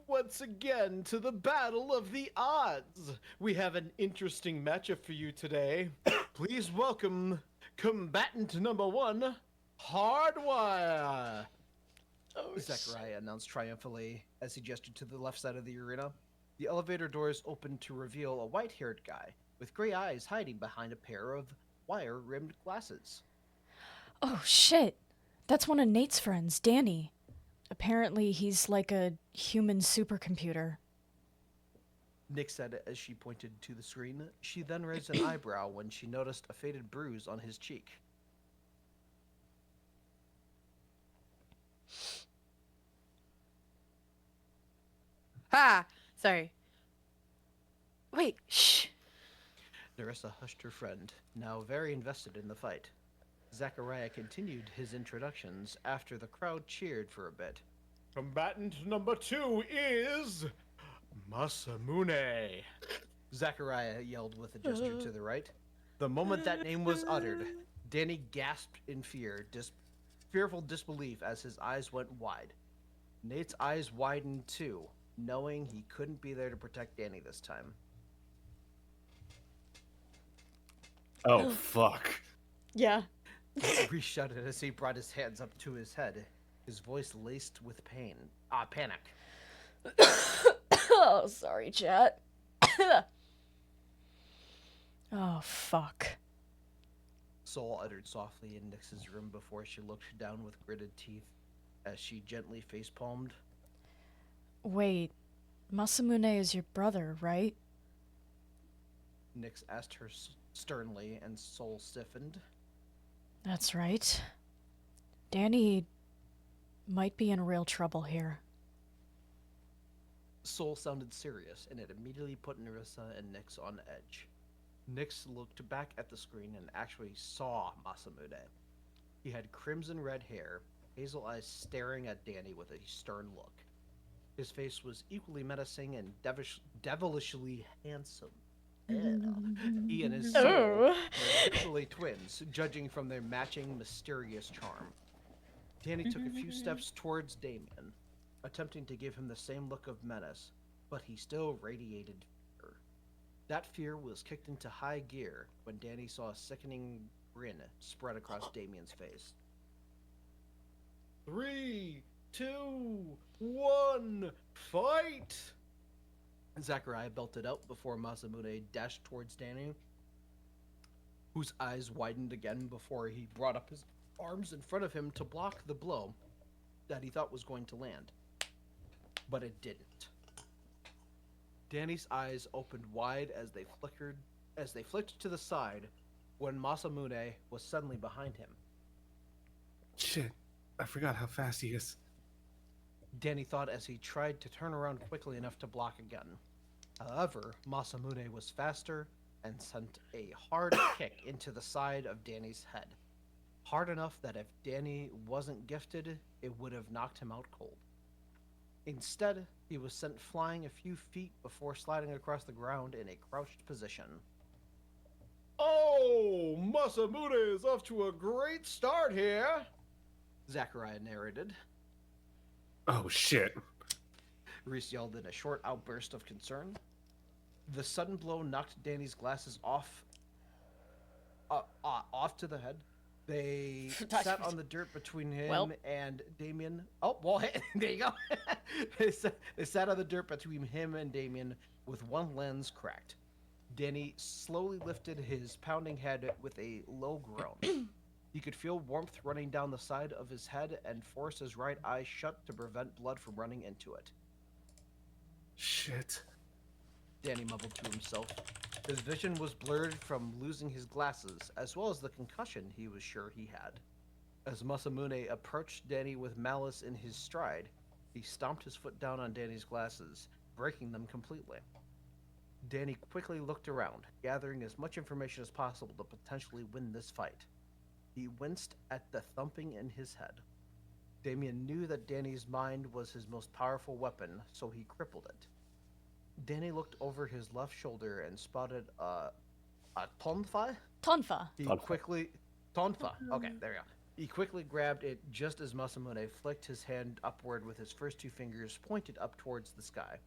once again to the Battle of the Odds. We have an interesting matchup for you today. Please welcome combatant number 1, Hardwire. Zechariah announced triumphantly as he gestured to the left side of the arena. The elevator doors opened to reveal a white-haired guy with gray eyes hiding behind a pair of wire-rimmed glasses. Oh shit. That's one of Nate's friends, Danny. Apparently he's like a human supercomputer. Nick said as she pointed to the screen. She then raised an eyebrow when she noticed a faded bruise on his cheek. Ha! Sorry. Wait, shh. Nerissa hushed her friend, now very invested in the fight. Zachariah continued his introductions after the crowd cheered for a bit. Combatant number 2 is Masamune. Zachariah yelled with a gesture to the right. The moment that name was uttered, Danny gasped in fearful disbelief as his eyes went wide. Nate's eyes widened too, knowing he couldn't be there to protect Danny this time. Oh, fuck. Yeah. Reese shuddered as he brought his hands up to his head, his voice laced with panic. Oh, sorry, chat. Oh, fuck. Soul uttered softly in Nyx's room before she looked down with gritted teeth as she gently facepalmed. Wait, Masamune is your brother, right? Nyx asked her sternly, and Soul stiffened. That's right. Danny might be in real trouble here. Soul sounded serious, and it immediately put Nerissa and Nyx on edge. Nyx looked back at the screen and actually saw Masamune. He had crimson red hair, hazel eyes staring at Danny with a stern look. His face was equally menacing and devilishly handsome. He and his soul were definitely twins, judging from their matching mysterious charm. Danny took a few steps towards Damien, attempting to give him the same look of menace, but he still radiated fear. That fear was kicked into high gear when Danny saw a sickening grin spread across Damien's face. 3, 2, 1, fight! Zachariah belted out before Masamune dashed towards Danny, whose eyes widened again before he brought up his arms in front of him to block the blow that he thought was going to land. But it didn't. Danny's eyes opened wide as they flicked to the side when Masamune was suddenly behind him. Shit, I forgot how fast he is. Danny thought as he tried to turn around quickly enough to block again. However, Masamune was faster and sent a hard kick into the side of Danny's head. Hard enough that if Danny wasn't gifted, it would have knocked him out cold. Instead, he was sent flying a few feet before sliding across the ground in a crouched position. Oh, Masamune is off to a great start here, Zachariah narrated. Oh, shit. Reese yelled in a short outburst of concern. The sudden blow knocked Danny's glasses off to the head. They sat on the dirt between him and Damien. Oh, well, hey, there you go. They sat on the dirt between him and Damien with one lens cracked. Danny slowly lifted his pounding head with a low groan. He could feel warmth running down the side of his head and forced his right eye shut to prevent blood from running into it. Shit. Danny mumbled to himself. His vision was blurred from losing his glasses, as well as the concussion he was sure he had. As Masamune approached Danny with malice in his stride, he stomped his foot down on Danny's glasses, breaking them completely. Danny quickly looked around, gathering as much information as possible to potentially win this fight. He winced at the thumping in his head. Damien knew that Danny's mind was his most powerful weapon, so he crippled it. Danny looked over his left shoulder and spotted a tonfa? Tonfa. Tonfa. Okay, there we go. He quickly grabbed it just as Masamune flicked his hand upward with his first two fingers pointed up towards the sky.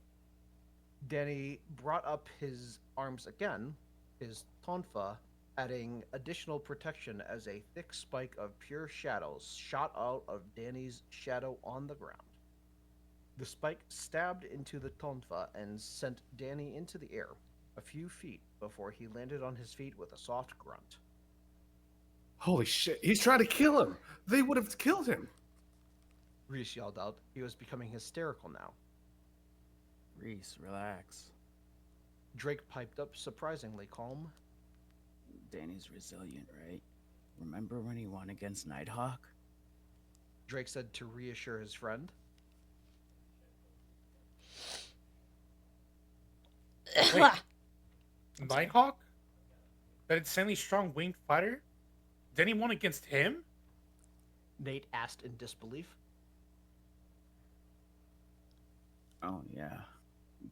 Danny brought up his arms again, his tonfa, adding additional protection as a thick spike of pure shadows shot out of Danny's shadow on the ground. The spike stabbed into the tonfa and sent Danny into the air a few feet before he landed on his feet with a soft grunt. Holy shit, he's trying to kill him! They would have killed him! Reese yelled out. He was becoming hysterical now. Reese, relax. Drake piped up, surprisingly calm. Danny's resilient, right? Remember when he won against Nighthawk? Drake said to reassure his friend. Wait, Nighthawk? That insanely strong winged fighter? Denny won against him? Nate asked in disbelief. Oh, yeah.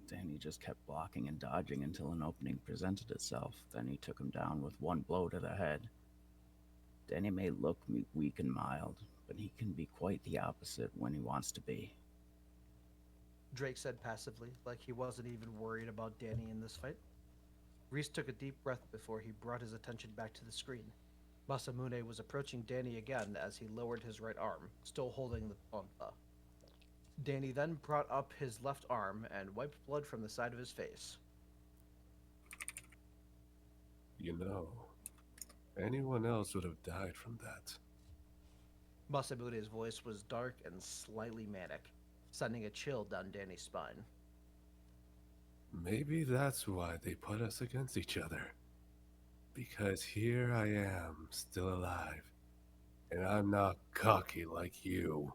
Danny just kept blocking and dodging until an opening presented itself. Then he took him down with one blow to the head. Danny may look weak and mild, but he can be quite the opposite when he wants to be. Drake said passively, like he wasn't even worried about Danny in this fight. Reese took a deep breath before he brought his attention back to the screen. Masamune was approaching Danny again as he lowered his right arm, still holding the tonfa. Danny then brought up his left arm and wiped blood from the side of his face. You know, anyone else would have died from that. Masamune's voice was dark and slightly manic, sending a chill down Danny's spine. Maybe that's why they put us against each other. Because here I am, still alive. And I'm not cocky like you.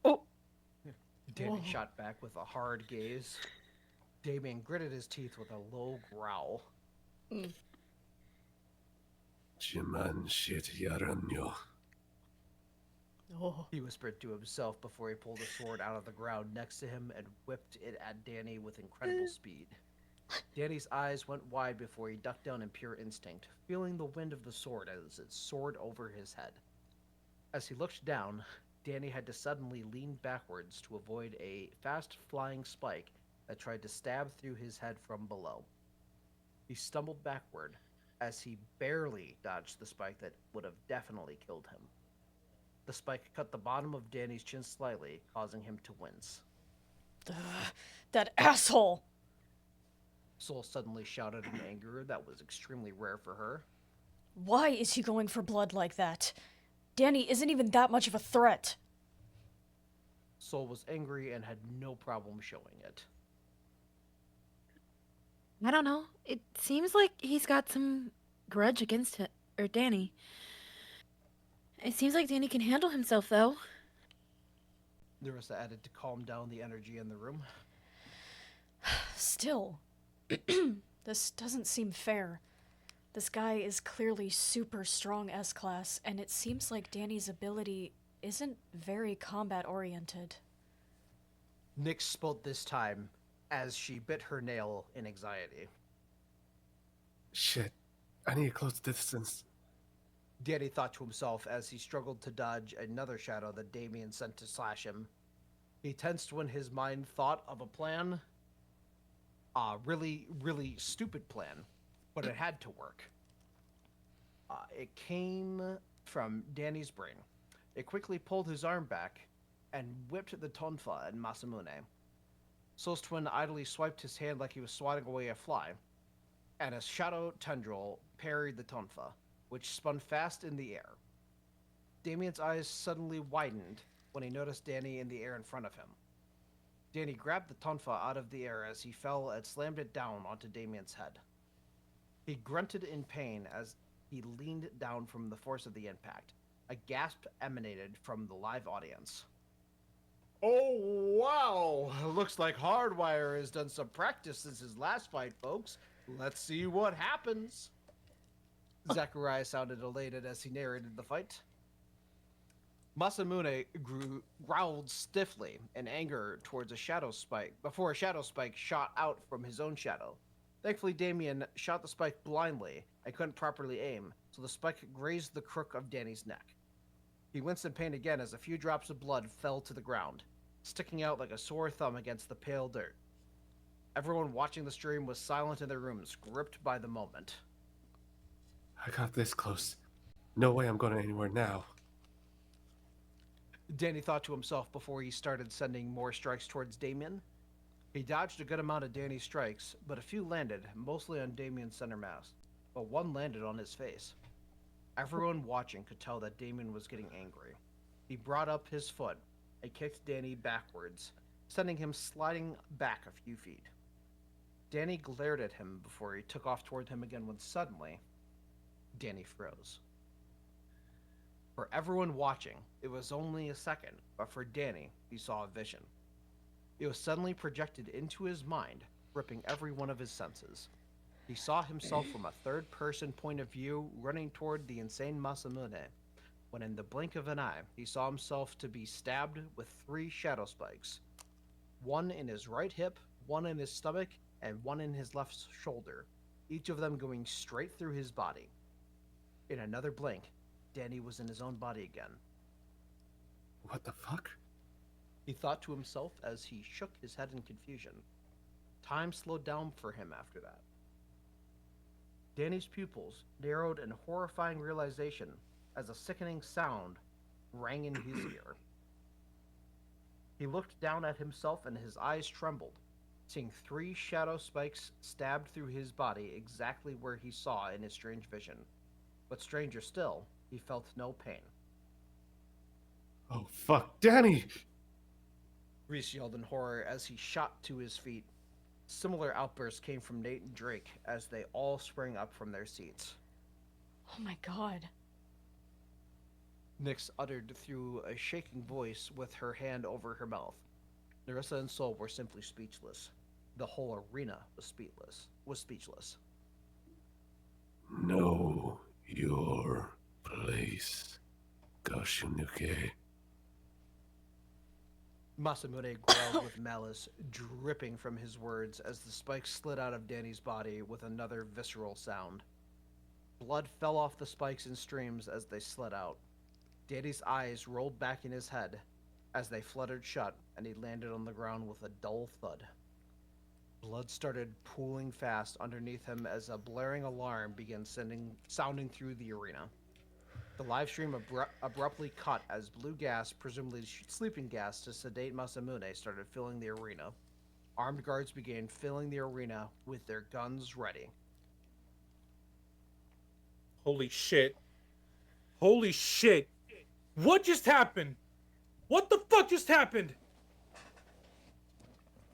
Oh! Danny shot back with a hard gaze. Damien gritted his teeth with a low growl. Jiman shit yaranyo. He whispered to himself before he pulled a sword out of the ground next to him and whipped it at Danny with incredible speed. Danny's eyes went wide before he ducked down in pure instinct, feeling the wind of the sword as it soared over his head. As he looked down, Danny had to suddenly lean backwards to avoid a fast-flying spike that tried to stab through his head from below. He stumbled backward as he barely dodged the spike that would have definitely killed him. The spike cut the bottom of Danny's chin slightly, causing him to wince. That asshole! Soul suddenly shouted in anger that was extremely rare for her. Why is he going for blood like that? Danny isn't even that much of a threat. Soul was angry and had no problem showing it. I don't know. It seems like he's got some grudge against it, or Danny. It seems like Danny can handle himself, though. Nerissa added to calm down the energy in the room. Still, this doesn't seem fair. This guy is clearly super strong S-class, and it seems like Danny's ability isn't very combat-oriented. Nyx spoke this time as she bit her nail in anxiety. Shit, I need a close distance. Danny thought to himself as he struggled to dodge another shadow that Damien sent to slash him. He tensed when his mind thought of a plan. A really, really stupid plan, but it had to work. It came from Danny's brain. It quickly pulled his arm back and whipped the tonfa at Masamune. Soul's twin idly swiped his hand like he was swatting away a fly, and a shadow tendril parried the tonfa, which spun fast in the air. Damien's eyes suddenly widened when he noticed Danny in the air in front of him. Danny grabbed the tonfa out of the air as he fell and slammed it down onto Damien's head. He grunted in pain as he leaned down from the force of the impact. A gasp emanated from the live audience. Oh, wow! Looks like Hardwire has done some practice since his last fight, folks. Let's see what happens. Zachariah sounded elated as he narrated the fight. Masamune growled stiffly in anger towards a shadow spike before a shadow spike shot out from his own shadow. Thankfully, Damien shot the spike blindly and couldn't properly aim, so the spike grazed the crook of Danny's neck. He winced in pain again as a few drops of blood fell to the ground, sticking out like a sore thumb against the pale dirt. Everyone watching the stream was silent in their rooms, gripped by the moment. I got this close. No way I'm going anywhere now. Danny thought to himself before he started sending more strikes towards Damien. He dodged a good amount of Danny's strikes, but a few landed, mostly on Damien's center mass, but one landed on his face. Everyone watching could tell that Damien was getting angry. He brought up his foot and kicked Danny backwards, sending him sliding back a few feet. Danny glared at him before he took off toward him again when suddenly, Danny froze. For everyone watching, it was only a second, but for Danny, he saw a vision. It was suddenly projected into his mind, stripping every one of his senses. He saw himself from a third-person point of view running toward the insane Masamune, when in the blink of an eye, he saw himself to be stabbed with 3 shadow spikes. One in his right hip, one in his stomach, and one in his left shoulder, each of them going straight through his body. In another blink, Danny was in his own body again. What the fuck? He thought to himself as he shook his head in confusion. Time slowed down for him after that. Danny's pupils narrowed in horrifying realization as a sickening sound rang in his ear. He looked down at himself and his eyes trembled, seeing 3 shadow spikes stabbed through his body exactly where he saw in his strange vision. But stranger still, he felt no pain. Oh fuck, Danny! Reese yelled in horror as he shot to his feet. Similar outbursts came from Nate and Drake as they all sprang up from their seats. Oh my god. Nyx uttered through a shaking voice with her hand over her mouth. Nerissa and Sol were simply speechless. The whole arena was speechless. Know your place, Goshinuke. Masamune growled with malice, dripping from his words as the spikes slid out of Danny's body with another visceral sound. Blood fell off the spikes in streams as they slid out. Danny's eyes rolled back in his head as they fluttered shut, and he landed on the ground with a dull thud. Blood started pooling fast underneath him as a blaring alarm began sounding through the arena. The live stream abruptly cut as blue gas, presumably sleeping gas to sedate Masamune, started filling the arena. Armed guards began filling the arena with their guns ready. Holy shit. Holy shit. What just happened? What the fuck just happened?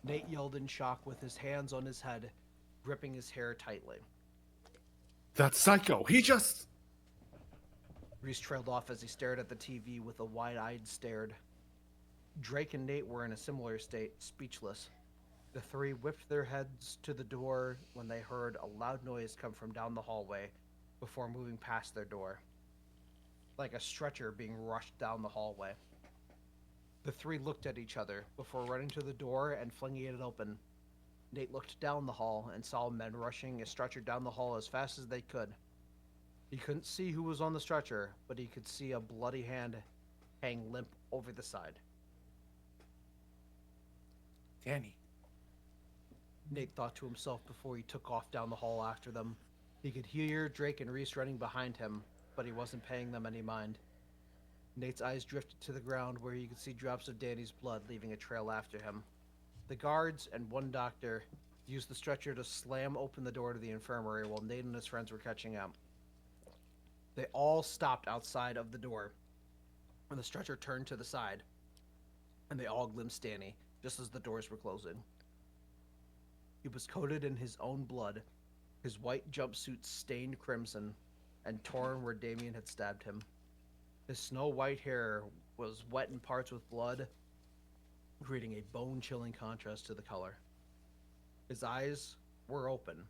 Nate yelled in shock with his hands on his head, gripping his hair tightly. That psycho, he just... Reese trailed off as he stared at the TV with a wide-eyed stare. Drake and Nate were in a similar state, speechless. The 3 whipped their heads to the door when they heard a loud noise come from down the hallway before moving past their door, like a stretcher being rushed down the hallway. The 3 looked at each other before running to the door and flinging it open. Nate looked down the hall and saw men rushing a stretcher down the hall as fast as they could. He couldn't see who was on the stretcher, but he could see a bloody hand hang limp over the side. Danny. Nate thought to himself before he took off down the hall after them. He could hear Drake and Reese running behind him, but he wasn't paying them any mind. Nate's eyes drifted to the ground where he could see drops of Danny's blood leaving a trail after him. The guards and one doctor used the stretcher to slam open the door to the infirmary while Nate and his friends were catching up. They all stopped outside of the door when the stretcher turned to the side, and they all glimpsed Danny just as the doors were closing. He was coated in his own blood, his white jumpsuit stained crimson and torn where Damien had stabbed him. His snow-white hair was wet in parts with blood, creating a bone-chilling contrast to the color. His eyes were open,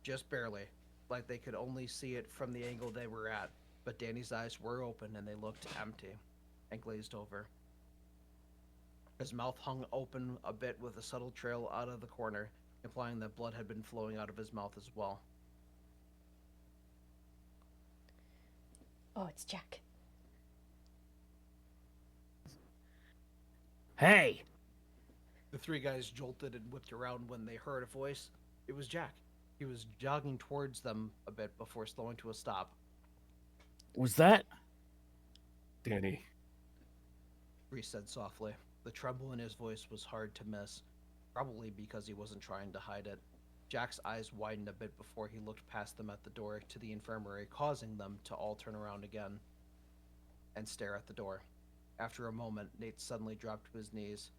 just barely, like they could only see it from the angle they were at, but Danny's eyes were open and they looked empty and glazed over. His mouth hung open a bit with a subtle trail out of the corner, implying that blood had been flowing out of his mouth as well. Oh, it's Jack. Hey! The 3 guys jolted and whipped around when they heard a voice. It was Jack. He was jogging towards them a bit before slowing to a stop. Was that? Danny. Reese said softly. The tremble in his voice was hard to miss, probably because he wasn't trying to hide it. Jack's eyes widened a bit before he looked past them at the door to the infirmary, causing them to all turn around again and stare at the door. After a moment, Nate suddenly dropped to his knees,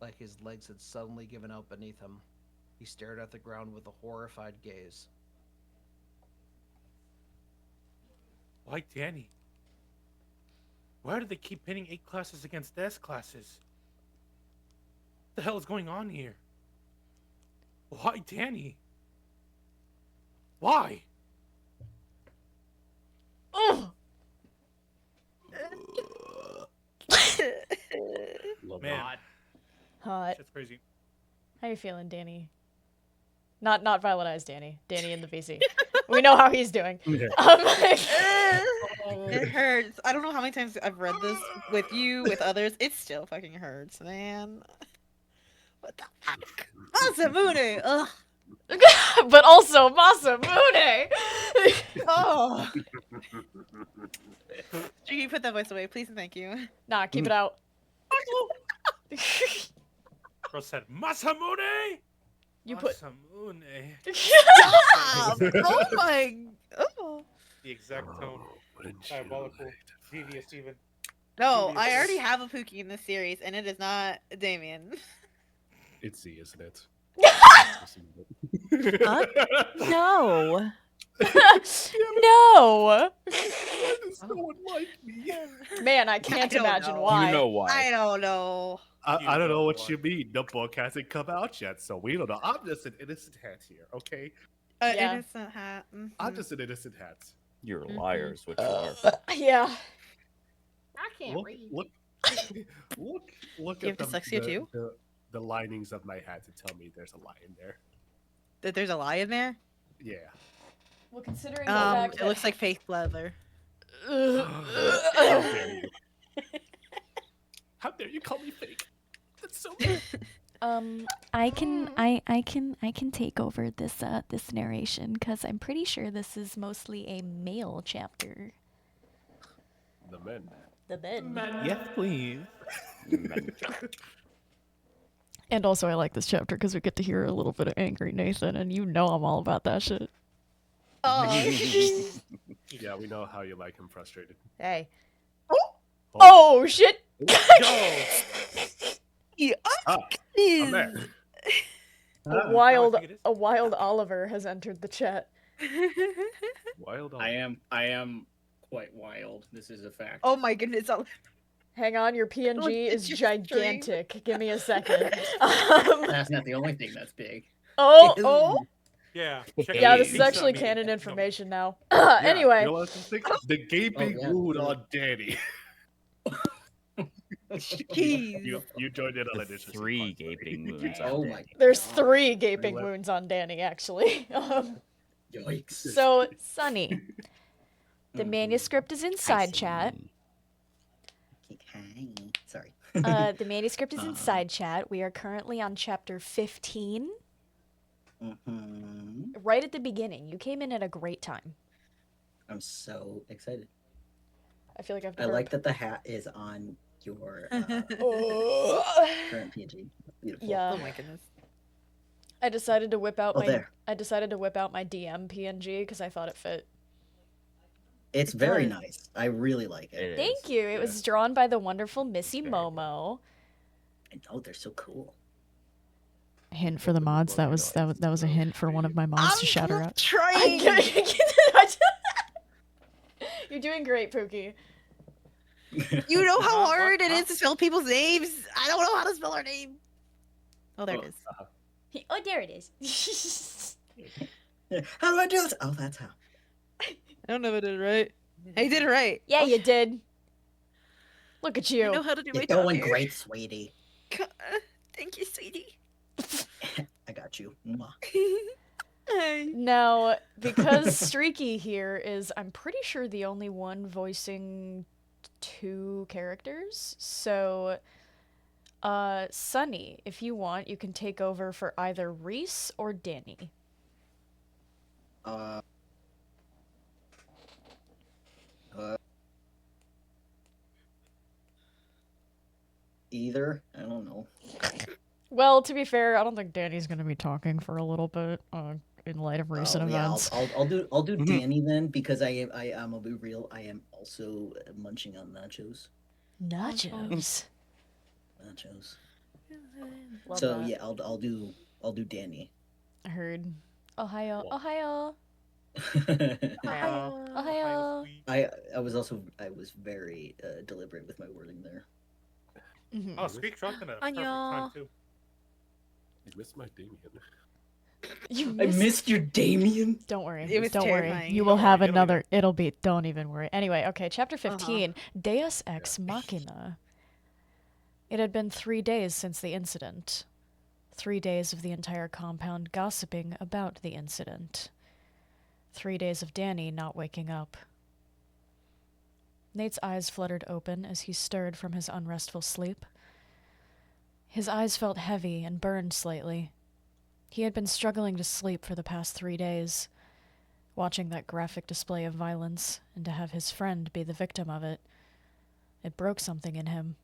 like his legs had suddenly given out beneath him. He stared at the ground with a horrified gaze. Why Danny? Why do they keep pitting A classes against S classes? What the hell is going on here? Why Danny? Why? Oh, Man, hot. shit's crazy. How you feeling, Danny? Not Violet Eyes Danny. Danny in the VC. We know how he's doing. It hurts. I don't know how many times I've read this with you, with others. It still fucking hurts, man. What the fuck? Masamune! Ugh. But also Masamune! Oh. Can you put that voice away, please and thank you? Nah, keep it out. Bro said Masamune. You put. Masamune. Stop! Oh my. Oh. The exact tone. Diabolical, devious even. No, I already have a Pookie in this series, and it is not Damien. It's Z, isn't it? No. No! Someone like me. Man, I can't don't imagine know. why. You know why? I don't know. I don't know what you mean. The book hasn't come out yet, so we don't know. I'm just an innocent hat here, okay? Yeah. Innocent hat. I'm just an innocent hat. You're liars, what you are. Yeah. I can't Look, read. look You at have dyslexia too? the linings of my hat to tell me there's a lie in there. That there's a lie in there? Yeah. Well, considering the fact It that... looks like fake leather. How dare you? How dare you call me fake? That's so bad. I can take over this this narration because I'm pretty sure this is mostly a male chapter. The men. The bed. Yes, please. And also, I like this chapter because we get to hear a little bit of angry Nathan, and you know I'm all about that shit. Oh. Yeah, we know how you like him frustrated. Hey. Oh, Oh, shit! Yeah. I'm there. A wild Oliver has entered the chat. Wild. I am quite wild. This is a fact. Oh my goodness. Hang on, your PNG is your gigantic. Give me a second. That's not the only thing that's big. Oh! Yeah. Yeah, this is actually canon information now. Anyway. You know what I think? The gaping wound on Danny. Jeez. You joined in on it. 3 gaping wounds. Oh my. There's 3 gaping wounds on Danny, actually. Yikes. So, Sunny, the manuscript is in side chat. Sorry. The manuscript is in side chat. We are currently on chapter 15. Right at the beginning. You came in at a great time. I'm so excited. I feel like I've I like that the hat is on your current PNG. Beautiful. Yeah. Oh my goodness. I decided to whip out Oh, my there. DM PNG because I thought it fit. It's very nice. I really like it. Thank you. It was drawn by the wonderful Missy Momo. And oh, they're so cool. Hint for the mods. That was a hint for one of my mods to shout her out. Trying. You're doing great, Pookie. You know how hard it is to spell people's names? I don't know how to spell her name. Oh, there it is. Oh, there it is. How do I do this? Oh, that's how. I don't know if I did it right. I did it right. Yeah, you did. Look at you. I know how to do my You're job going here. great, sweetie. Thank you, sweetie. I got you. Mwah. Now, because Streaky here is, I'm pretty sure, the only one voicing 2 characters, so, Sunny, if you want, you can take over for either Reese or Danny. Either. I don't know. Well, to be fair, I don't think Danny's gonna be talking for a little bit, in light of recent events. I'll do Danny then because I'm a be real. I am also munching on nachos. Nachos. Nachos. Love So that. yeah, I'll do Danny. I heard. Ohio, Ohio. Ohio. Ohio. I was very deliberate with my wording there. Mm-hmm. Oh, Squeak dropped in a perfect Annyeong. time too. You missed my Damien. You I missed your Damien. Don't worry. It was Don't worry. terrifying. You will have it'll be another. It'll be. Don't even worry. Anyway, okay. Chapter Uh-huh. 15. Deus Ex Machina. It had been 3 days since the incident. 3 days of the entire compound gossiping about the incident. 3 days of Danny not waking up. Nate's eyes fluttered open as he stirred from his unrestful sleep. His eyes felt heavy and burned slightly. He had been struggling to sleep for the past 3 days. Watching that graphic display of violence, and to have his friend be the victim of it, it broke something in him.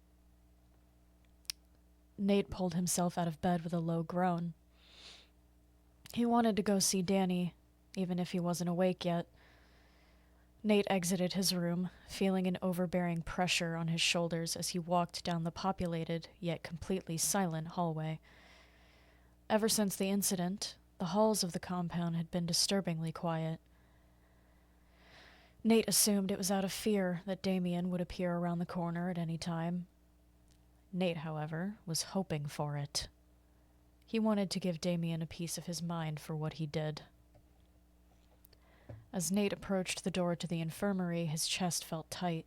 Nate pulled himself out of bed with a low groan. He wanted to go see Danny, even if he wasn't awake yet. Nate exited his room, feeling an overbearing pressure on his shoulders as he walked down the populated, yet completely silent hallway. Ever since the incident, the halls of the compound had been disturbingly quiet. Nate assumed it was out of fear that Damien would appear around the corner at any time. Nate, however, was hoping for it. He wanted to give Damien a piece of his mind for what he did. As Nate approached the door to the infirmary, his chest felt tight.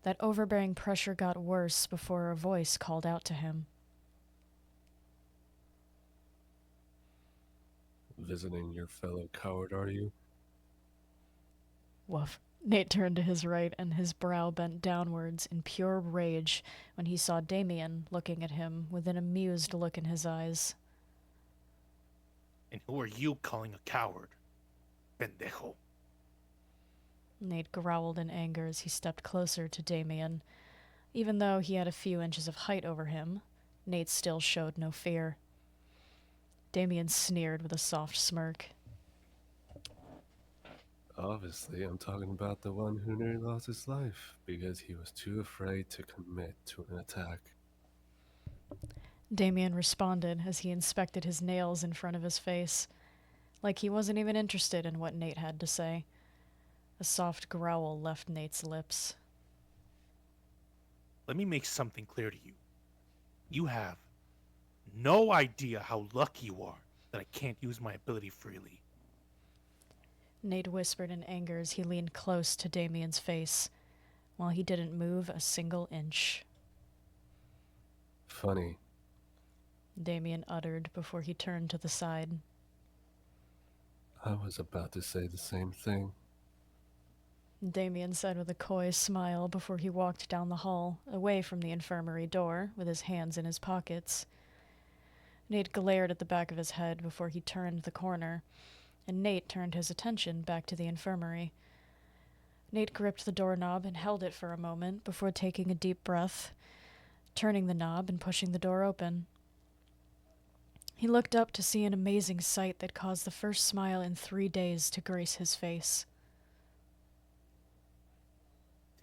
That overbearing pressure got worse before a voice called out to him. Visiting your fellow coward, are you? Woof. Nate turned to his right, and his brow bent downwards in pure rage when he saw Damien looking at him with an amused look in his eyes. And who are you calling a coward? Pendejo. Nate growled in anger as he stepped closer to Damien. Even though he had a few inches of height over him, Nate still showed no fear. Damien sneered with a soft smirk. Obviously, I'm talking about the one who nearly lost his life because he was too afraid to commit to an attack. Damien responded as he inspected his nails in front of his face, like he wasn't even interested in what Nate had to say. A soft growl left Nate's lips. Let me make something clear to you. You have no idea how lucky you are that I can't use my ability freely. Nate whispered in anger as he leaned close to Damien's face, while he didn't move a single inch. Funny. Damien uttered before he turned to the side. I was about to say the same thing. Damien said with a coy smile before he walked down the hall, away from the infirmary door, with his hands in his pockets. Nate glared at the back of his head before he turned the corner, and Nate turned his attention back to the infirmary. Nate gripped the doorknob and held it for a moment before taking a deep breath, turning the knob and pushing the door open. He looked up to see an amazing sight that caused the first smile in 3 days to grace his face.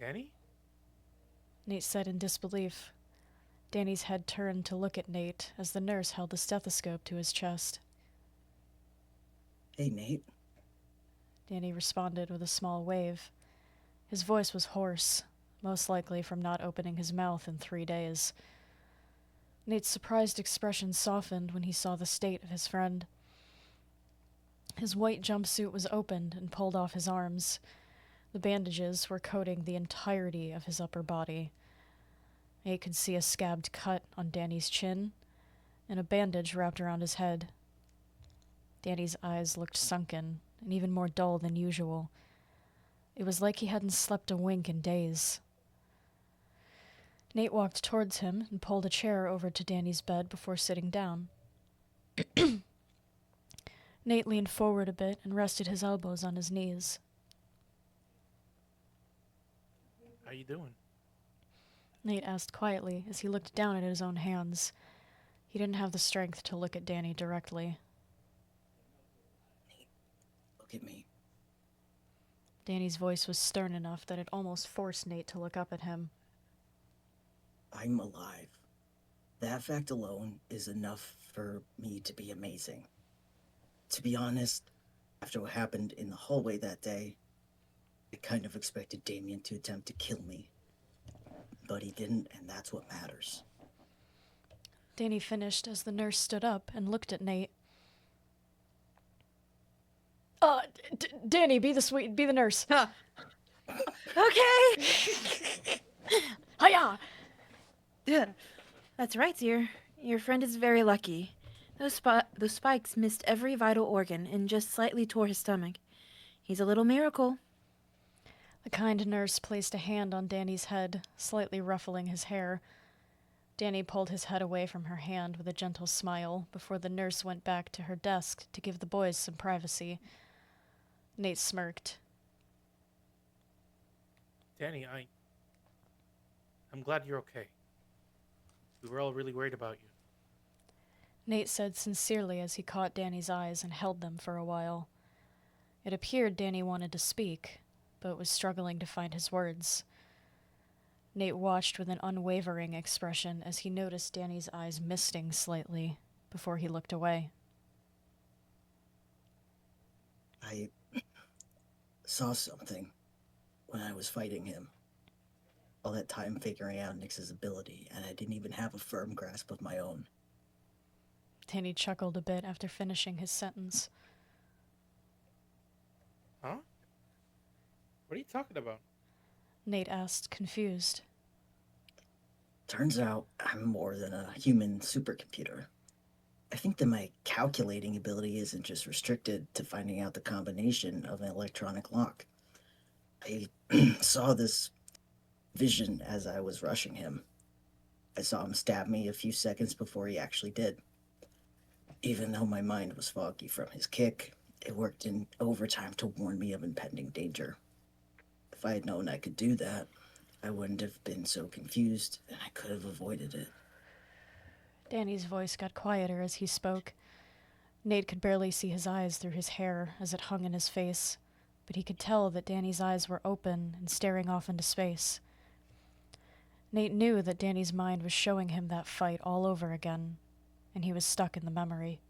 Danny? Nate said in disbelief. Danny's head turned to look at Nate as the nurse held a stethoscope to his chest. Hey, Nate. Danny responded with a small wave. His voice was hoarse, most likely from not opening his mouth in 3 days. Nate's surprised expression softened when he saw the state of his friend. His white jumpsuit was opened and pulled off his arms. The bandages were coating the entirety of his upper body. Nate could see a scabbed cut on Danny's chin and a bandage wrapped around his head. Danny's eyes looked sunken and even more dull than usual. It was like he hadn't slept a wink in days. Nate walked towards him and pulled a chair over to Danny's bed before sitting down. Nate leaned forward a bit and rested his elbows on his knees. How you doing? Nate asked quietly as he looked down at his own hands. He didn't have the strength to look at Danny directly. Nate, look at me. Danny's voice was stern enough that it almost forced Nate to look up at him. I'm alive. That fact alone is enough for me to be amazing. To be honest, after what happened in the hallway that day, I kind of expected Damien to attempt to kill me. But he didn't, and that's what matters. Danny finished as the nurse stood up and looked at Nate. Danny, be the nurse. Huh. Okay. Hiya! Yeah. That's right, dear. Your friend is very lucky. Those spikes missed every vital organ and just slightly tore his stomach. He's a little miracle. The kind nurse placed a hand on Danny's head, slightly ruffling his hair. Danny pulled his head away from her hand with a gentle smile before the nurse went back to her desk to give the boys some privacy. Nate smirked. Danny, I'm glad you're okay. We were all really worried about you. Nate said sincerely as he caught Danny's eyes and held them for a while. It appeared Danny wanted to speak, but was struggling to find his words. Nate watched with an unwavering expression as he noticed Danny's eyes misting slightly before he looked away. I saw something when I was fighting him. All that time figuring out Nyx's ability, and I didn't even have a firm grasp of my own. Danny chuckled a bit after finishing his sentence. Huh? What are you talking about? Nate asked, confused. Turns out I'm more than a human supercomputer. I think that my calculating ability isn't just restricted to finding out the combination of an electronic lock. I saw this vision as I was rushing him. I saw him stab me a few seconds before he actually did. Even though my mind was foggy from his kick, it worked in overtime to warn me of impending danger. If I had known I could do that, I wouldn't have been so confused, and I could have avoided it. Danny's voice got quieter as he spoke. Nate could barely see his eyes through his hair as it hung in his face, but he could tell that Danny's eyes were open and staring off into space. Nate knew that Danny's mind was showing him that fight all over again, and he was stuck in the memory.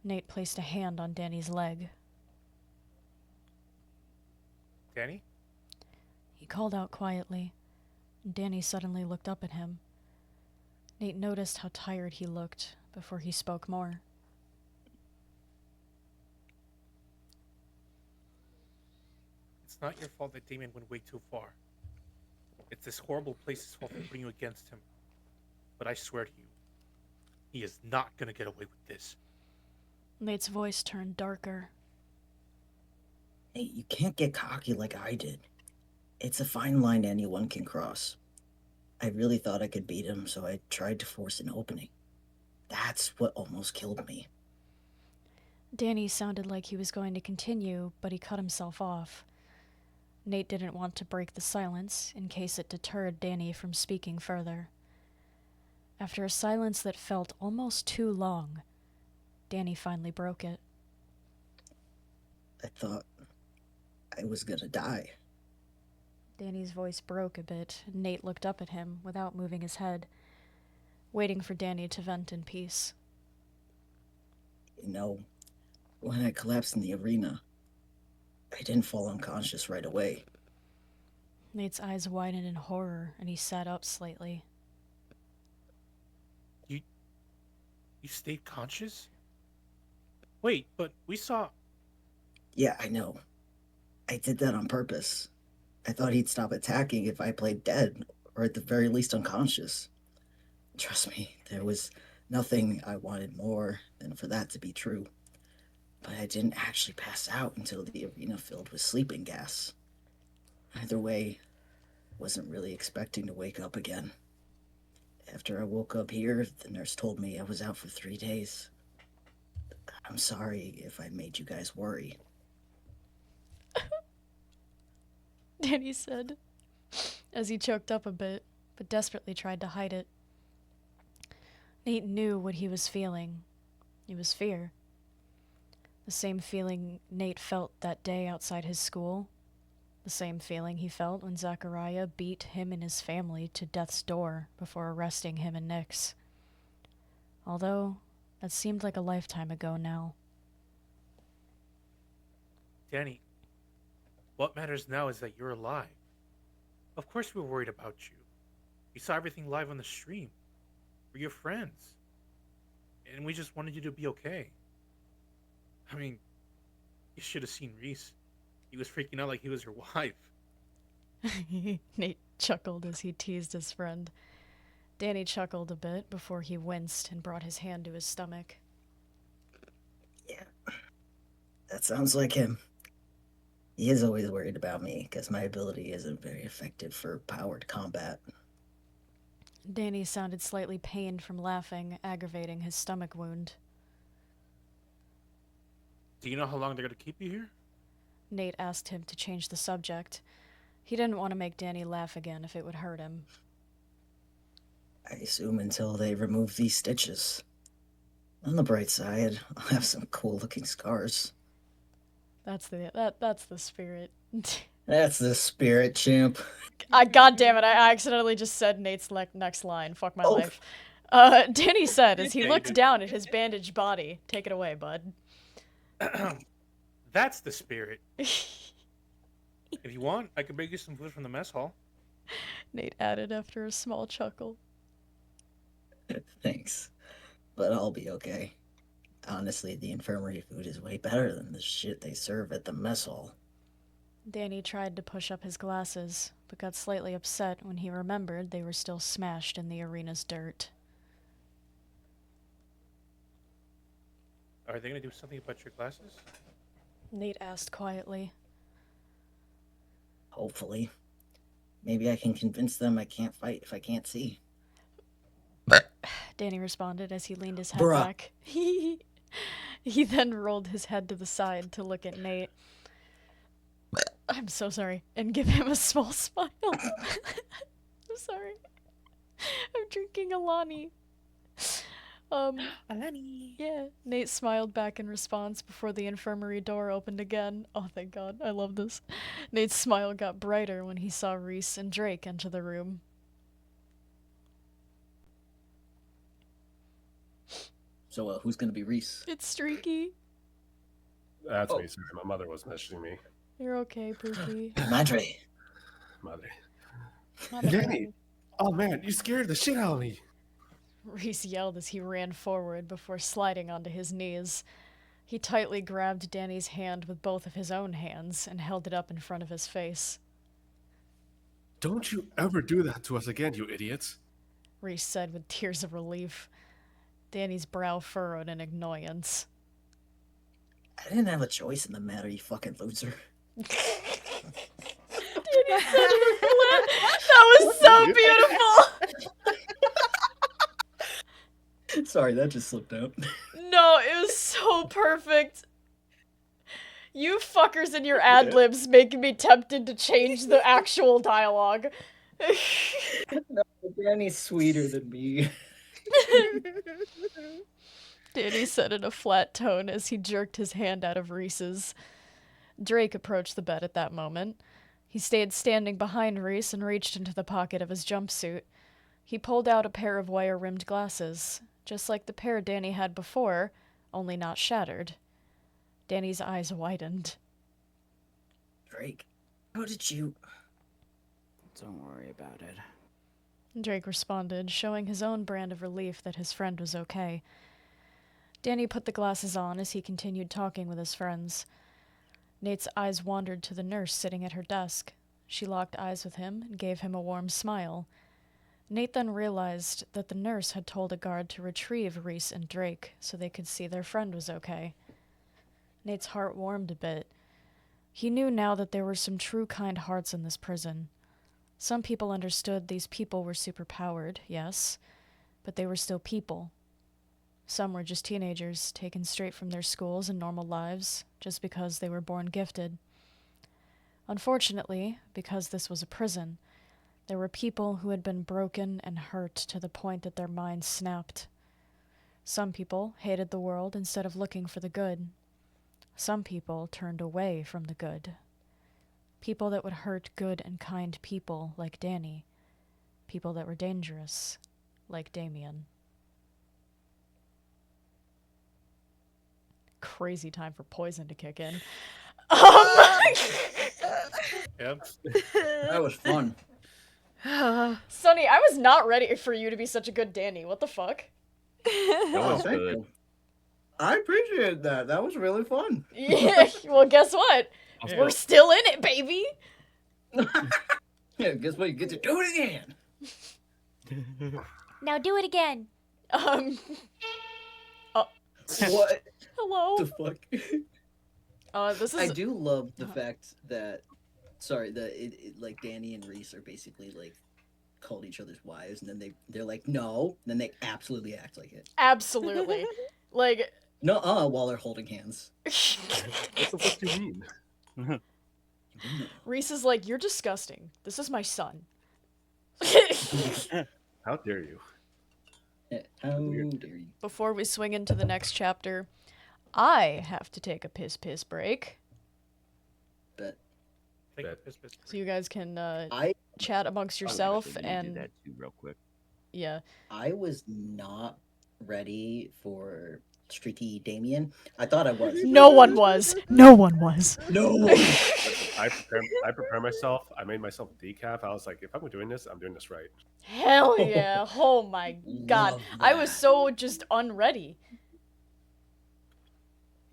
Nate placed a hand on Danny's leg. Danny? He called out quietly, and Danny suddenly looked up at him. Nate noticed how tired he looked before he spoke more. It's not your fault that Damien went way too far. It's this horrible place's fault for putting you against him. But I swear to you, he is not gonna get away with this. Nate's voice turned darker. Hey, you can't get cocky like I did. It's a fine line anyone can cross. I really thought I could beat him, so I tried to force an opening. That's what almost killed me. Danny sounded like he was going to continue, but he cut himself off. Nate didn't want to break the silence in case it deterred Danny from speaking further. After a silence that felt almost too long, Danny finally broke it. I thought I was gonna die. Danny's voice broke a bit, and Nate looked up at him without moving his head, waiting for Danny to vent in peace. You know, when I collapsed in the arena, I didn't fall unconscious right away. Nate's eyes widened in horror, and he sat up slightly. You stayed conscious? Wait, but we saw... Yeah, I know. I did that on purpose. I thought he'd stop attacking if I played dead, or at the very least unconscious. Trust me, there was nothing I wanted more than for that to be true. But I didn't actually pass out until the arena filled with sleeping gas. Either way, wasn't really expecting to wake up again. After I woke up here, the nurse told me I was out for 3 days. I'm sorry if I made you guys worry. Danny said, as he choked up a bit, but desperately tried to hide it. Nate knew what he was feeling. It was fear. The same feeling Nate felt that day outside his school. The same feeling he felt when Zachariah beat him and his family to death's door before arresting him and Nyx. Although, that seemed like a lifetime ago now. Danny, what matters now is that you're alive. Of course we're worried about you. We saw everything live on the stream. We're your friends. And we just wanted you to be okay. I mean, You should have seen Reese. He was freaking out like he was your wife. Nate chuckled as he teased his friend. Danny chuckled a bit before he winced and brought his hand to his stomach. Yeah, that sounds like him. He is always worried about me because my ability isn't very effective for powered combat. Danny sounded slightly pained from laughing, aggravating his stomach wound. Do you know how long they're going to keep you here? Nate asked him to change the subject. He didn't want to make Danny laugh again if it would hurt him. I assume until they remove these stitches. On the bright side, I'll have some cool-looking scars. That's the spirit. That's the spirit, chimp. God damn it! I accidentally just said Nate's next line. Fuck my life. Danny said as he looked down at his bandaged body. Take it away, bud. That's the spirit. If you want, I could bring you some food from the mess hall. Nate added after a small chuckle. Thanks, but I'll be okay. Honestly, the infirmary food is way better than the shit they serve at the mess hall. Danny tried to push up his glasses, but got slightly upset when he remembered they were still smashed in the arena's dirt. Are they going to do something about your glasses? Nate asked quietly. Hopefully. Maybe I can convince them I can't fight if I can't see. Danny responded as he leaned his head Bruh. back. He then rolled his head to the side to look at Nate. I'm so sorry. And give him a small smile. I'm sorry. I'm drinking Alani. Alani. Yeah. Nate smiled back in response before the infirmary door opened again. Oh, thank God. I love this. Nate's smile got brighter when he saw Reese and Drake enter the room. So, who's gonna be Reese? It's Streaky. That's me, sorry. My mother was messaging me. You're okay, Poopy. Madre. Mother. Madre. Danny! Oh man, you scared the shit out of me. Reese yelled as he ran forward before sliding onto his knees. He tightly grabbed Danny's hand with both of his own hands and held it up in front of his face. Don't you ever do that to us again, you idiots. Reese said with tears of relief. Danny's brow furrowed in annoyance. I didn't have a choice in the matter, you fucking loser. Danny said in a clip. That was so beautiful! Sorry, that just slipped out. No, it was so perfect. You fuckers and your ad-libs making me tempted to change the actual dialogue. No, Danny's sweeter than me. Danny said in a flat tone as he jerked his hand out of Reese's. Drake approached the bed at that moment. He stayed standing behind Reese and reached into the pocket of his jumpsuit. He pulled out a pair of wire-rimmed glasses, just like the pair Danny had before, only not shattered. Danny's eyes widened. Drake, how did you... Don't worry about it. Drake responded, showing his own brand of relief that his friend was okay. Danny put the glasses on as he continued talking with his friends. Nate's eyes wandered to the nurse sitting at her desk. She locked eyes with him and gave him a warm smile. Nate then realized that the nurse had told a guard to retrieve Reese and Drake so they could see their friend was okay. Nate's heart warmed a bit. He knew now that there were some true kind hearts in this prison. Some people understood these people were superpowered, yes, but they were still people. Some were just teenagers, taken straight from their schools and normal lives, just because they were born gifted. Unfortunately, because this was a prison, there were people who had been broken and hurt to the point that their minds snapped. Some people hated the world instead of looking for the good. Some people turned away from the good. People that would hurt good and kind people like Danny. People that were dangerous, like Damien. Crazy time for poison to kick in. Yep. That was fun. Sunny, I was not ready for you to be such a good Danny. What the fuck? That was good. I appreciate that. That was really fun. Yeah, well, guess what? Yeah. We're still in it, baby. Yeah, guess what? You get to do it again. Now do it again. Um. What Hello. the fuck? This is. I do love the fact that, sorry, that like Danny and Reese are basically like called each other's wives, and then they're like no, and then they absolutely act like it. Absolutely. Like. No, while they're holding hands. What do you mean? Reese is like, you're disgusting. This is my son. How dare you? How dare you? Before we swing into the next chapter, I have to take a piss break. But so you guys can I chat amongst yourself and do that too, real quick. Yeah. I was not ready for Streaky Damien. I thought I was. No one was. No one was. No one. I prepare myself. I made myself a decaf. I was like, if I'm doing this, I'm doing this right. Hell yeah. Oh my god. Love I was that. so just unready.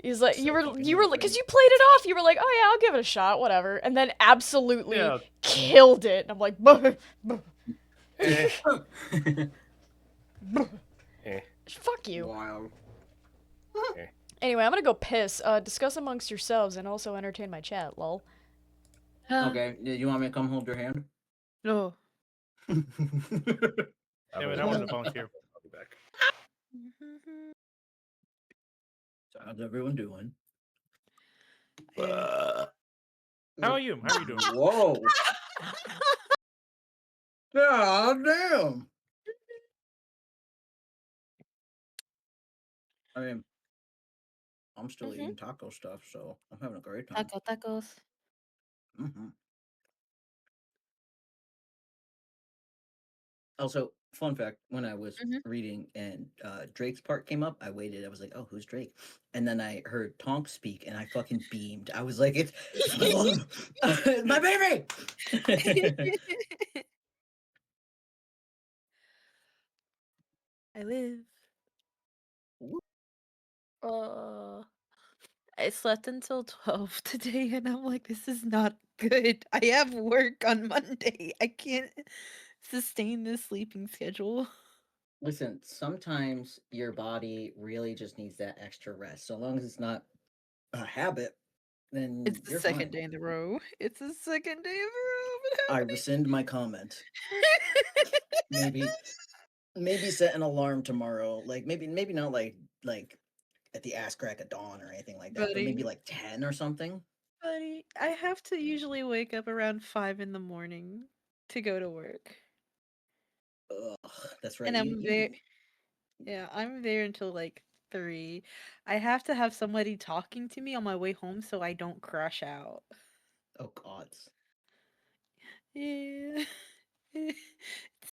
He's like, you were like, because you played it off. You were like, oh yeah, I'll give it a shot, whatever. And then absolutely killed it. And I'm like, buh, buh. Fuck you. Wow. Anyway, I'm gonna go piss. Discuss amongst yourselves and also entertain my chat, lol. Okay, you want me to come hold your hand? No. Yeah, but I want to volunteer. I'll be back. So how's everyone doing? How are you? How are you doing? Whoa. God damn. I mean, I'm still eating taco stuff, so I'm having a great time. Tacos. Mm-hmm. Also, fun fact, when I was reading and Drake's part came up, I waited. I was like, oh, who's Drake? And then I heard Tonk speak, and I fucking beamed. I was like, it's my baby! I live. I slept until 12 today, and I'm like, this is not good. I have work on Monday. I can't sustain this sleeping schedule. Listen, sometimes your body really just needs that extra rest. So long as it's not a habit, then It's the you're second fine. day in a row. It's the second day in a row. I rescind my comment. Maybe set an alarm tomorrow. Like maybe not like at the ass crack of dawn or anything like that, but maybe Buddy. like 10 or something. Buddy, I have to usually wake up around 5 in the morning to go to work. Ugh, that's right. And I'm there. Yeah, I'm there until like 3. I have to have somebody talking to me on my way home so I don't crash out. Oh God. Yeah. It's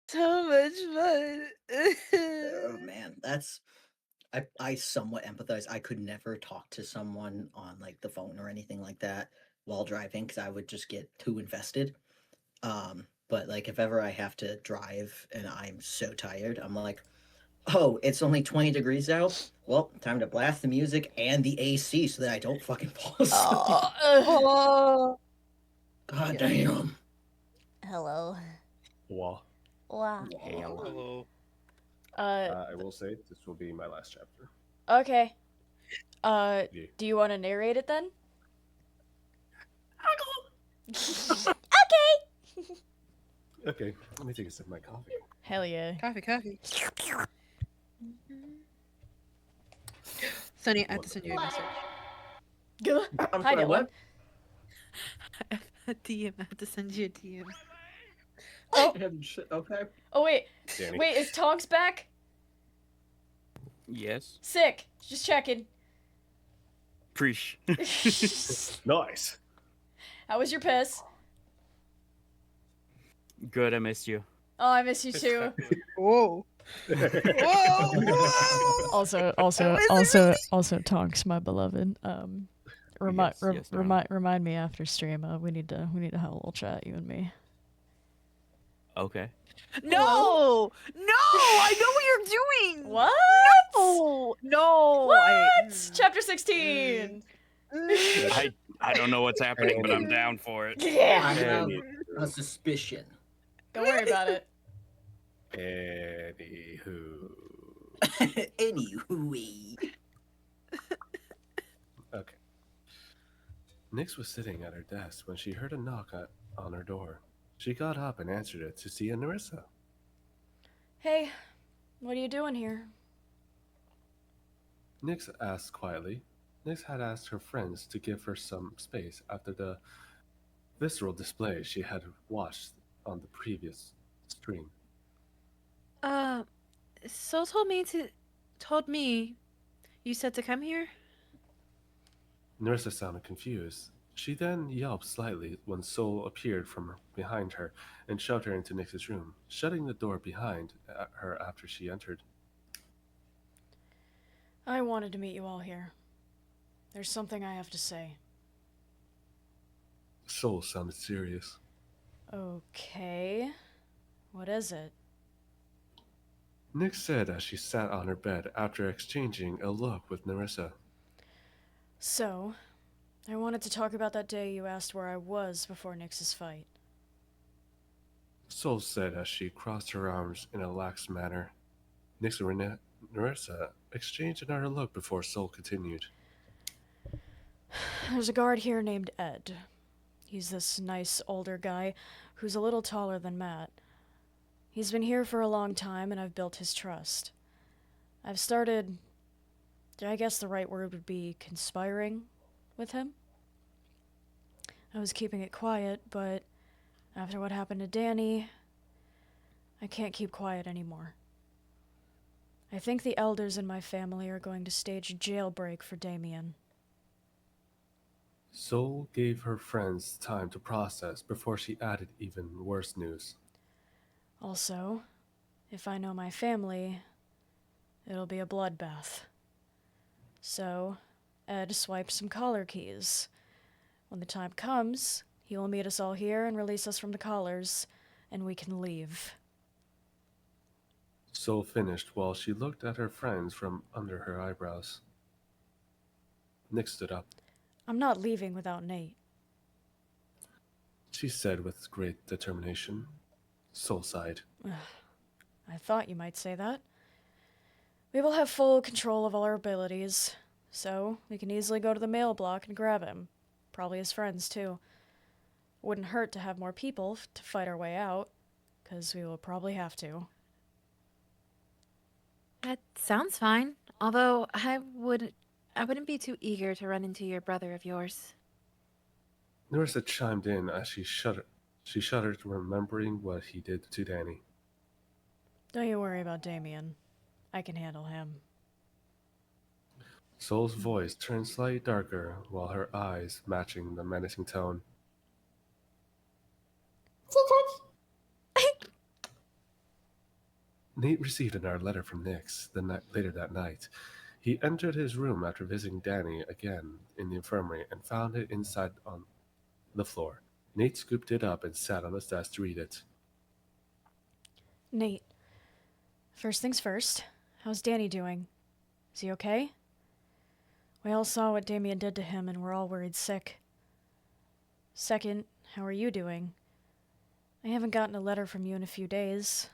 so much fun. Oh man, that's I somewhat empathize. I could never talk to someone on like the phone or anything like that while driving because I would just get too invested. But like if ever I have to drive and I'm so tired, I'm like, oh, it's only 20 degrees out. Well, time to blast the music and the AC so that I don't fucking fall asleep. God damn. Hello. Wow. Wow. Hello. I will say this will be my last chapter. Okay. Yeah. Do you want to narrate it then? Okay, let me take a sip of my coffee. Hell yeah. Coffee. Sunny, I have to send you a message. I'm Hi, sorry, Dylan. what? A DM. I have to send you a DM. Oh. Okay. Oh wait. Danny. Wait, is Tonks back? Yes. Sick. Just checking. Preach. Nice. How was your piss? Good, I missed you. Oh, I miss you too. Whoa. Also, Tonks, my beloved. Remind me after stream. We need to have a little chat, you and me. Okay. No! No! I know what you're doing! What? No! Chapter 16! I don't know what's happening, but I'm Anywho. down for it. I have a suspicion. Don't worry about it. Anywho. Anywho. Okay. Nix was sitting at her desk when she heard a knock on her door. She got up and answered it to see Nerissa. Hey, what are you doing here? Nix asked quietly. Nix had asked her friends to give her some space after the visceral display she had watched on the previous stream. Soul told me you said to come here? Nerissa sounded confused. She then yelped slightly when Soul appeared from behind her and shoved her into Nix's room, shutting the door behind her after she entered. I wanted to meet you all here. There's something I have to say. Soul sounded serious. Okay. What is it? Nix said as she sat on her bed after exchanging a look with Nerissa. So, I wanted to talk about that day you asked where I was before Nix's fight. Soul said as she crossed her arms in a lax manner. Nix and Nerissa exchanged another look before Soul continued. There's a guard here named Ed. He's this nice older guy who's a little taller than Matt. He's been here for a long time and I've built his trust. I've started, I guess the right word would be conspiring with him. I was keeping it quiet, but after what happened to Danny, I can't keep quiet anymore. I think the elders in my family are going to stage a jailbreak for Damien. Soul gave her friends time to process before she added even worse news. Also, if I know my family, it'll be a bloodbath. So, Ed swiped some collar keys. When the time comes, he will meet us all here and release us from the collars, and we can leave. Soul finished while she looked at her friends from under her eyebrows. Nick stood up. I'm not leaving without Nate. She said with great determination. Soul sighed. I thought you might say that. We will have full control of all our abilities, so we can easily go to the mail block and grab him. Probably his friends, too. Wouldn't hurt to have more people to fight our way out, because we will probably have to. That sounds fine. Although I wouldn't be too eager to run into your brother of yours. Nerissa chimed in as she shuddered. She shuddered, remembering what he did to Danny. Don't you worry about Damien. I can handle him. Soul's voice turned slightly darker, while her eyes matching the menacing tone. Nate received another letter from Nix later that night. He entered his room after visiting Danny again in the infirmary and found it inside on the floor. Nate scooped it up and sat on his desk to read it. Nate, first things first, how's Danny doing? Is he okay? We all saw what Damien did to him and we're all worried sick. Second, how are you doing? I haven't gotten a letter from you in a few days.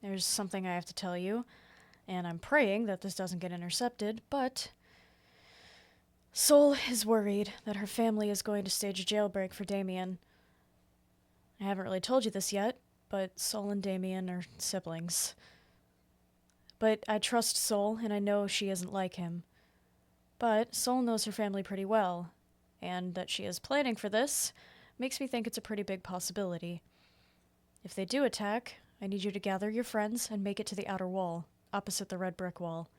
There's something I have to tell you, and I'm praying that this doesn't get intercepted, but Soul is worried that her family is going to stage a jailbreak for Damien. I haven't really told you this yet, but Soul and Damien are siblings. But I trust Soul, and I know she isn't like him. But Soul knows her family pretty well, and that she is planning for this makes me think it's a pretty big possibility. If they do attack, I need you to gather your friends and make it to the outer wall, opposite the red brick wall.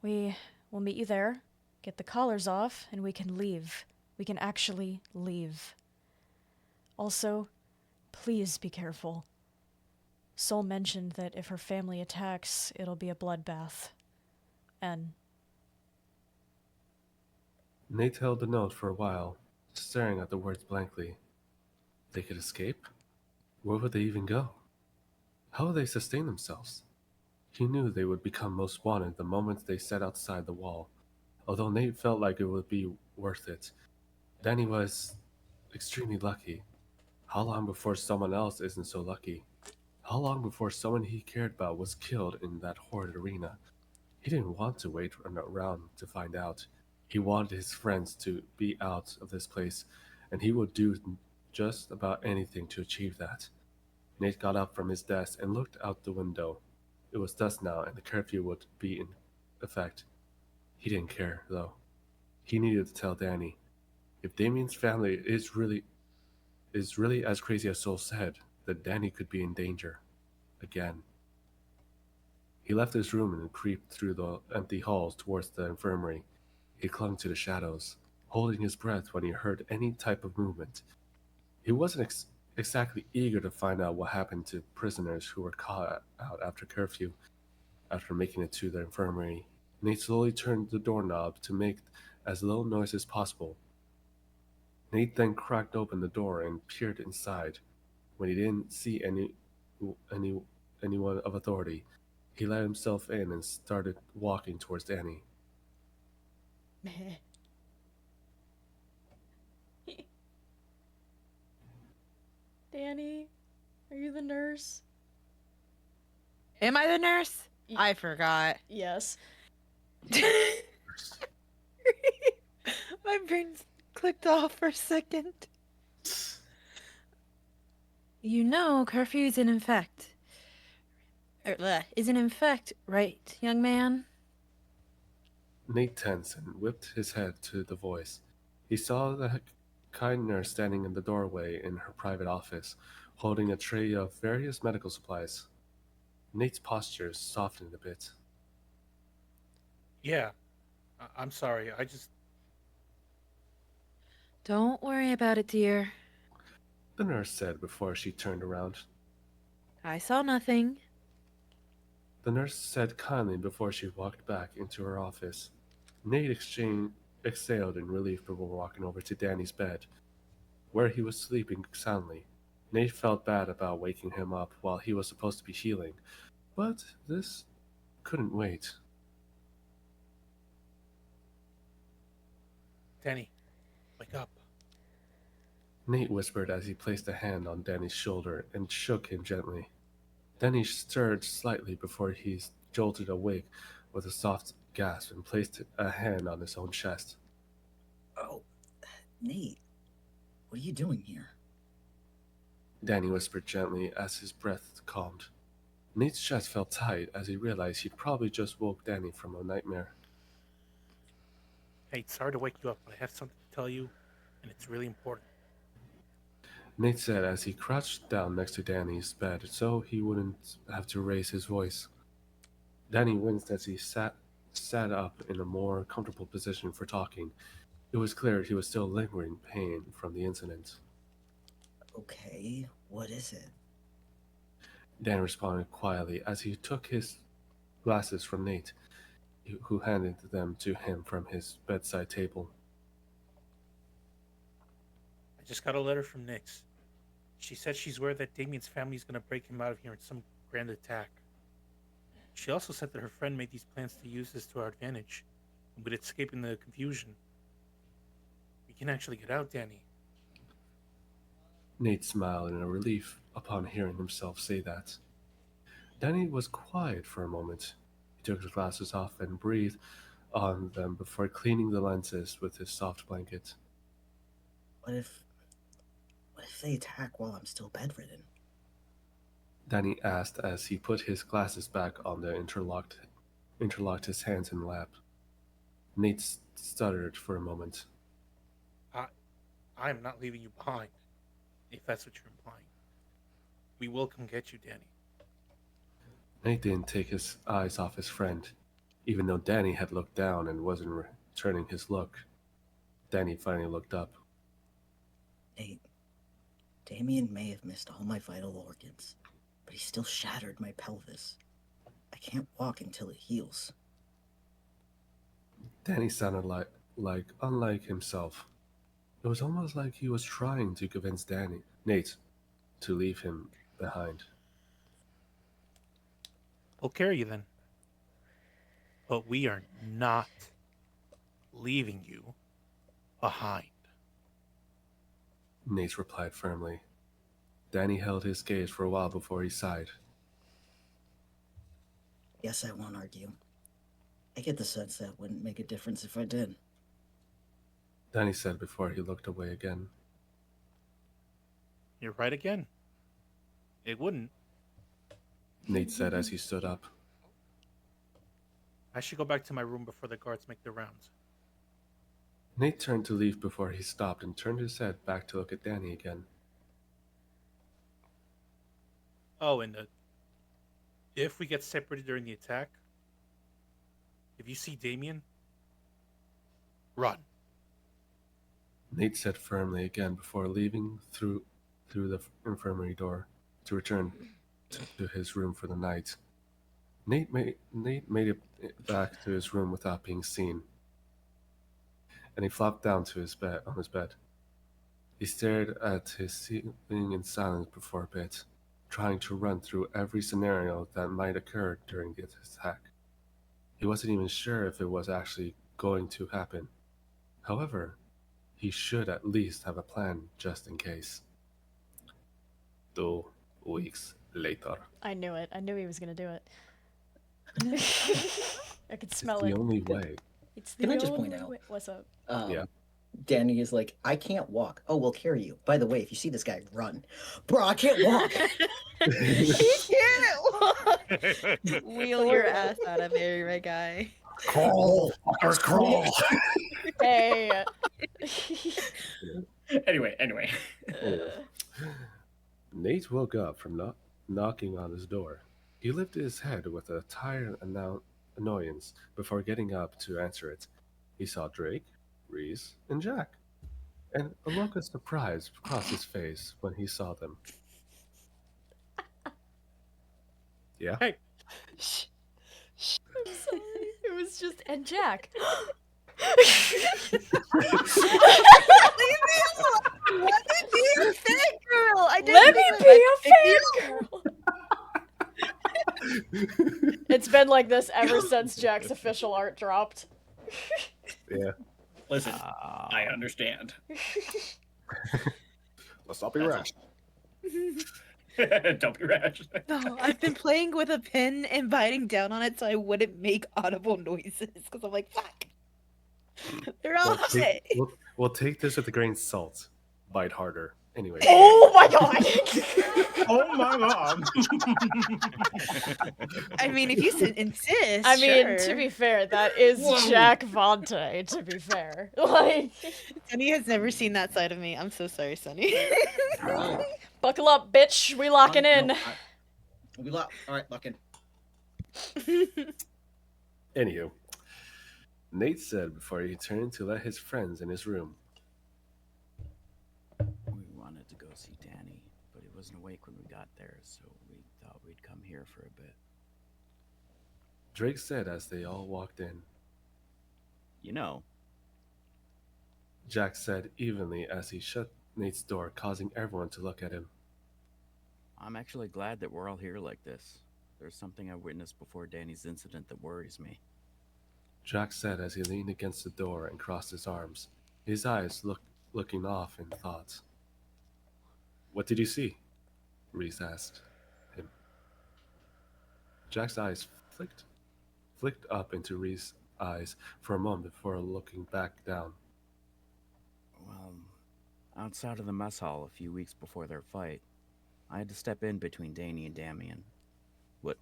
We will meet you there, get the collars off, and we can leave. We can actually leave. Also, please be careful. Soul mentioned that if her family attacks, it'll be a bloodbath. And Nate held the note for a while, staring at the words blankly. They could escape? Where would they even go? How would they sustain themselves? He knew they would become most wanted the moment they set outside the wall, although Nate felt like it would be worth it. Danny was extremely lucky. How long before someone else isn't so lucky? How long before someone he cared about was killed in that horrid arena? He didn't want to wait around to find out. He wanted his friends to be out of this place, and he would do just about anything to achieve that. Nate got up from his desk and looked out the window. It was dusk now, and the curfew would be in effect. He didn't care, though. He needed to tell Danny. If Damien's family is really as crazy as Soul said, then Danny could be in danger. Again. He left his room and creeped through the empty halls towards the infirmary. He clung to the shadows, holding his breath when he heard any type of movement. He wasn't exactly eager to find out what happened to prisoners who were caught out after curfew. After making it to the infirmary, Nate slowly turned the doorknob to make as little noise as possible. Nate then cracked open the door and peered inside. When he didn't see anyone of authority, he let himself in and started walking towards Danny. Danny, are you the nurse? Am I the nurse? I forgot. Yes. My brain clicked off for a second. You know, curfew is in effect. Is in effect, right, young man? Nate tensed and whipped his head to the voice. He saw the kind nurse standing in the doorway in her private office, holding a tray of various medical supplies. Nate's posture softened a bit. Yeah, I'm sorry. Don't worry about it, dear. The nurse said before she turned around. I saw nothing. The nurse said kindly before she walked back into her office. Nate exhaled in relief before walking over to Danny's bed, where he was sleeping soundly. Nate felt bad about waking him up while he was supposed to be healing, but this couldn't wait. Danny, wake up. Nate whispered as he placed a hand on Danny's shoulder and shook him gently. Danny stirred slightly before he jolted awake with a soft gasp and placed a hand on his own chest. Oh, Nate, what are you doing here? Danny whispered gently as his breath calmed. Nate's chest felt tight as he realized he'd probably just woke Danny from a nightmare. Hey, sorry to wake you up, but I have something to tell you, and it's really important. Nate said as he crouched down next to Danny's bed so he wouldn't have to raise his voice. Danny winced as he sat up in a more comfortable position for talking. It was clear he was still lingering pain from the incident. Okay, what is it? Dan responded quietly as he took his glasses from Nate, who handed them to him from his bedside table. I just got a letter from Nyx. She said she's worried that Damien's family is going to break him out of here in some grand attack. She also said that her friend made these plans to use this to our advantage, and with escaping the confusion, we can actually get out, Danny. Nate smiled in a relief upon hearing himself say that. Danny was quiet for a moment. He took his glasses off and breathed on them before cleaning the lenses with his soft blanket. What if they attack while I'm still bedridden? Danny asked as he put his glasses back on the interlocked his hands in lap. Nate stuttered for a moment. I am not leaving you behind, if that's what you're implying. We will come get you, Danny. Nate didn't take his eyes off his friend, even though Danny had looked down and wasn't returning his look. Danny finally looked up. Nate, Damien may have missed all my vital organs, but he still shattered my pelvis. I can't walk until it heals. Danny sounded like unlike himself. It was almost like he was trying to convince Nate, to leave him behind. We'll carry you then. But we are not leaving you behind. Nate replied firmly. Danny held his gaze for a while before he sighed. Guess I won't argue. I get the sense that wouldn't make a difference if I did. Danny said before he looked away again. You're right again. It wouldn't. Nate said as he stood up. I should go back to my room before the guards make their rounds. Nate turned to leave before he stopped and turned his head back to look at Danny again. Oh, and if we get separated during the attack, if you see Damien, run. Nate said firmly again before leaving through the infirmary door to return to his room for the night. Nate made it back to his room without being seen, and he flopped down to his bed. He stared at his ceiling in silence for a bit, trying to run through every scenario that might occur during the attack. He wasn't even sure if it was actually going to happen. However, he should at least have a plan just in case. 2 weeks later. I knew it. I knew he was gonna do it. I could smell It's the it. only way. It's the Can I just only point out? way. What's up? Yeah. Danny is like, I can't walk. Oh, we'll carry you. By the way, if you see this guy, run. Bro, I can't walk. He can't walk. Wheel your ass out of there, my guy. Crawl, fuckers, crawl. Hey. Anyway. Nate woke up from knocking on his door. He lifted his head with a tired annoyance before getting up to answer it. He saw Drake, Reese, and Jack, and a look of surprise crossed his face when he saw them. Yeah? Hey. I'm sorry. It was just and Jack. Leave me alone. Let me be a fat girl. I didn't Let me be a fan girl. It's been like this ever since Jack's official art dropped. Yeah. Listen, I understand. Let's not be rash. Don't be rash. No, I've been playing with a pin and biting down on it so I wouldn't make audible noises because I'm like, fuck. They're all shit. We'll take this with a grain of salt. Bite harder. Anyway. Oh my god! Oh my god! I mean, if you insist. I mean, sure. to be fair, that is Whoa. Jack Vontae, to be fair. Like, Sunny has never seen that side of me. I'm so sorry, Sunny. buckle up, bitch. We locking in. No, we lock. All right, lock in. Anywho, Nate said before he turned to let his friends in his room. We wanted to go see Danny, but he wasn't awake when we got there, so we thought we'd come here for a bit. Drake said as they all walked in. You know, Jack said evenly as he shut Nate's door, causing everyone to look at him. I'm actually glad that we're all here like this. There's something I witnessed before Danny's incident that worries me. Jack said as he leaned against the door and crossed his arms, his eyes looking off in thought. What did you see? Reese asked him. Jack's eyes flicked up into Reese's eyes for a moment before looking back down. Well, outside of the mess hall a few weeks before their fight, I had to step in between Danny and Damien. What?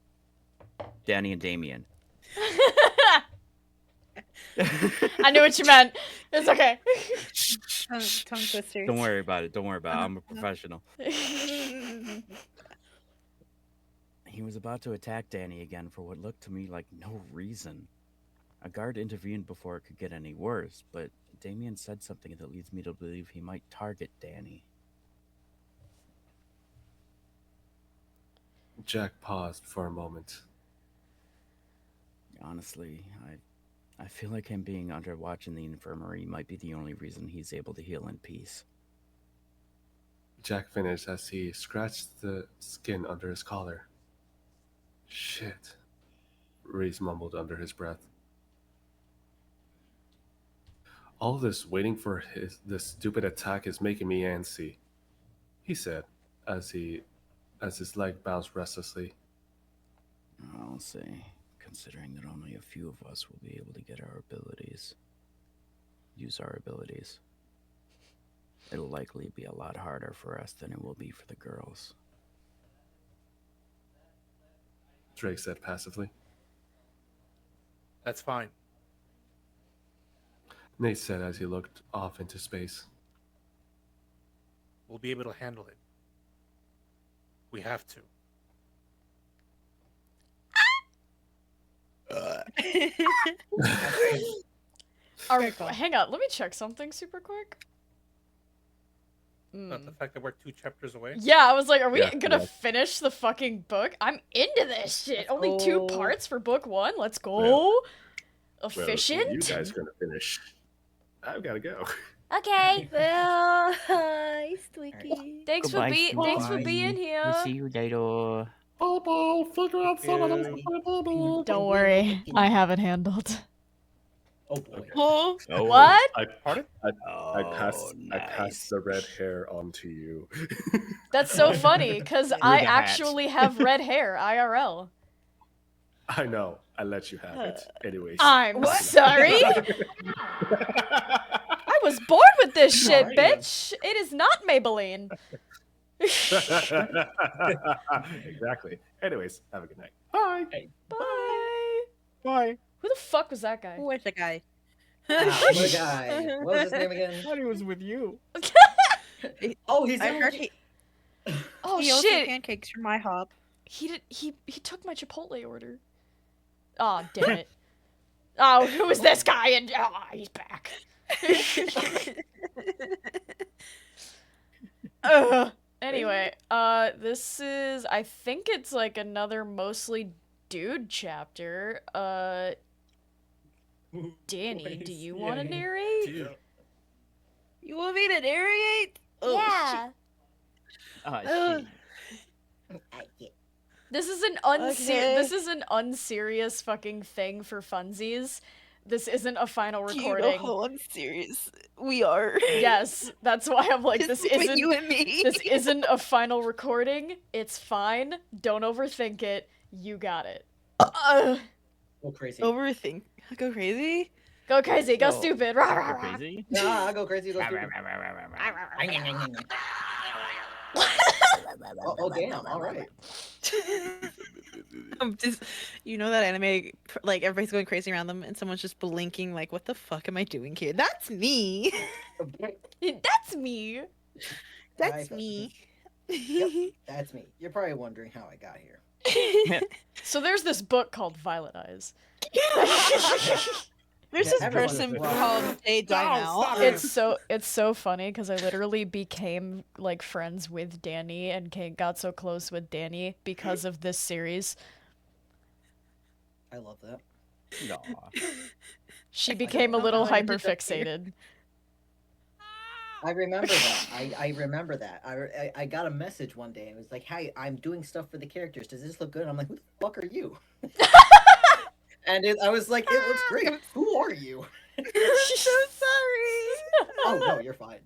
Danny and Damien. I knew what you meant. It's okay. Tongue twisters. Don't worry about it. Don't worry about it. I'm a professional. He was about to attack Danny again for what looked to me like no reason. A guard intervened before it could get any worse, but Damien said something that leads me to believe he might target Danny. Jack paused for a moment. Honestly, I feel like him being under watch in the infirmary might be the only reason he's able to heal in peace. Jack finished as he scratched the skin under his collar. Shit, Reese mumbled under his breath. All this waiting for this stupid attack is making me antsy, he said, as his leg bounced restlessly. I'll say, considering that only a few of us will be able to get our abilities, use our abilities, it'll likely be a lot harder for us than it will be for the girls. Drake said passively. That's fine. Nate said as he looked off into space. We'll be able to handle it. We have to. Hang on, let me check something super quick. Not the fact that we're 2 chapters away. Yeah, I was like, are we gonna finish the fucking book? I'm into this shit. Only 2 parts for book 1. Let's go. Efficient. Well, you guys gonna finish. I've gotta go. Okay. Well, hi, Squeaky. Thanks for being here. We'll see you later. Figure out some of them. Don't worry, I have it handled. Oh boy. Oh. What? I passed the red hair on to you. That's so funny, because I actually have red hair, IRL. I know. I let you have it. Anyways. I'm sorry. I was born with this shit, bitch. It is not Maybelline. Exactly. Anyways, have a good night. Bye. Hey. Bye. Bye. Who the fuck was that guy? Who was the guy? What guy? What was his name again? I thought he was with you. Oh, he's I in heard with- Oh he also shit. pancakes from my hop. He took my Chipotle order. Oh, damn it. Oh, who is this guy? And he's back. Anyway, this is, I think it's like another mostly dude chapter. Danny, do you want to narrate? You want me to narrate? Oh, Yeah. This is an this is an unserious fucking thing for funsies. This isn't a final recording. You know how unserious we are. Yes, that's why I'm like, Just this between isn't you and me. This isn't a final recording. It's fine. Don't overthink it. You got it. Go crazy. Overthink. Go crazy? Go crazy. Go No. stupid. Rah, rah, rah. Crazy? Nah, I'll go crazy. Go stupid. Oh, damn. All right. I'm just, you know that anime, like everybody's going crazy around them, and someone's just blinking, like, "What the fuck am I doing here?" That's me. That's me. That's me. Yep, that's me. You're probably wondering how I got here. So there's this book called Violet Eyes. There's this person called Jay Dynal. It's so funny because I literally became like friends with Danny and got so close with Danny because of this series. I love that. No. She became a little hyperfixated. I remember that. I remember that. I got a message one day and it was like, "Hey, I'm doing stuff for the characters. Does this look good?" And I'm like, "Who the fuck are you?" And I was like, "It looks great. Who are you?" I'm so sorry. Oh no, you're fine.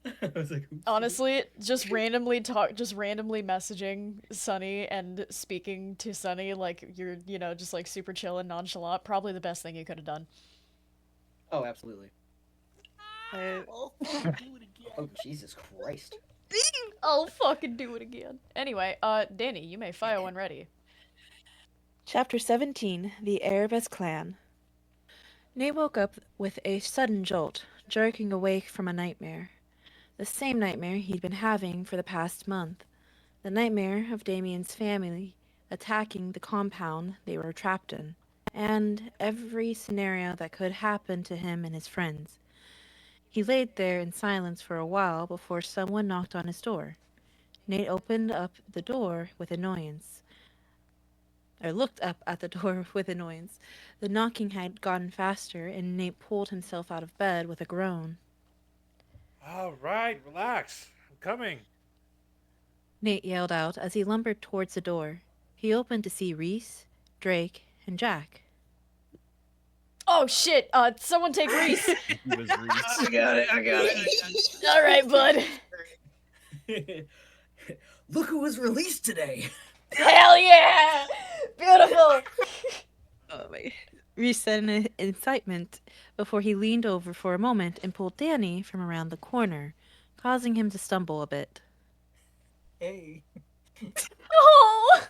I was like, Honestly, just randomly messaging Sunny and speaking to Sunny like you're, just like super chill and nonchalant. Probably the best thing you could have done. Oh, absolutely. Oh, Jesus Christ. I'll fucking do it again. Anyway, Danny, you may fire when ready. Chapter 17, The Erebus Clan. Nate woke up with a sudden jolt, jerking awake from a nightmare. The same nightmare he'd been having for the past month. The nightmare of Damien's family attacking the compound they were trapped in, and every scenario that could happen to him and his friends. He laid there in silence for a while before someone knocked on his door. Nate opened up the door with annoyance. Or looked up at the door with annoyance. The knocking had gotten faster, and Nate pulled himself out of bed with a groan. All right, relax. I'm coming. Nate yelled out as he lumbered towards the door. He opened to see Reese, Drake, and Jack. Oh shit! Someone take Reese. It was Reese. I got it. All right, bud. Look who was released today. Hell yeah! Beautiful. Oh my. Reese said in excitement before he leaned over for a moment and pulled Danny from around the corner, causing him to stumble a bit. Hey. Oh,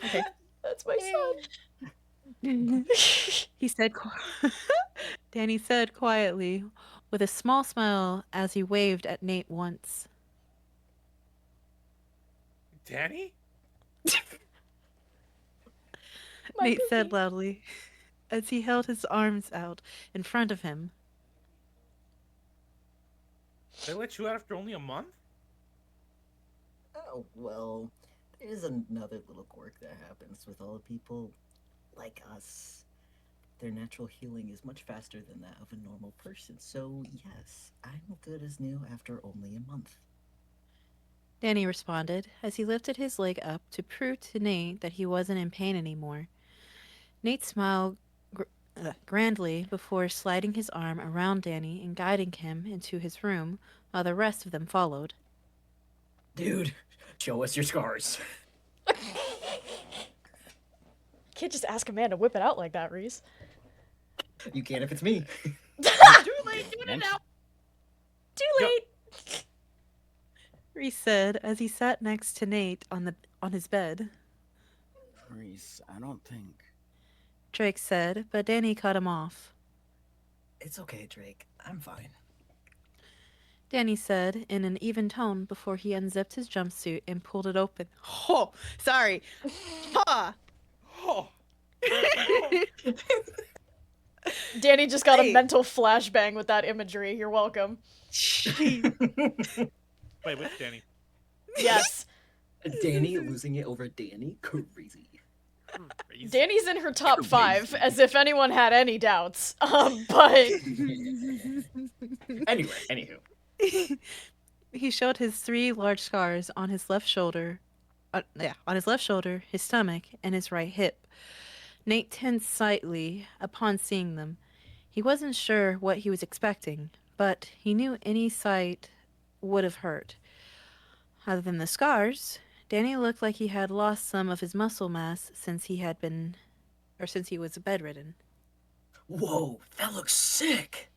Okay. that's my son. He said, Danny said quietly, with a small smile as he waved at Nate once. Danny? Nate said loudly, as he held his arms out in front of him. They let you out after only a month? Oh, well, there's another little quirk that happens with all people like us. Their natural healing is much faster than that of a normal person, so yes, I'm good as new after only a month. Danny responded as he lifted his leg up to prove to Nate that he wasn't in pain anymore. Nate smiled grandly before sliding his arm around Danny and guiding him into his room while the rest of them followed. Dude, show us your scars. Can't just ask a man to whip it out like that, Reese. You can if it's me. Too late, doing it now. Too late. Reese said as he sat next to Nate on his bed. Reese, I don't think. Drake said, but Danny cut him off. It's okay, Drake. I'm fine. Danny said in an even tone before he unzipped his jumpsuit and pulled it open. Oh, sorry. Ha! Oh. Danny just got a mental flashbang with that imagery. You're welcome. Wait, which Danny? Yes. Danny losing it over Danny? Crazy. Danny's in her top 5, as if anyone had any doubts. But Anywho. He showed his 3 large scars on his left shoulder. On his left shoulder, his stomach, and his right hip. Nate tensed slightly upon seeing them. He wasn't sure what he was expecting, but he knew any sight would have hurt. Other than the scars, Danny looked like he had lost some of his muscle mass since he was bedridden. Whoa, that looks sick!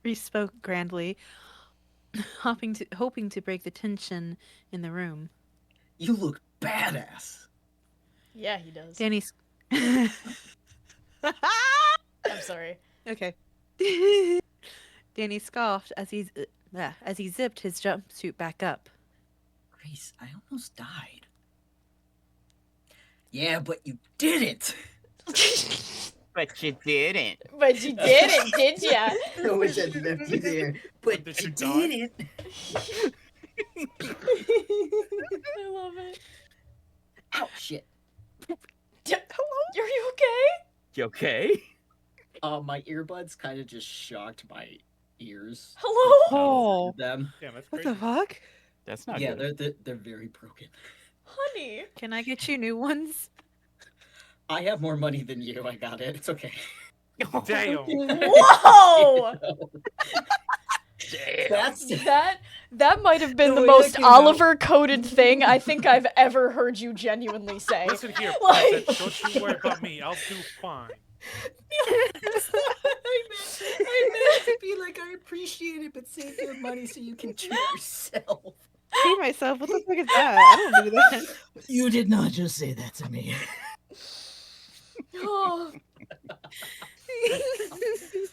Reese spoke grandly, hoping to break the tension in the room. You look badass! yeah, he does. Danny's... I'm sorry. Okay. Danny scoffed as he zipped his jumpsuit back up. Grace, I almost died. Yeah, but you didn't! But you didn't. But you didn't, did ya? I wish I'd left you there, but Did you you die? didn't! I love it. Ow, shit. Are you okay? You okay? My earbuds kind of just shocked my ears. Hello? Oh. Them. Damn, that's What crazy. the fuck? That's not Yeah, good. they're very broken. Honey. Can I get you new ones? I have more money than you. I got it. It's okay. Damn. Whoa! That's That might have been The the way most that came out. Oliver-coded thing I think I've ever heard you genuinely say. Listen here, Like- princess, don't you worry about me. I'll do fine. I meant to be like, I appreciate it, but save your money so you can treat yourself. See myself. What the fuck is that? I don't do that. You did not just say that to me. Oh.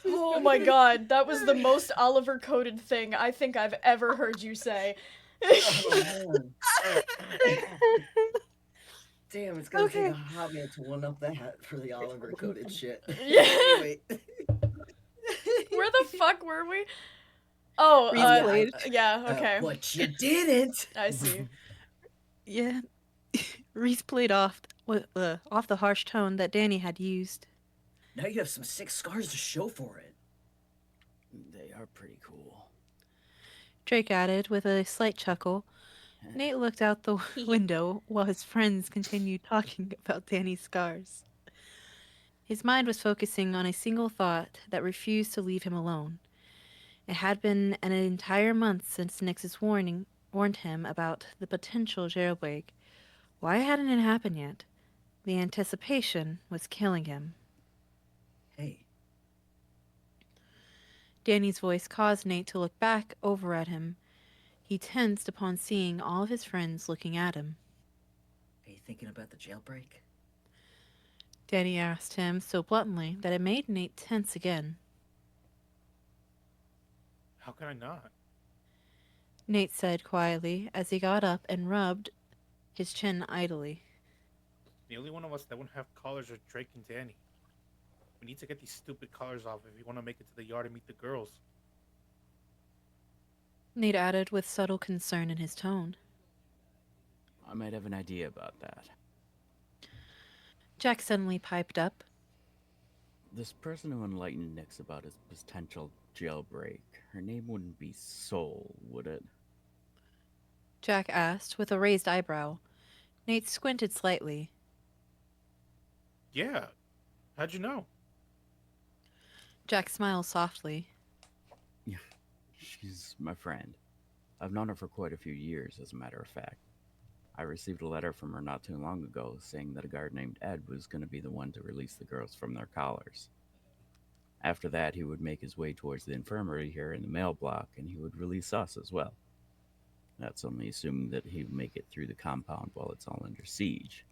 Oh my god, that was the most Oliver-coded thing I think I've ever heard you say. Damn, it's gonna take a hot minute to one up that for the Oliver coded shit. Yeah. Anyway. Where the fuck were we? Oh, Reese yeah, okay. But you didn't. I see. Yeah. Reese played off the harsh tone that Danny had used. Now you have some sick scars to show for it. They are pretty cool. Drake added with a slight chuckle, Nate looked out the window while his friends continued talking about Danny's scars. His mind was focusing on a single thought that refused to leave him alone. It had been an entire month since Nix's warned him about the potential jailbreak. Why hadn't it happened yet? The anticipation was killing him. Hey. Danny's voice caused Nate to look back over at him. He tensed upon seeing all of his friends looking at him. Are you thinking about the jailbreak? Danny asked him so bluntly that it made Nate tense again. How can I not? Nate said quietly as he got up and rubbed his chin idly. The only one of us that won't have collars are Drake and Danny. We need to get these stupid collars off if we want to make it to the yard and meet the girls. Nate added with subtle concern in his tone. I might have an idea about that. Jack suddenly piped up. This person who enlightened Nix about his potential jailbreak, her name wouldn't be Soul, would it? Jack asked with a raised eyebrow. Nate squinted slightly. Yeah. How'd you know? Jack smiled softly. She's my friend. I've known her for quite a few years, as a matter of fact. I received a letter from her not too long ago saying that a guard named Ed was going to be the one to release the girls from their collars. After that, he would make his way towards the infirmary here in the mail block, and he would release us as well. That's only assuming that he would make it through the compound while it's all under siege.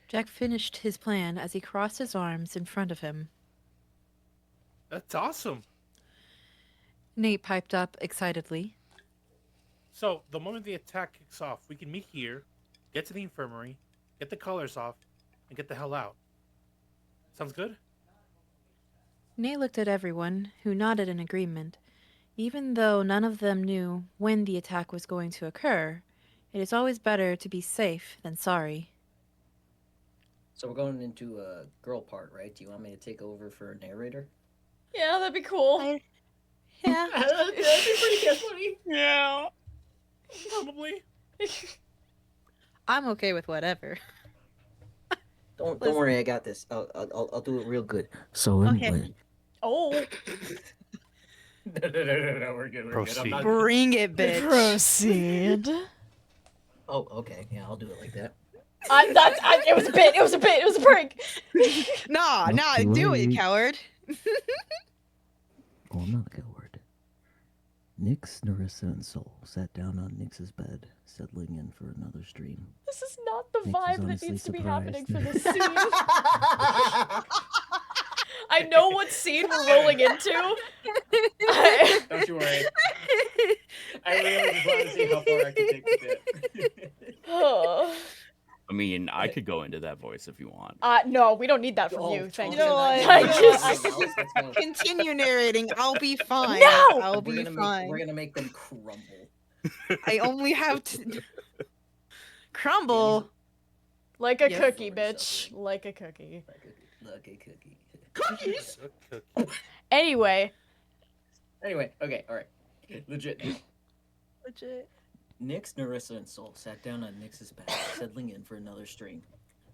Jack finished his plan as he crossed his arms in front of him. That's awesome. Nate piped up excitedly. So, the moment the attack kicks off, we can meet here, get to the infirmary, get the collars off, and get the hell out. Sounds good? Nate looked at everyone, who nodded in agreement. Even though none of them knew when the attack was going to occur, it is always better to be safe than sorry. So we're going into a girl part, right? Do you want me to take over for a narrator? Yeah, that'd be cool. Yeah. That'd be pretty good, funny. Yeah. Probably. I'm okay with whatever. Don't worry, I got this. I'll do it real good. So Okay. anyway. Oh. No, we're good. Proceed. Bring it, bitch. Proceed. Oh, okay. Yeah, I'll do it like that. It was a bit. It was a bit. It was a prank. Nah, do it, coward. Oh, I'm not a coward. Nix, Narissa, and Soul sat down on Nix's bed, settling in for another stream. This is not the Nix was vibe that honestly needs to be surprised. happening for this scene. I know what scene we're rolling into. Don't you worry. I really just want to see how far I can take the bit. Oh. I mean, I could go into that voice if you want. No, we don't need that from Oh, you. Thank You know what? Let's go. Continue narrating. I'll be fine. No! I'll be fine. We're gonna make them crumble. I only have to crumble. Like a Yes. cookie, bitch. Like a cookie. Like a cookie. Cookies? Anyway. Anyway, okay, all right. Legit. Legit. Nix, Narissa, and Soul sat down on Nix's bed, settling in for another stream.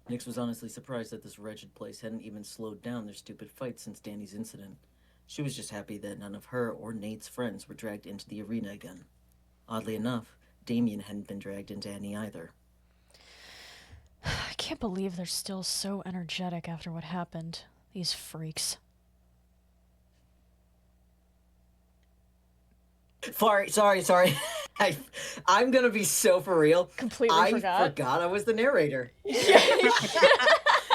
Nix was honestly surprised that this wretched place hadn't even slowed down their stupid fight since Danny's incident. She was just happy that none of her or Nate's friends were dragged into the arena again. Oddly enough, Damien hadn't been dragged into any either. I can't believe they're still so energetic after what happened. These freaks. Sorry. I'm gonna be so for real. Completely I forgot. I was the narrator.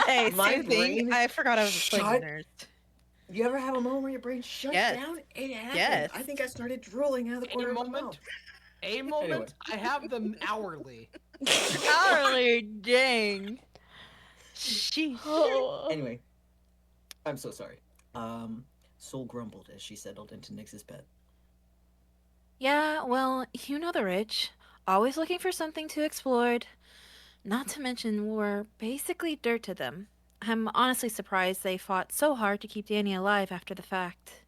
Hey, My same thing. brain I forgot I was a shut- poisoner. You ever have a moment where your brain shuts Yes. down? It happened. Yes. I think I started drooling out of the corner of my mouth. A moment? I have them hourly. Hourly, dang. Sheesh. Oh. Anyway, I'm so sorry. Soul grumbled as she settled into Nix's bed. Yeah, well, you know the rich. Always looking for something to explore. Not to mention, we're basically dirt to them. I'm honestly surprised they fought so hard to keep Danny alive after the fact.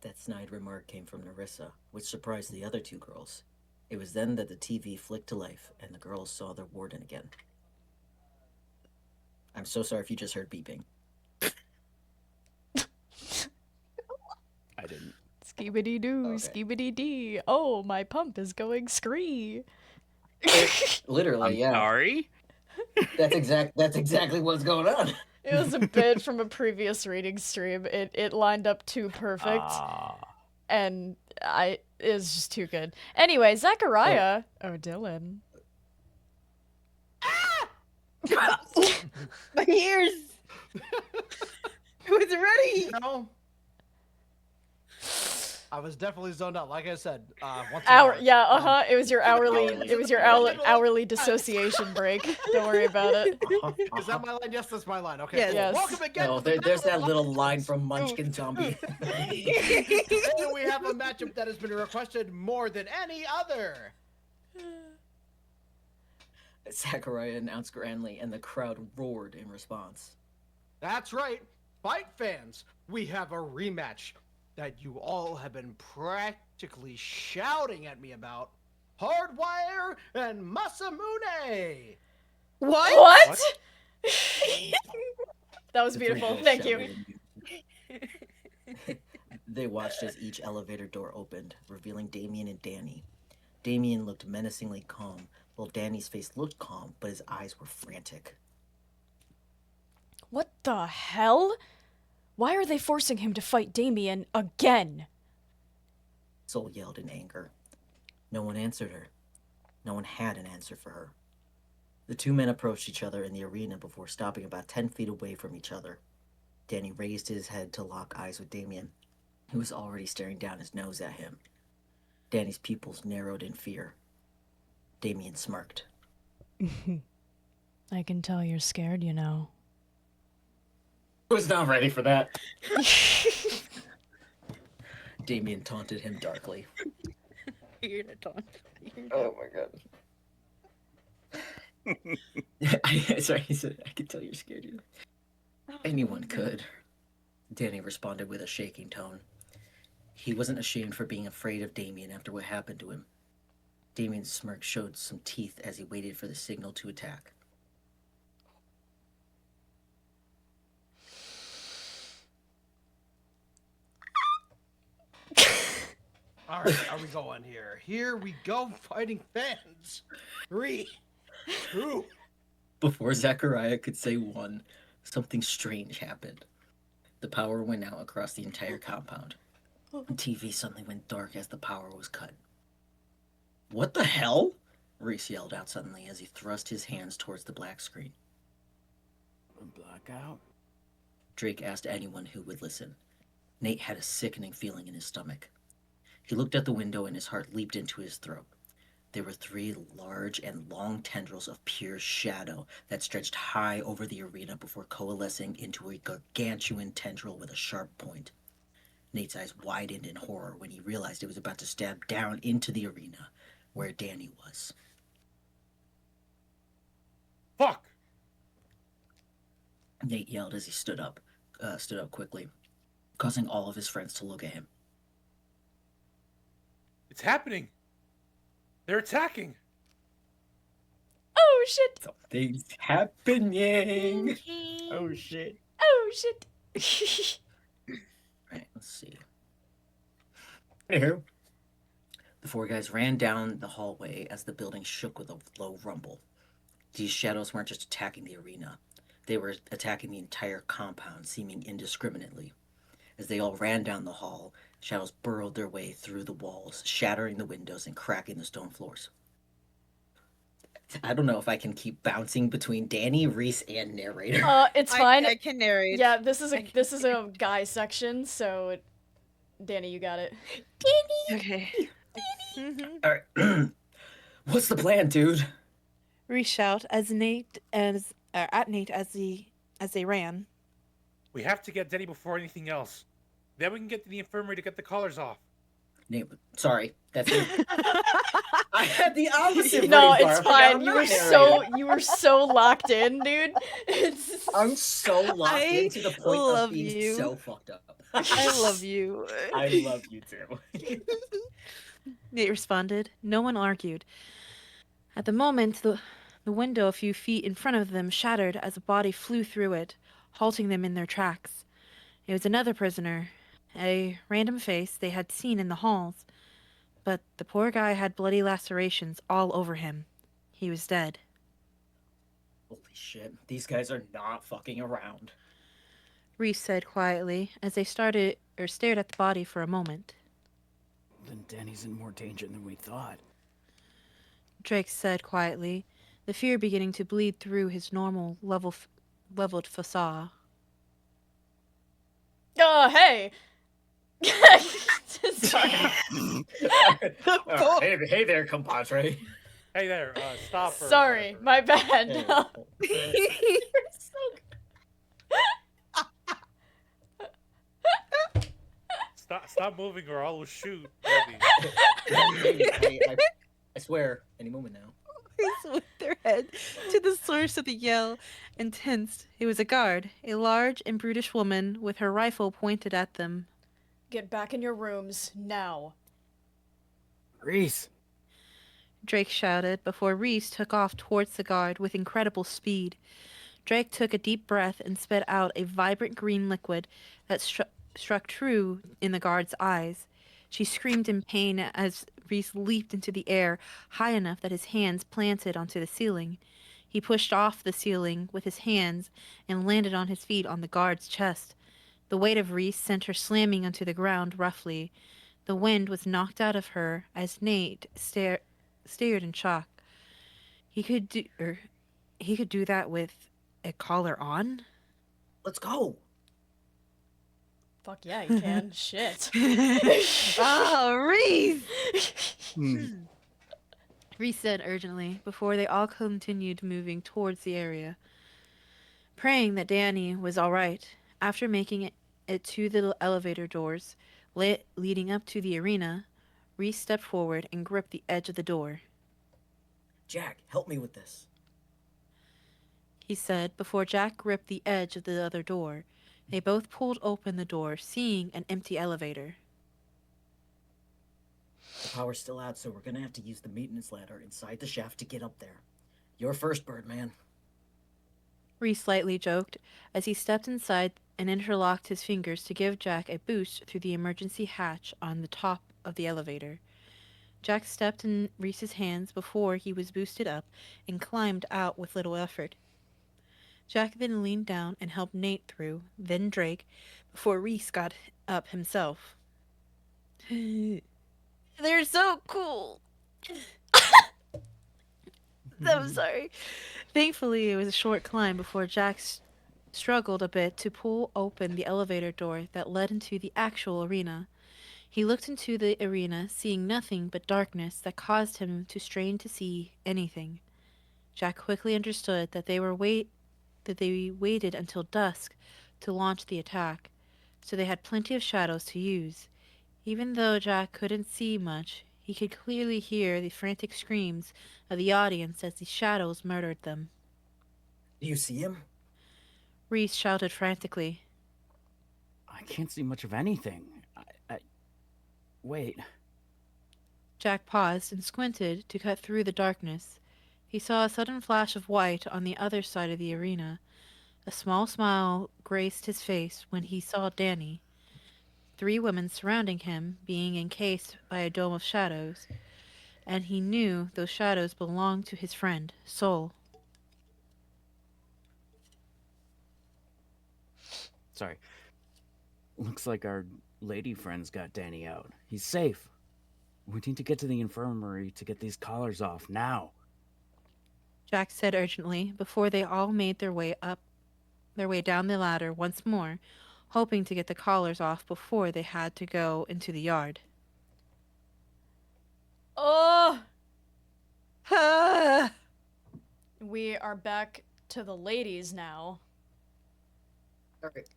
That snide remark came from Nerissa, which surprised the other two girls. It was then that the TV flicked to life, and the girls saw their warden again. I'm so sorry if you just heard beeping. I didn't. Skibidi doo, skibidi dee. Oh, my pump is going scree. Literally, I'm yeah. sorry? That's exactly what's going on. It was a bit from a previous reading stream. It lined up too perfect. And it was just too good. Anyway, Zachariah. Oh, Dylan. My ears! I was ready! No. I was definitely zoned out. Like I said, once Yeah, it was your hourly dissociation break. Don't worry about it. Is that my line? Yes, that's my line. Okay. Yes. Cool. Welcome again. No, to the there's that Battle little line from Munchkin Zombie. And we have a matchup that has been requested more than any other. Zachariah announced grandly, and the crowd roared in response. That's right. Fight fans, we have a rematch that you all have been practically shouting at me about. Hardwire and Masamune. What? That was The beautiful. three girls Thank you. shouted. They watched as each elevator door opened, revealing Damien and Danny. Damien looked menacingly calm, while Danny's face looked calm, but his eyes were frantic. What the hell? Why are they forcing him to fight Damien again? Soul yelled in anger. No one answered her. No one had an answer for her. The two men approached each other in the arena before stopping about 10 feet away from each other. Danny raised his head to lock eyes with Damien, who was already staring down his nose at him. Danny's pupils narrowed in fear. Damien smirked. I can tell you're scared, you know. I was not ready for that. Damien taunted him darkly. You're gonna taunt. Oh my god. Sorry, he said, I can tell you're scared. Anyone could. Danny responded with a shaking tone. He wasn't ashamed for being afraid of Damien after what happened to him. Damien's smirk showed some teeth as he waited for the signal to attack. All right, are we going here? Here we go, fighting fans. 3, 2. Before Zachariah could say one, something strange happened. The power went out across the entire compound. The TV suddenly went dark as the power was cut. What the hell? Reese yelled out suddenly as he thrust his hands towards the black screen. A blackout? Drake asked anyone who would listen. Nate had a sickening feeling in his stomach. He looked at the window and his heart leaped into his throat. There were 3 large and long tendrils of pure shadow that stretched high over the arena before coalescing into a gargantuan tendril with a sharp point. Nate's eyes widened in horror when he realized it was about to stab down into the arena where Danny was. Fuck! Nate yelled as he stood up quickly, causing all of his friends to look at him. It's happening. They're attacking. Oh shit! Something's happening. Oh shit. Oh shit! Right, let's see. Anywho, the 4 guys ran down the hallway as the building shook with a low rumble. These shadows weren't just attacking the arena. They were attacking the entire compound, seeming indiscriminately. As they all ran down the hall, shadows burrowed their way through the walls, shattering the windows and cracking the stone floors. I don't know if I can keep bouncing between Danny, Reese, and narrator. It's fine. I can narrate. Yeah, this is a guy section, so Danny, you got it. Okay. All right. What's the plan, dude? Reach out at Nate as they ran. We have to get Denny before anything else. Then we can get to the infirmary to get the collars off. Nate, sorry, that's it. I had the opposite. No, brain it's bar. I forgot fine. I'm You were not so locked in, dude. It's I'm so locked I in to the point of love being you. so fucked up. I love you. I love you too. Nate responded. No one argued. At the moment, the window a few feet in front of them shattered as a body flew through it, halting them in their tracks. It was another prisoner, a random face they had seen in the halls, but the poor guy had bloody lacerations all over him. He was dead. Holy shit, these guys are not fucking around. Reese said quietly as they stared at the body for a moment. Then Danny's in more danger than we thought. Drake said quietly, the fear beginning to bleed through his normal leveled facade. Oh, hey! Sorry. Hey there, compadre. Hey there, stop. Sorry, my bad. Stop moving or I'll shoot. I swear, any moment now. Reese whipped their head to the source of the yell and tensed. It was a guard, a large and brutish woman with her rifle pointed at them. Get back in your rooms, now. Reese! Drake shouted before Reese took off towards the guard with incredible speed. Drake took a deep breath and spit out a vibrant green liquid that struck true in the guard's eyes. She screamed in pain as Reese leaped into the air, high enough that his hands planted onto the ceiling. He pushed off the ceiling with his hands and landed on his feet on the guard's chest. The weight of Reese sent her slamming onto the ground roughly. The wind was knocked out of her as Nate stared in shock. He could do that with a collar on? Let's go. Fuck yeah, you can. Shit. Oh, Reese! Reese said urgently before they all continued moving towards the area. Praying that Danny was all right, after making it to the elevator doors leading up to the arena, Reese stepped forward and gripped the edge of the door. Jack, help me with this. He said before Jack gripped the edge of the other door. They both pulled open the door, seeing an empty elevator. The power's still out, so we're gonna have to use the maintenance ladder inside the shaft to get up there. You're first, Birdman. Reese slightly joked as he stepped inside and interlocked his fingers to give Jack a boost through the emergency hatch on the top of the elevator. Jack stepped in Reese's hands before he was boosted up and climbed out with little effort. Jack then leaned down and helped Nate through, then Drake, before Reese got up himself. They're so cool. I'm sorry. Thankfully, it was a short climb before Jack struggled a bit to pull open the elevator door that led into the actual arena. He looked into the arena, seeing nothing but darkness that caused him to strain to see anything. Jack quickly understood that they waited until dusk to launch the attack, so they had plenty of shadows to use. Even though Jack couldn't see much, he could clearly hear the frantic screams of the audience as the shadows murdered them. Do you see him? Reese shouted frantically. I can't see much of anything. Wait. Jack paused and squinted to cut through the darkness. He saw a sudden flash of white on the other side of the arena. A small smile graced his face when he saw Danny. 3 women surrounding him, being encased by a dome of shadows, and he knew those shadows belonged to his friend, Soul. Sorry. Looks like our lady friend's got Danny out. He's safe. We need to get to the infirmary to get these collars off, now. Jack said urgently before they all made their way down the ladder once more, hoping to get the collars off before they had to go into the yard. Oh! We are back to the ladies now. Alright.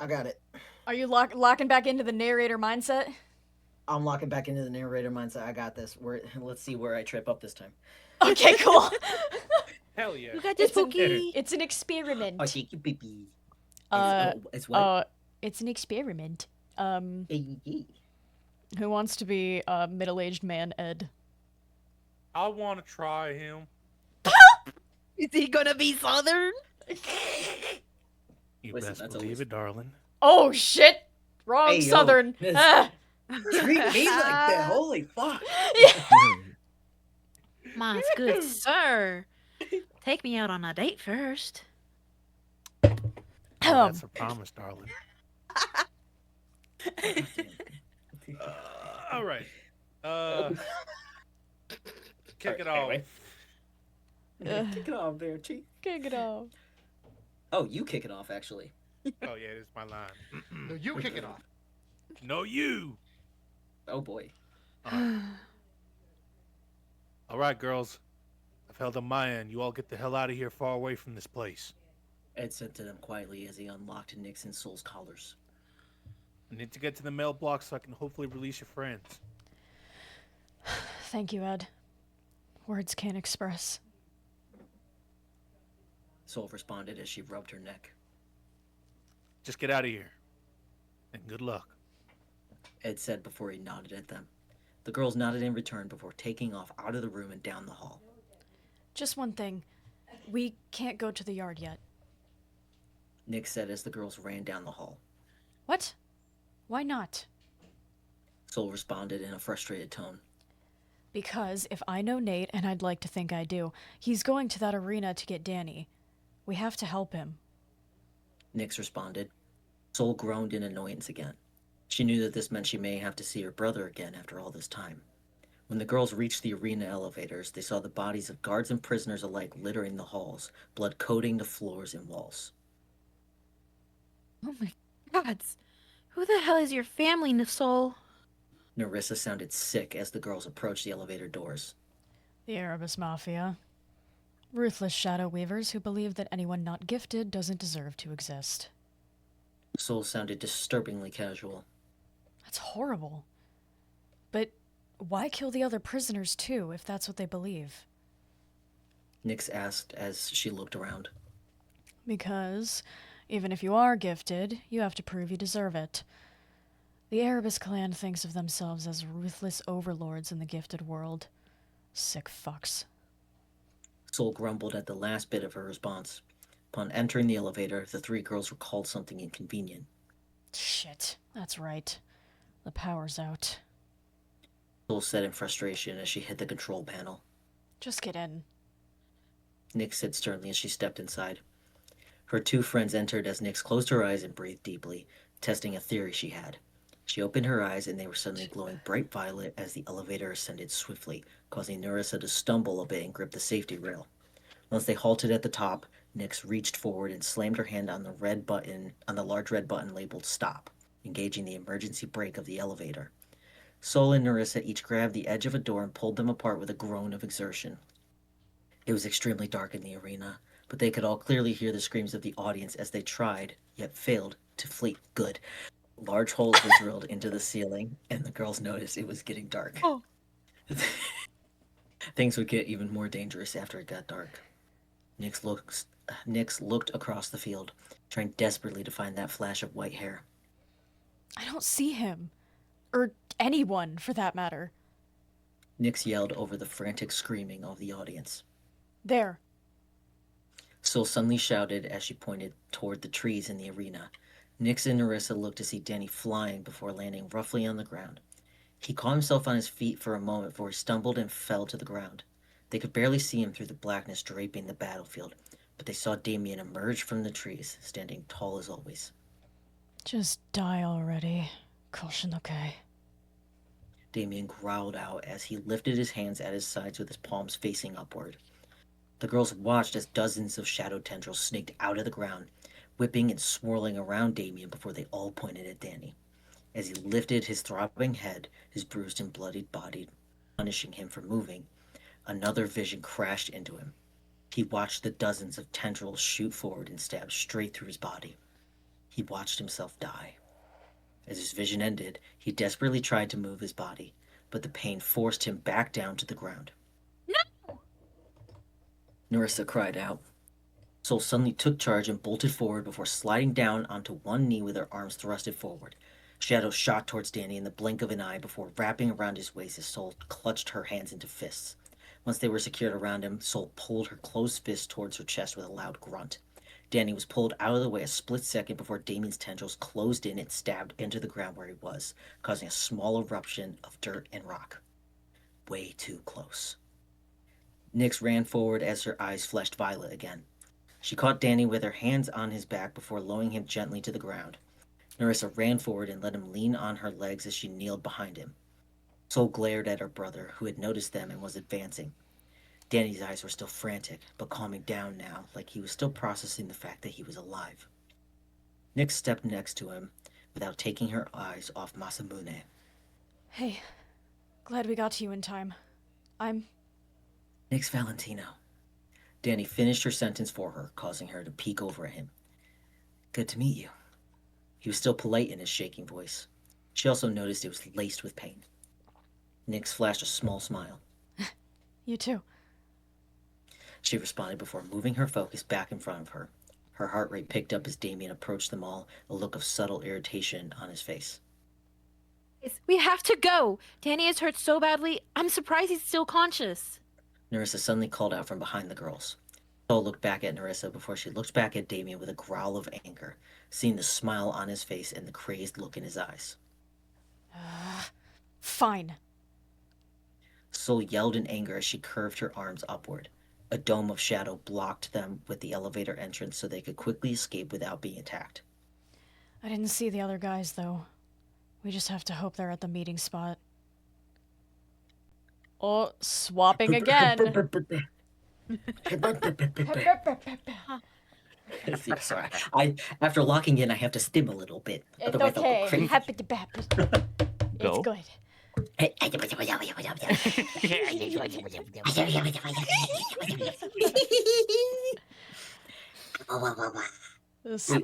I got it. Are you locking back into the narrator mindset? I'm locking back into the narrator mindset. I got this. Let's see where I trip up this time. Okay, cool. Hell yeah. You got this, Pookie. It's an experiment. Oh, cheeky pee. It's what? It's an experiment. Yee. Who wants to be middle-aged man Ed? I want to try him. Is he gonna be Southern? You Listen, best that's believe always- it, darling. Oh shit! Wrong Hey, yo, Southern. this- Ah. Treat me like that. Holy fuck. My good sir. Take me out on a date first. Oh, that's a promise, darling. All right. Kick it off. Anyway. Kick it off there, Chief. Kick it off. Oh, you kick it off, actually. Oh yeah, this is my line. No, you kick it off. No, you. Oh boy. All right, girls. I've held on my end. You all get the hell out of here, far away from this place. Ed said to them quietly as he unlocked Nick's and Soul's collars. I need to get to the mail block so I can hopefully release your friends. Thank you, Ed. Words can't express. Soul responded as she rubbed her neck. Just get out of here. And good luck. Ed said before he nodded at them. The girls nodded in return before taking off out of the room and down the hall. Just one thing. We can't go to the yard yet. Nick said as the girls ran down the hall. What? Why not? Soul responded in a frustrated tone. Because if I know Nate, and I'd like to think I do, he's going to that arena to get Danny. We have to help him. Nix responded. Soul groaned in annoyance again. She knew that this meant she may have to see her brother again after all this time. When the girls reached the arena elevators, they saw the bodies of guards and prisoners alike littering the halls, blood coating the floors and walls. Oh my gods. Who the hell is your family, Soul? Nerissa sounded sick as the girls approached the elevator doors. The Erebus Mafia. Ruthless shadow weavers who believe that anyone not gifted doesn't deserve to exist. Soul sounded disturbingly casual. That's horrible. But why kill the other prisoners too, if that's what they believe? Nix asked as she looked around. Because, even if you are gifted, you have to prove you deserve it. The Erebus clan thinks of themselves as ruthless overlords in the gifted world. Sick fucks. Soul grumbled at the last bit of her response. Upon entering the elevator, the three girls recalled something inconvenient. Shit, that's right. The power's out. Soul said in frustration as she hit the control panel. Just get in. Nix said sternly as she stepped inside. Her two friends entered as Nix closed her eyes and breathed deeply, testing a theory she had. She opened her eyes and they were suddenly glowing bright violet as the elevator ascended swiftly, causing Nerissa to stumble a bit and grip the safety rail. Once they halted at the top, Nix reached forward and slammed her hand on the large red button labeled Stop, engaging the emergency brake of the elevator. Soul and Nerissa each grabbed the edge of a door and pulled them apart with a groan of exertion. It was extremely dark in the arena, but they could all clearly hear the screams of the audience as they tried, yet failed, to flee. Good. Large holes were drilled into the ceiling, and the girls noticed it was getting dark. Oh. Things would get even more dangerous after it got dark. Nix looked across the field, trying desperately to find that flash of white hair. I don't see him. Or anyone, for that matter. Nix yelled over the frantic screaming of the audience. There. Soul suddenly shouted as she pointed toward the trees in the arena. Nix and Nerissa looked to see Danny flying before landing roughly on the ground. He caught himself on his feet for a moment before he stumbled and fell to the ground. They could barely see him through the blackness draping the battlefield, but they saw Damien emerge from the trees, standing tall as always. Just die already. Koshinoke. Damien growled out as he lifted his hands at his sides with his palms facing upward. The girls watched as dozens of shadow tendrils snaked out of the ground, whipping and swirling around Damien before they all pointed at Danny. As he lifted his throbbing head, his bruised and bloodied body, punishing him for moving, another vision crashed into him. He watched the dozens of tendrils shoot forward and stab straight through his body. He watched himself die. As his vision ended, he desperately tried to move his body, but the pain forced him back down to the ground. No! Narissa cried out. Soul suddenly took charge and bolted forward before sliding down onto one knee with her arms thrusted forward. Shadow shot towards Danny in the blink of an eye before wrapping around his waist as Soul clutched her hands into fists. Once they were secured around him, Soul pulled her closed fist towards her chest with a loud grunt. Danny was pulled out of the way a split second before Damien's tendrils closed in and stabbed into the ground where he was, causing a small eruption of dirt and rock. Way too close. Nyx ran forward as her eyes flashed violet again. She caught Danny with her hands on his back before lowering him gently to the ground. Narissa ran forward and let him lean on her legs as she kneeled behind him. Soul glared at her brother, who had noticed them and was advancing. Danny's eyes were still frantic, but calming down now, like he was still processing the fact that he was alive. Nyx stepped next to him, without taking her eyes off Masamune. Hey, glad we got to you in time. I'm... Nyx Valentino. Danny finished her sentence for her, causing her to peek over at him. Good to meet you. He was still polite in his shaking voice. She also noticed it was laced with pain. Nyx flashed a small smile. You too. She responded before moving her focus back in front of her. Her heart rate picked up as Damien approached them all, a look of subtle irritation on his face. We have to go! Danny is hurt so badly, I'm surprised he's still conscious. Narissa suddenly called out from behind the girls. Soul looked back at Narissa before she looked back at Damien with a growl of anger, seeing the smile on his face and the crazed look in his eyes. Fine. Soul yelled in anger as she curved her arms upward. A dome of shadow blocked them with the elevator entrance so they could quickly escape without being attacked. I didn't see the other guys, though. We just have to hope they're at the meeting spot. Oh, swapping again. Sorry. After locking in, I have to stim a little bit. It's Otherwise I'll go okay. crazy. Happy to happy. It's good. Wait,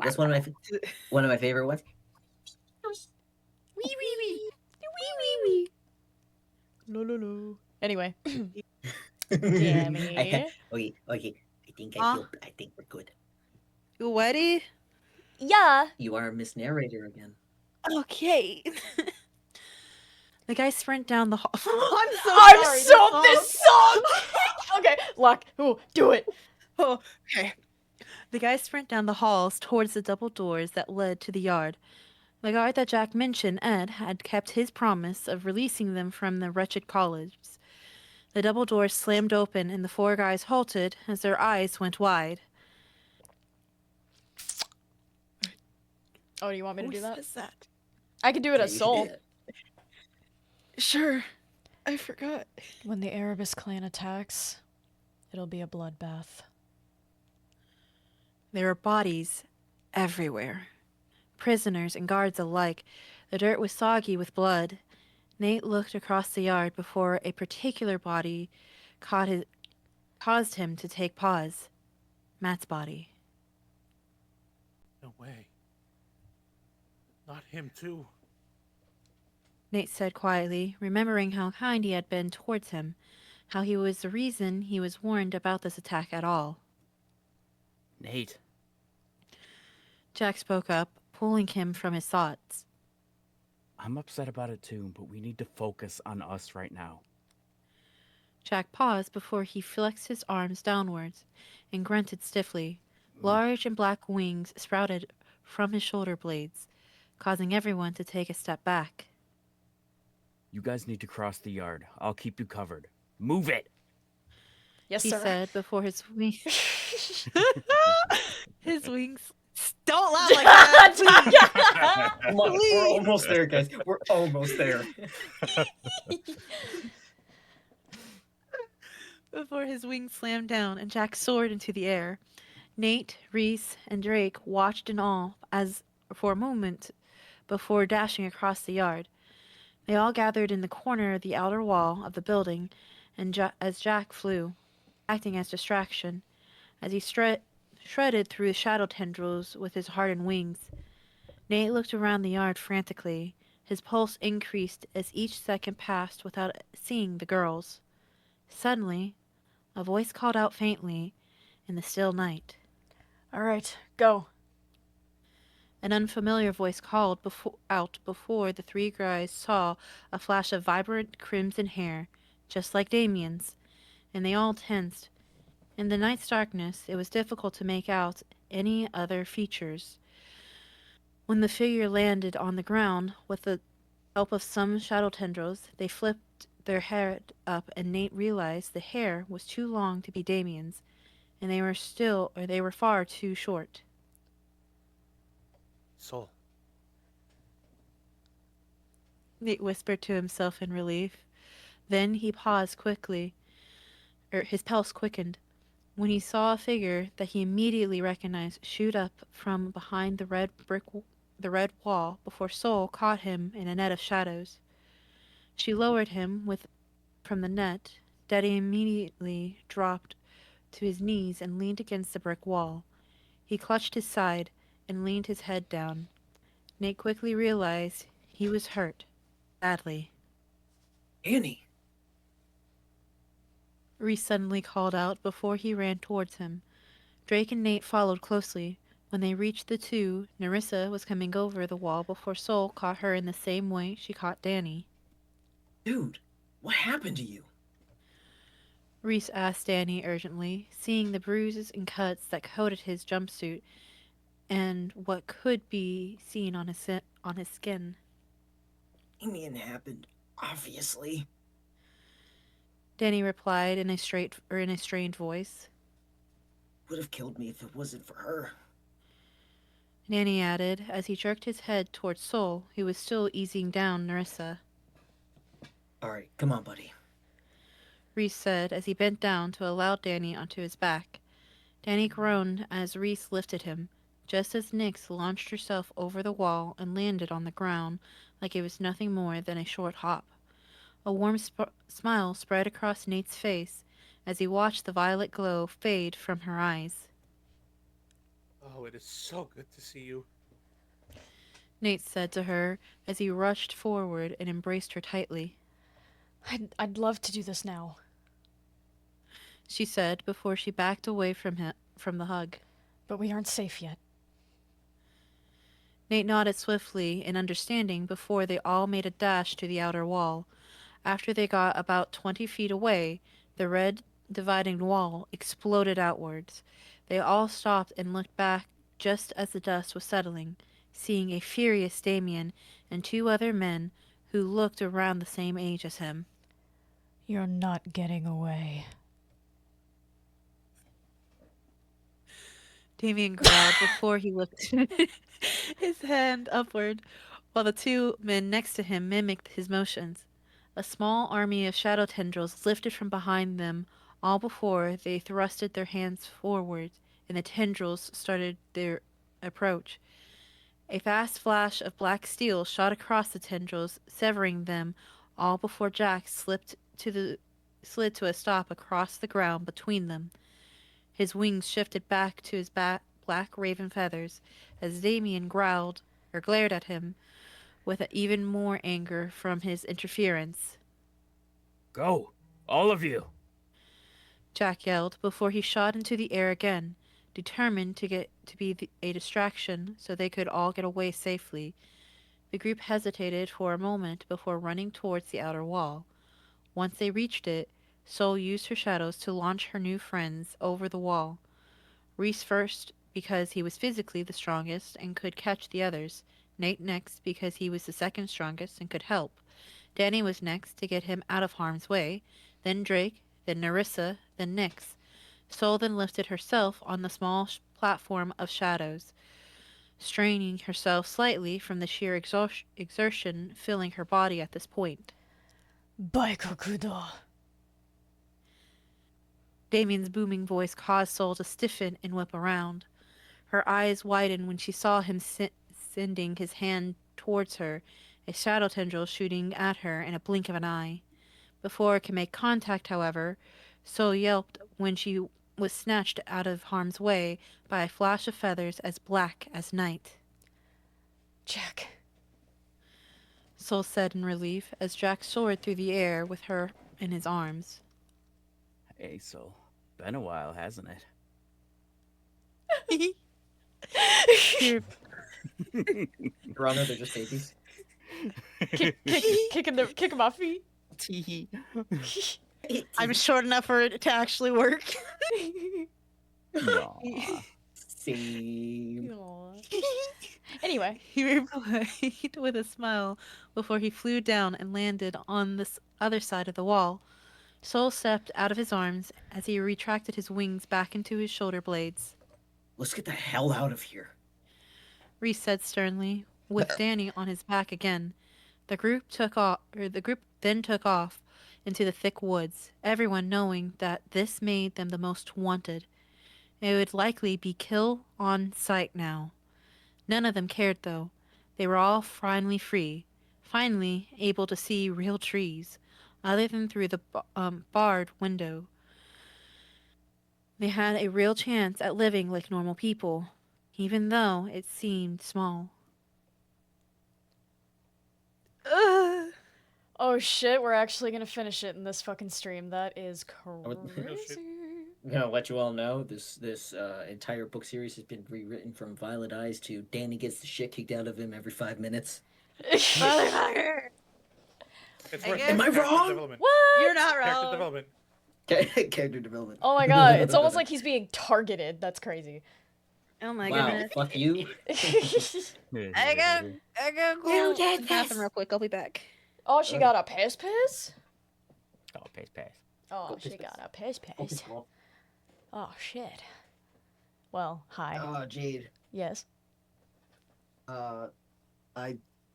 that's one of my favorite ones. Wee wee wee. No, no, no. Anyway. Okay. Dammy. Okay. I think we're good. You ready? Yeah. You are Miss Narrator again. Okay. The guys sprint down the hall. I'm so this song. Okay, Luck. Ooh, do it. Oh, okay. The guys sprint down the halls towards the double doors that led to the yard. The guard that Jack mentioned, Ed, had kept his promise of releasing them from the wretched college. The double doors slammed open and the four guys halted as their eyes went wide. Oh, do you want me to Who do that? says that? I can do it as Soul. Sure. I forgot. When the Erebus clan attacks, it'll be a bloodbath. There were bodies everywhere. Prisoners and guards alike. The dirt was soggy with blood. Nate looked across the yard before a particular body caused him to take pause. Matt's body. No way. Not him, too. Nate said quietly, remembering how kind he had been towards him, how he was the reason he was warned about this attack at all. Nate. Jack spoke up, pulling him from his thoughts. I'm upset about it too, but we need to focus on us right now. Jack paused before he flexed his arms downwards and grunted stiffly. Large and black wings sprouted from his shoulder blades, causing everyone to take a step back. You guys need to cross the yard. I'll keep you covered. Move it! Yes, He sir. said before his wings... his wings... Don't laugh like that! Come on, we're almost there, guys. We're almost there. Before his wings slammed down and Jack soared into the air. Nate, Reese, and Drake watched in awe as for a moment before dashing across the yard. They all gathered in the corner of the outer wall of the building, and as Jack flew, acting as distraction, as he shredded through the shadow tendrils with his hardened wings. Nate looked around the yard frantically. His pulse increased as each second passed without seeing the girls. Suddenly, a voice called out faintly in the still night. All right, go. An unfamiliar voice called out before the three guys saw a flash of vibrant crimson hair, just like Damien's, and they all tensed. In the night's darkness, it was difficult to make out any other features. When the figure landed on the ground, with the help of some shadow tendrils, they flipped their head up, and Nate realized the hair was too long to be Damien's, and they were far too short. Soul. Nate whispered to himself in relief. Then he paused quickly. His pulse quickened when he saw a figure that he immediately recognized shoot up from behind the red wall before Soul caught him in a net of shadows. She lowered him from the net. Daddy immediately dropped to his knees and leaned against the brick wall. He clutched his side and leaned his head down. Nate quickly realized he was hurt. Badly. Annie! Reese suddenly called out before he ran towards him. Drake and Nate followed closely. When they reached the two, Nerissa was coming over the wall before Soul caught her in the same way she caught Danny. Dude, what happened to you? Reese asked Danny urgently, seeing the bruises and cuts that coated his jumpsuit and what could be seen on his skin. Damien happened, obviously. Danny replied in a strained voice. Would have killed me if it wasn't for her. Danny added as he jerked his head towards Soul, who was still easing down Nerissa. Alright, come on, buddy. Reese said as he bent down to allow Danny onto his back. Danny groaned as Reese lifted him, just as Nyx launched herself over the wall and landed on the ground like it was nothing more than a short hop. A warm smile spread across Nate's face as he watched the violet glow fade from her eyes. Oh, it is so good to see you. Nate said to her as he rushed forward and embraced her tightly. I'd love to do this now, she said before she backed away from the hug. But we aren't safe yet. Nate nodded swiftly in understanding before they all made a dash to the outer wall. After they got about 20 feet away, the red dividing wall exploded outwards. They all stopped and looked back just as the dust was settling, seeing a furious Damien and two other men who looked around the same age as him. You're not getting away. Damien growled before he lifted his hand upward, while the two men next to him mimicked his motions. A small army of shadow tendrils lifted from behind them, all before they thrusted their hands forward, and the tendrils started their approach. A fast flash of black steel shot across the tendrils, severing them, all before Jack slid to a stop across the ground between them. His wings shifted back to his black raven feathers as Damien glared at him with even more anger from his interference. Go, all of you! Jack yelled before he shot into the air again, determined to be a distraction so they could all get away safely. The group hesitated for a moment before running towards the outer wall. Once they reached it, Soul used her shadows to launch her new friends over the wall. Reese first because he was physically the strongest and could catch the others. Nate next because he was the second strongest and could help. Danny was next to get him out of harm's way. Then Drake, then Nerissa, then Nyx. Soul then lifted herself on the small platform of shadows, straining herself slightly from the sheer exertion filling her body at this point. Baikokudo. Damien's booming voice caused Soul to stiffen and whip around. Her eyes widened when she saw him sending his hand towards her, a shadow tendril shooting at her in a blink of an eye. Before it could make contact, however, Soul yelped when she was snatched out of harm's way by a flash of feathers as black as night. Jack. Sol said in relief as Jack soared through the air with her in his arms. Hey, so been a while, hasn't it? Toronto, they're just babies. Kicking my feet. Tee. I'm short enough for it to actually work. Same. Anyway. He replied with a smile before he flew down and landed on the other side of the wall. Sol stepped out of his arms as he retracted his wings back into his shoulder blades. Let's get the hell out of here. Reese said sternly, with Danny on his back again. The group then took off into the thick woods, everyone knowing that this made them the most wanted. It would likely be kill on sight now. None of them cared, though. They were all finally free, finally able to see real trees, other than through the barred window. They had a real chance at living like normal people, even though it seemed small. Oh shit, we're actually gonna finish it in this fucking stream. That is crazy. I'm gonna let you all know this entire book series has been rewritten from Violet Eyes to Danny gets the shit kicked out of him every 5 minutes. Motherfucker! Am I wrong? What? You're not Character wrong. development. Character development. Oh my god, it's almost like he's being targeted. That's crazy. Oh my Wow, goodness. fuck you. I gotta go to the bathroom real quick. I'll be back. Oh, she got a piss? Oh, pass. Oh, Go she piss. got a piss. Go. Oh shit. Well, hi. Jade. Yes. I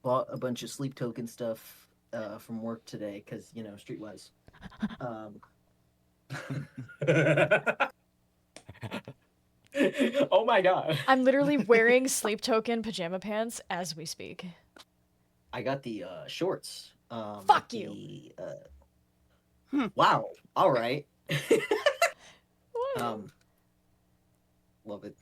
bought a bunch of sleep token stuff from work today because, you know, streetwise. Oh my god. I'm literally wearing sleep token pajama pants as we speak. I got the shorts. Fuck you. Wow. All right. Love it.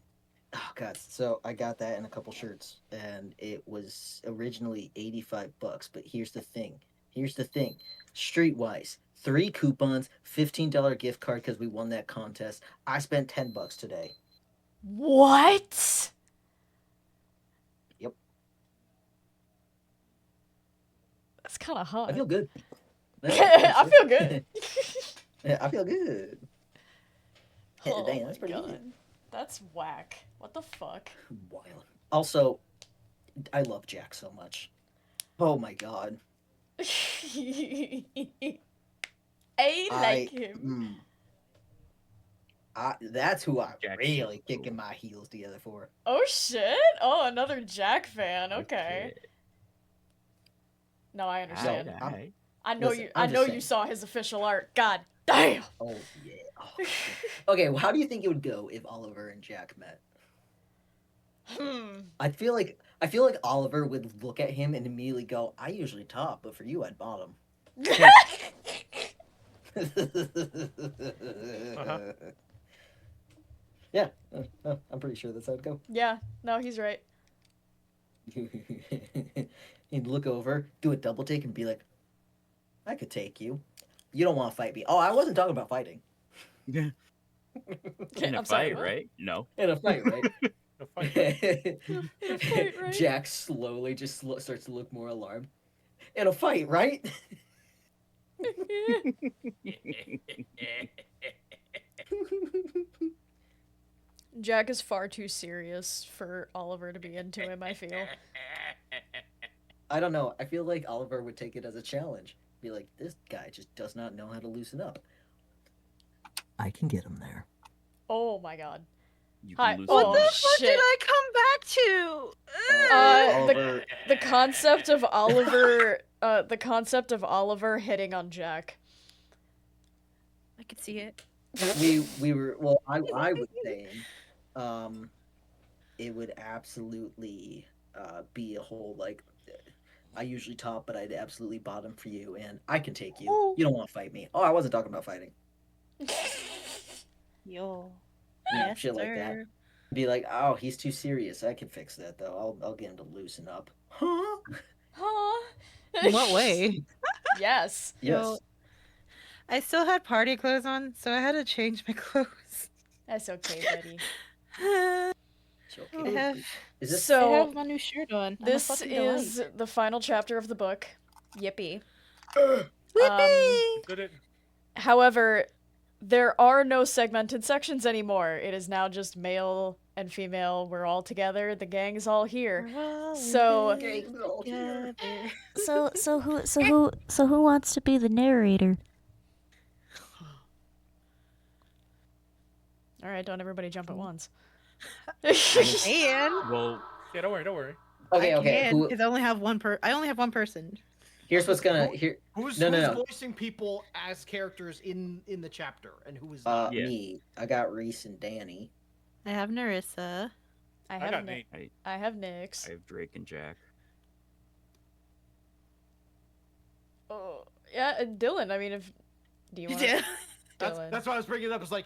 Oh god. So I got that and a couple shirts, and it was originally $85. But here's the thing. Streetwise, 3 coupons, $15 gift card because we won that contest. I spent $10 today. What? Yep. That's kind of hot. I feel good. I feel good. Yeah, I feel good. Oh Damn, that's my pretty god. good. That's whack. What the fuck? Wild. Also, I love Jack so much. Oh my god. I like him. That's who I'm Jack's really so kicking my heels together for. Oh shit! Oh, another Jack fan. Okay. No, I understand. Alright. I know Listen, you. I'm I just know saying. you saw his official art. God damn. Oh yeah. Oh, shit. Okay, well, how do you think it would go if Oliver and Jack met? I feel like Oliver would look at him and immediately go, "I usually top, but for you, I'd bottom." Yeah, I'm pretty sure that's how it'd go. Yeah. No, he's right. He'd look over, do a double take, and be like, "I could take you. You don't want to fight me." Oh, I wasn't talking about fighting. In a I'm sorry, fight, what? right? No. In a fight, right? A fight. right? Jack slowly just starts to look more alarmed. In a fight, right? Jack is far too serious for Oliver to be into him, I feel. I don't know. I feel like Oliver would take it as a challenge. Be like, this guy just does not know how to loosen up. I can get him there. Oh my god. You Hi. can lose Oh, What the fuck shit. did I come back to? Oliver. The concept of Oliver, Oliver hitting on Jack. I could see it. we were, well, I was saying, it would absolutely be a whole, like, I usually top, but I'd absolutely bottom for you, and I can take you. Ooh. You don't want to fight me. Oh, I wasn't talking about fighting. Yo. Yeah, Yes, shit like that. sir. Be like, oh, he's too serious. I can fix that though. I'll get him to loosen up. Huh? Huh? In what way? Yes. Yes. So, I still had party clothes on, so I had to change my clothes. That's okay, buddy. I Okay. have, Is this I So have my new shirt on. I'm a this fucking is delight. the final chapter of the book. Yippee. Whippy! Did it? However, there are no segmented sections anymore. It is now just male and female. We're all together. The gang's all here. So So who wants to be the narrator? all right, don't everybody jump at once. And Well, Yeah, don't worry, don't worry. Okay, I okay. can, because I only have one person. Here's what's gonna here. Who's No. voicing people as characters in the chapter, and who is Me. I got Reese and Danny. I have Narissa. I got have Nate. I have Nyx. I have Drake and Jack. Oh, yeah, Dylan. I mean, if do you want? Yeah. Dylan. That's why I was bringing it up. It's like,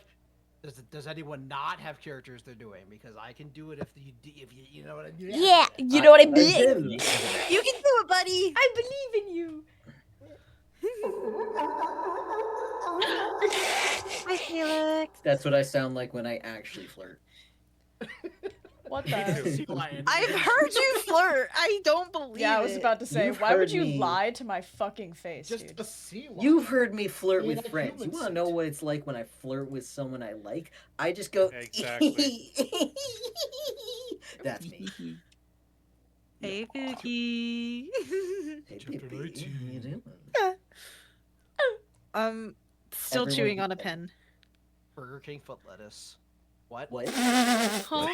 does anyone not have characters they're doing? Because I can do it if you know what I mean. Yeah, you know what I mean. You can do it, buddy. I believe in you. Hi, Felix. That's what I sound like when I actually flirt. What the? Sea lion. I've heard you flirt. I don't believe Yeah, I was it. about to say, You've why would heard you me. lie to my fucking face, Just dude? a sea lion. You've heard me flirt In with a friends. You human want to know suit. what it's like when I flirt with someone I like? I just go. Exactly. That's me. Hey, Pookie. Hey, Chapter baby, 19. how you doing? Still Everyone chewing do on a that. pen. Burger King foot lettuce. What? What? Huh?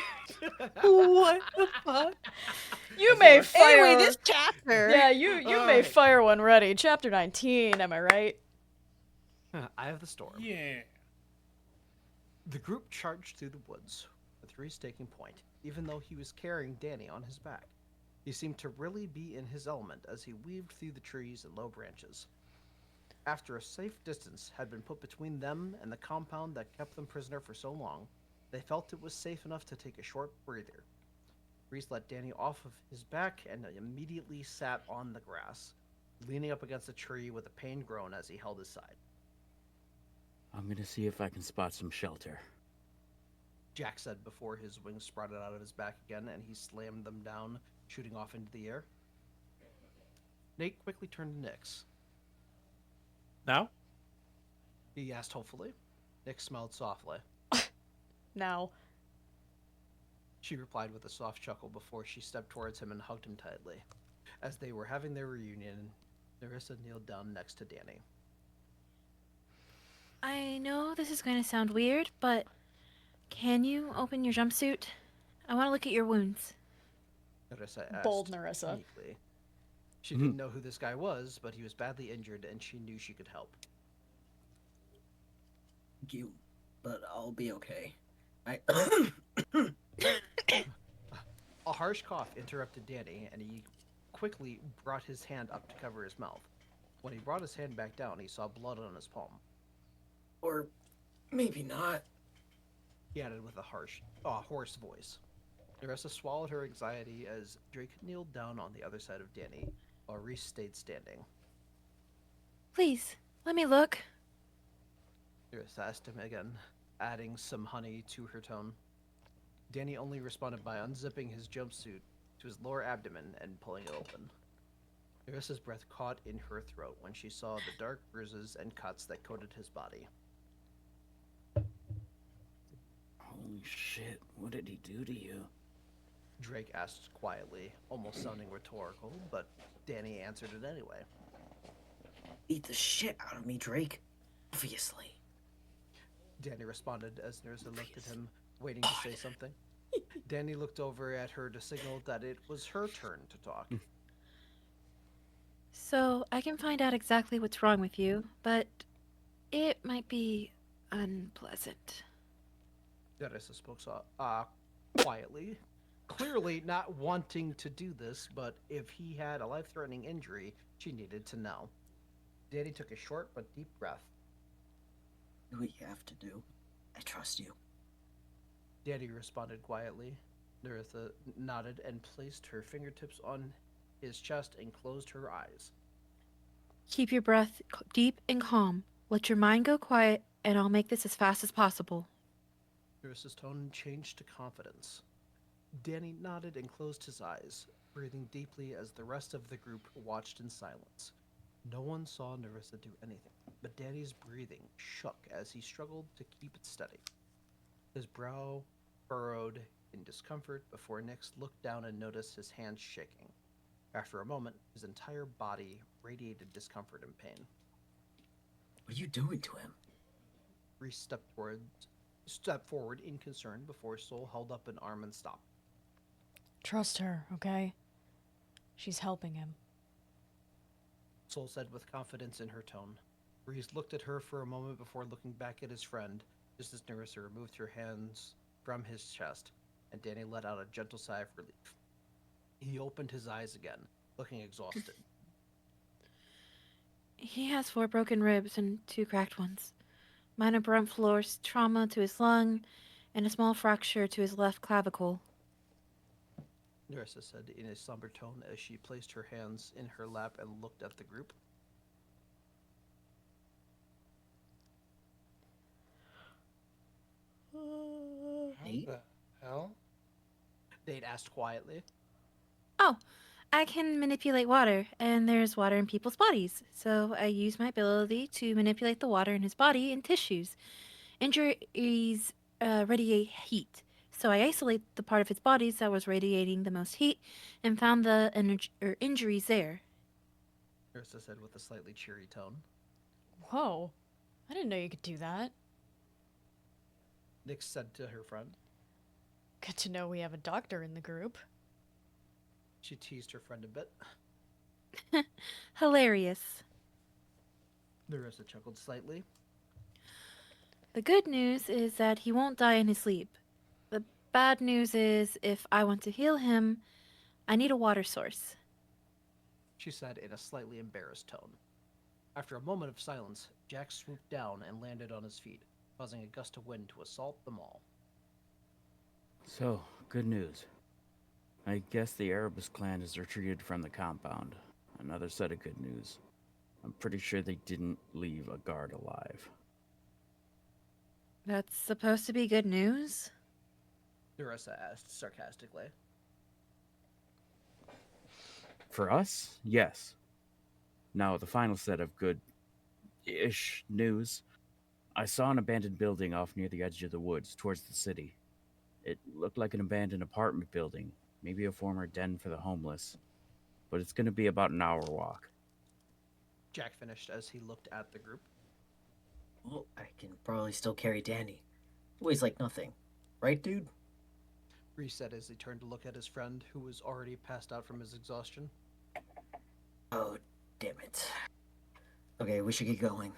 What the fuck? You may fire. Anyway, this chapter. Yeah, you may Alright. fire one ready. Chapter 19. Am I right? I have the storm. Yeah. The group charged through the woods, with Reese taking point, even though he was carrying Danny on his back. He seemed to really be in his element as he weaved through the trees and low branches. After a safe distance had been put between them and the compound that kept them prisoner for so long, they felt it was safe enough to take a short breather. Reese let Danny off of his back and immediately sat on the grass, leaning up against a tree with a pained groan as he held his side. I'm gonna see if I can spot some shelter. Jack said before his wings sprouted out of his back again and he slammed them down, shooting off into the air. Nate quickly turned to Nyx. Now? He asked hopefully. Nyx smiled softly. Now. She replied with a soft chuckle before she stepped towards him and hugged him tightly. As they were having their reunion, Narissa kneeled down next to Danny. I know this is going to sound weird, but can you open your jumpsuit? I want to look at your wounds. Narissa asked. Bold Narissa. Meekly. She didn't know who this guy was, but he was badly injured and she knew she could help. Thank you, but I'll be okay. A harsh cough interrupted Danny, and he quickly brought his hand up to cover his mouth. When he brought his hand back down, he saw blood on his palm. Or maybe not. He added with a hoarse voice. Narissa swallowed her anxiety as Drake kneeled down on the other side of Danny, while Reese stayed standing. Please, let me look. Narissa asked him again, adding some honey to her tone. Danny only responded by unzipping his jumpsuit to his lower abdomen and pulling it open. Narissa's breath caught in her throat when she saw the dark bruises and cuts that coated his body. Holy shit, what did he do to you? Drake asked quietly, almost sounding rhetorical, but Danny answered it anyway. Beat the shit out of me, Drake. Obviously. Danny responded as Narissa looked at him, waiting to say something. Danny looked over at her to signal that it was her turn to talk. So, I can find out exactly what's wrong with you, but it might be unpleasant. Narissa spoke quietly, clearly not wanting to do this, but if he had a life-threatening injury, she needed to know. Danny took a short but deep breath. Do what you have to do. I trust you. Danny responded quietly. Nerissa nodded and placed her fingertips on his chest and closed her eyes. Keep your breath deep and calm. Let your mind go quiet, and I'll make this as fast as possible. Nerissa's tone changed to confidence. Danny nodded and closed his eyes, breathing deeply as the rest of the group watched in silence. No one saw Nerissa do anything, but Danny's breathing shook as he struggled to keep it steady. His brow furrowed in discomfort before Nyx looked down and noticed his hands shaking. After a moment, his entire body radiated discomfort and pain. What are you doing to him? Reese stepped forward in concern before Soul held up an arm and stopped. Trust her, okay? She's helping him. Soul said with confidence in her tone. Reese looked at her for a moment before looking back at his friend, just as Nerissa removed her hands from his chest, and Danny let out a gentle sigh of relief. He opened his eyes again, looking exhausted. He has 4 broken ribs and 2 cracked ones. Minor blunt force trauma to his lung, and a small fracture to his left clavicle. Nerissa said in a somber tone as she placed her hands in her lap and looked at the group. What the hell? Nate asked quietly. Oh, I can manipulate water, and there's water in people's bodies, so I use my ability to manipulate the water in his body and tissues. Injuries radiate heat, so I isolate the part of his bodies that was radiating the most heat and found the injuries there. Nerissa said with a slightly cheery tone. Whoa. I didn't know you could do that. Nyx said to her friend. Good to know we have a doctor in the group. She teased her friend a bit. Hilarious. Nerissa chuckled slightly. The good news is that he won't die in his sleep. The bad news is if I want to heal him, I need a water source. She said in a slightly embarrassed tone. After a moment of silence, Jack swooped down and landed on his feet, causing a gust of wind to assault them all. So, good news. I guess the Erebus clan has retreated from the compound. Another set of good news. I'm pretty sure they didn't leave a guard alive. That's supposed to be good news? Nerissa asked sarcastically. For us, yes. Now, the final set of good-ish news. I saw an abandoned building off near the edge of the woods, towards the city. It looked like an abandoned apartment building, maybe a former den for the homeless. But it's going to be about an hour walk. Jack finished as he looked at the group. Well, I can probably still carry Danny. He weighs like nothing. Right, dude? Reese said as he turned to look at his friend, who was already passed out from his exhaustion. Oh, damn it. Okay, we should get going.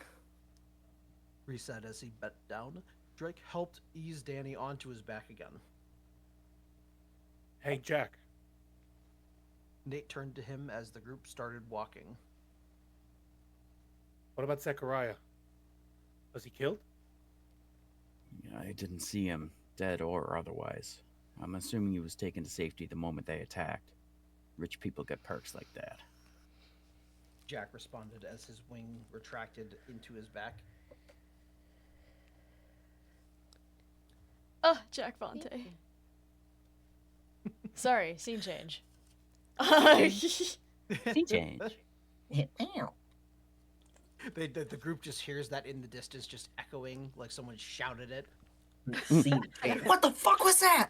Reese said as he bent down. Drake helped ease Danny onto his back again. Hey, Jack. Nate turned to him as the group started walking. What about Zechariah? Was he killed? I didn't see him, dead or otherwise. I'm assuming he was taken to safety the moment they attacked. Rich people get perks like that. Jack responded as his wing retracted into his back. Jack Fonte. Sorry, scene change. Scene change. The group just hears that in the distance, just echoing like someone shouted it. Scene. What the fuck was that?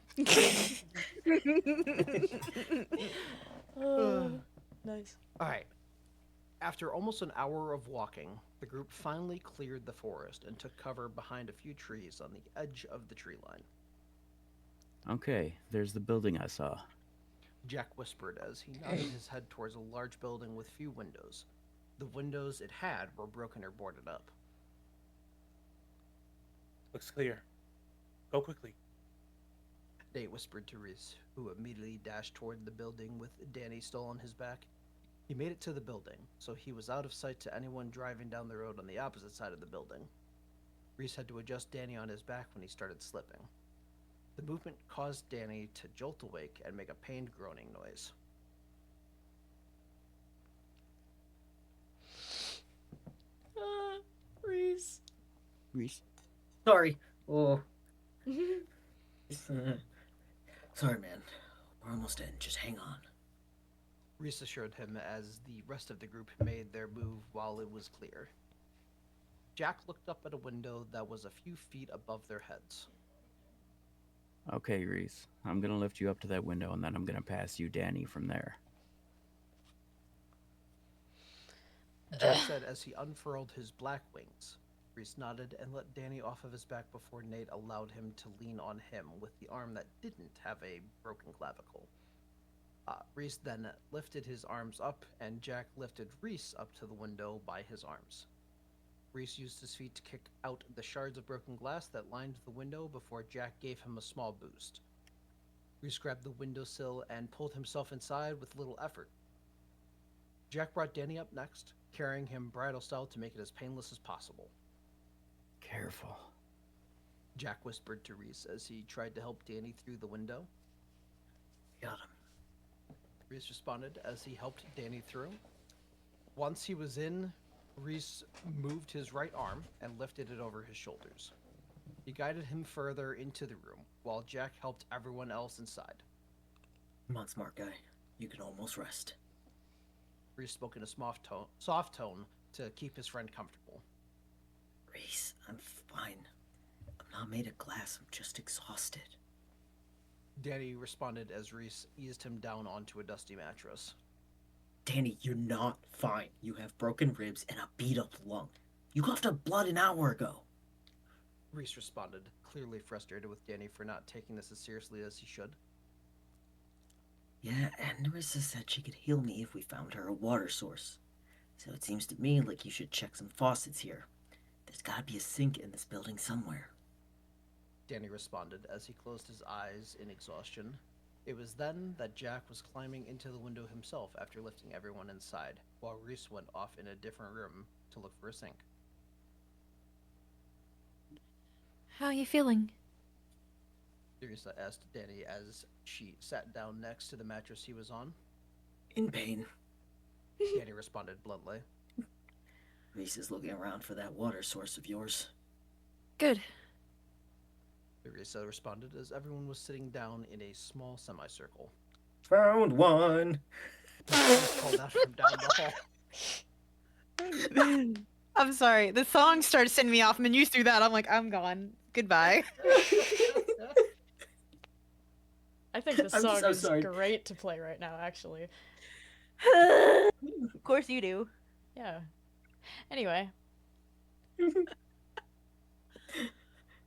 Nice. All right. After almost an hour of walking, the group finally cleared the forest and took cover behind a few trees on the edge of the tree line. Okay, there's the building I saw. Jack whispered as he nodded his head towards a large building with few windows. The windows it had were broken or boarded up. Looks clear. Go quickly. Nate whispered to Reese, who immediately dashed toward the building with Danny still on his back. He made it to the building, so he was out of sight to anyone driving down the road on the opposite side of the building. Reese had to adjust Danny on his back when he started slipping. The movement caused Danny to jolt awake and make a pained groaning noise. Reese. Reese. Sorry. Oh. Sorry, man. We're almost in. Just hang on. Reese assured him as the rest of the group made their move while it was clear. Jack looked up at a window that was a few feet above their heads. Okay, Reese. I'm gonna lift you up to that window, and then I'm gonna pass you Danny from there. Jack said as he unfurled his black wings. Reese nodded and let Danny off of his back before Nate allowed him to lean on him with the arm that didn't have a broken clavicle. Reese then lifted his arms up, and Jack lifted Reese up to the window by his arms. Reese used his feet to kick out the shards of broken glass that lined the window before Jack gave him a small boost. Reese grabbed the windowsill and pulled himself inside with little effort. Jack brought Danny up next, carrying him bridal style to make it as painless as possible. Careful. Jack whispered to Reese as he tried to help Danny through the window. Got him. Reese responded as he helped Danny through. Once he was in, Reese moved his right arm and lifted it over his shoulders. He guided him further into the room, while Jack helped everyone else inside. Come on, smart guy. You can almost rest. Reese spoke in a soft tone to keep his friend comfortable. Reese, I'm fine. I'm not made of glass. I'm just exhausted. Danny responded as Reese eased him down onto a dusty mattress. Danny, you're not fine. You have broken ribs and a beat-up lung. You coughed up blood an hour ago. Reese responded, clearly frustrated with Danny for not taking this as seriously as he should. Yeah, and Narissa said she could heal me if we found her a water source. So it seems to me like you should check some faucets here. There's gotta be a sink in this building somewhere. Danny responded as he closed his eyes in exhaustion. It was then that Jack was climbing into the window himself after lifting everyone inside, while Reese went off in a different room to look for a sink. How are you feeling? Teresa asked Danny as she sat down next to the mattress he was on. In pain. Danny responded bluntly. Reese is looking around for that water source of yours. Good. Teresa responded as everyone was sitting down in a small semicircle. Found one! Called out from down the hall. I'm sorry. The song started sending me off, and then you threw that. I'm like, I'm gone. Goodbye. I think this I'm song so is sorry. great to play right now, actually. Of course you do. Yeah. Anyway.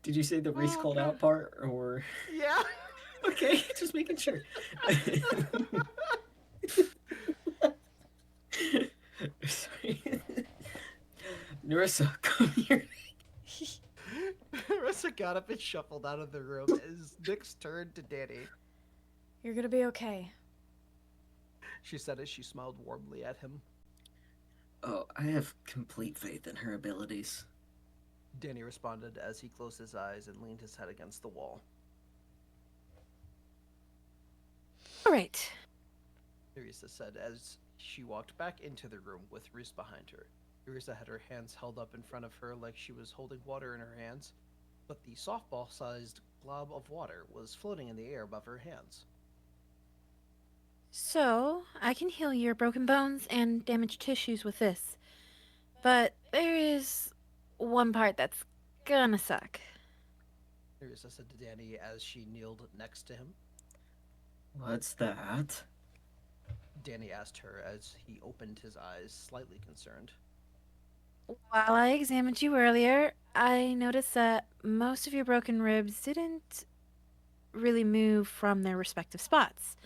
Did you say the Reese called out part, or...? Yeah. Okay, just making sure. Sorry. Narissa, come here. Narissa got up and shuffled out of the room as Nyx turned to Danny. You're gonna be okay. She said as she smiled warmly at him. Oh, I have complete faith in her abilities. Danny responded as he closed his eyes and leaned his head against the wall. All right. Teresa said as she walked back into the room with Reese behind her. Teresa had her hands held up in front of her like she was holding water in her hands, but the softball-sized glob of water was floating in the air above her hands. So, I can heal your broken bones and damaged tissues with this. But there is one part that's gonna suck. Teresa said to Danny as she kneeled next to him. What's that? Danny asked her as he opened his eyes, slightly concerned. While I examined you earlier, I noticed that most of your broken ribs didn't really move from their respective spots.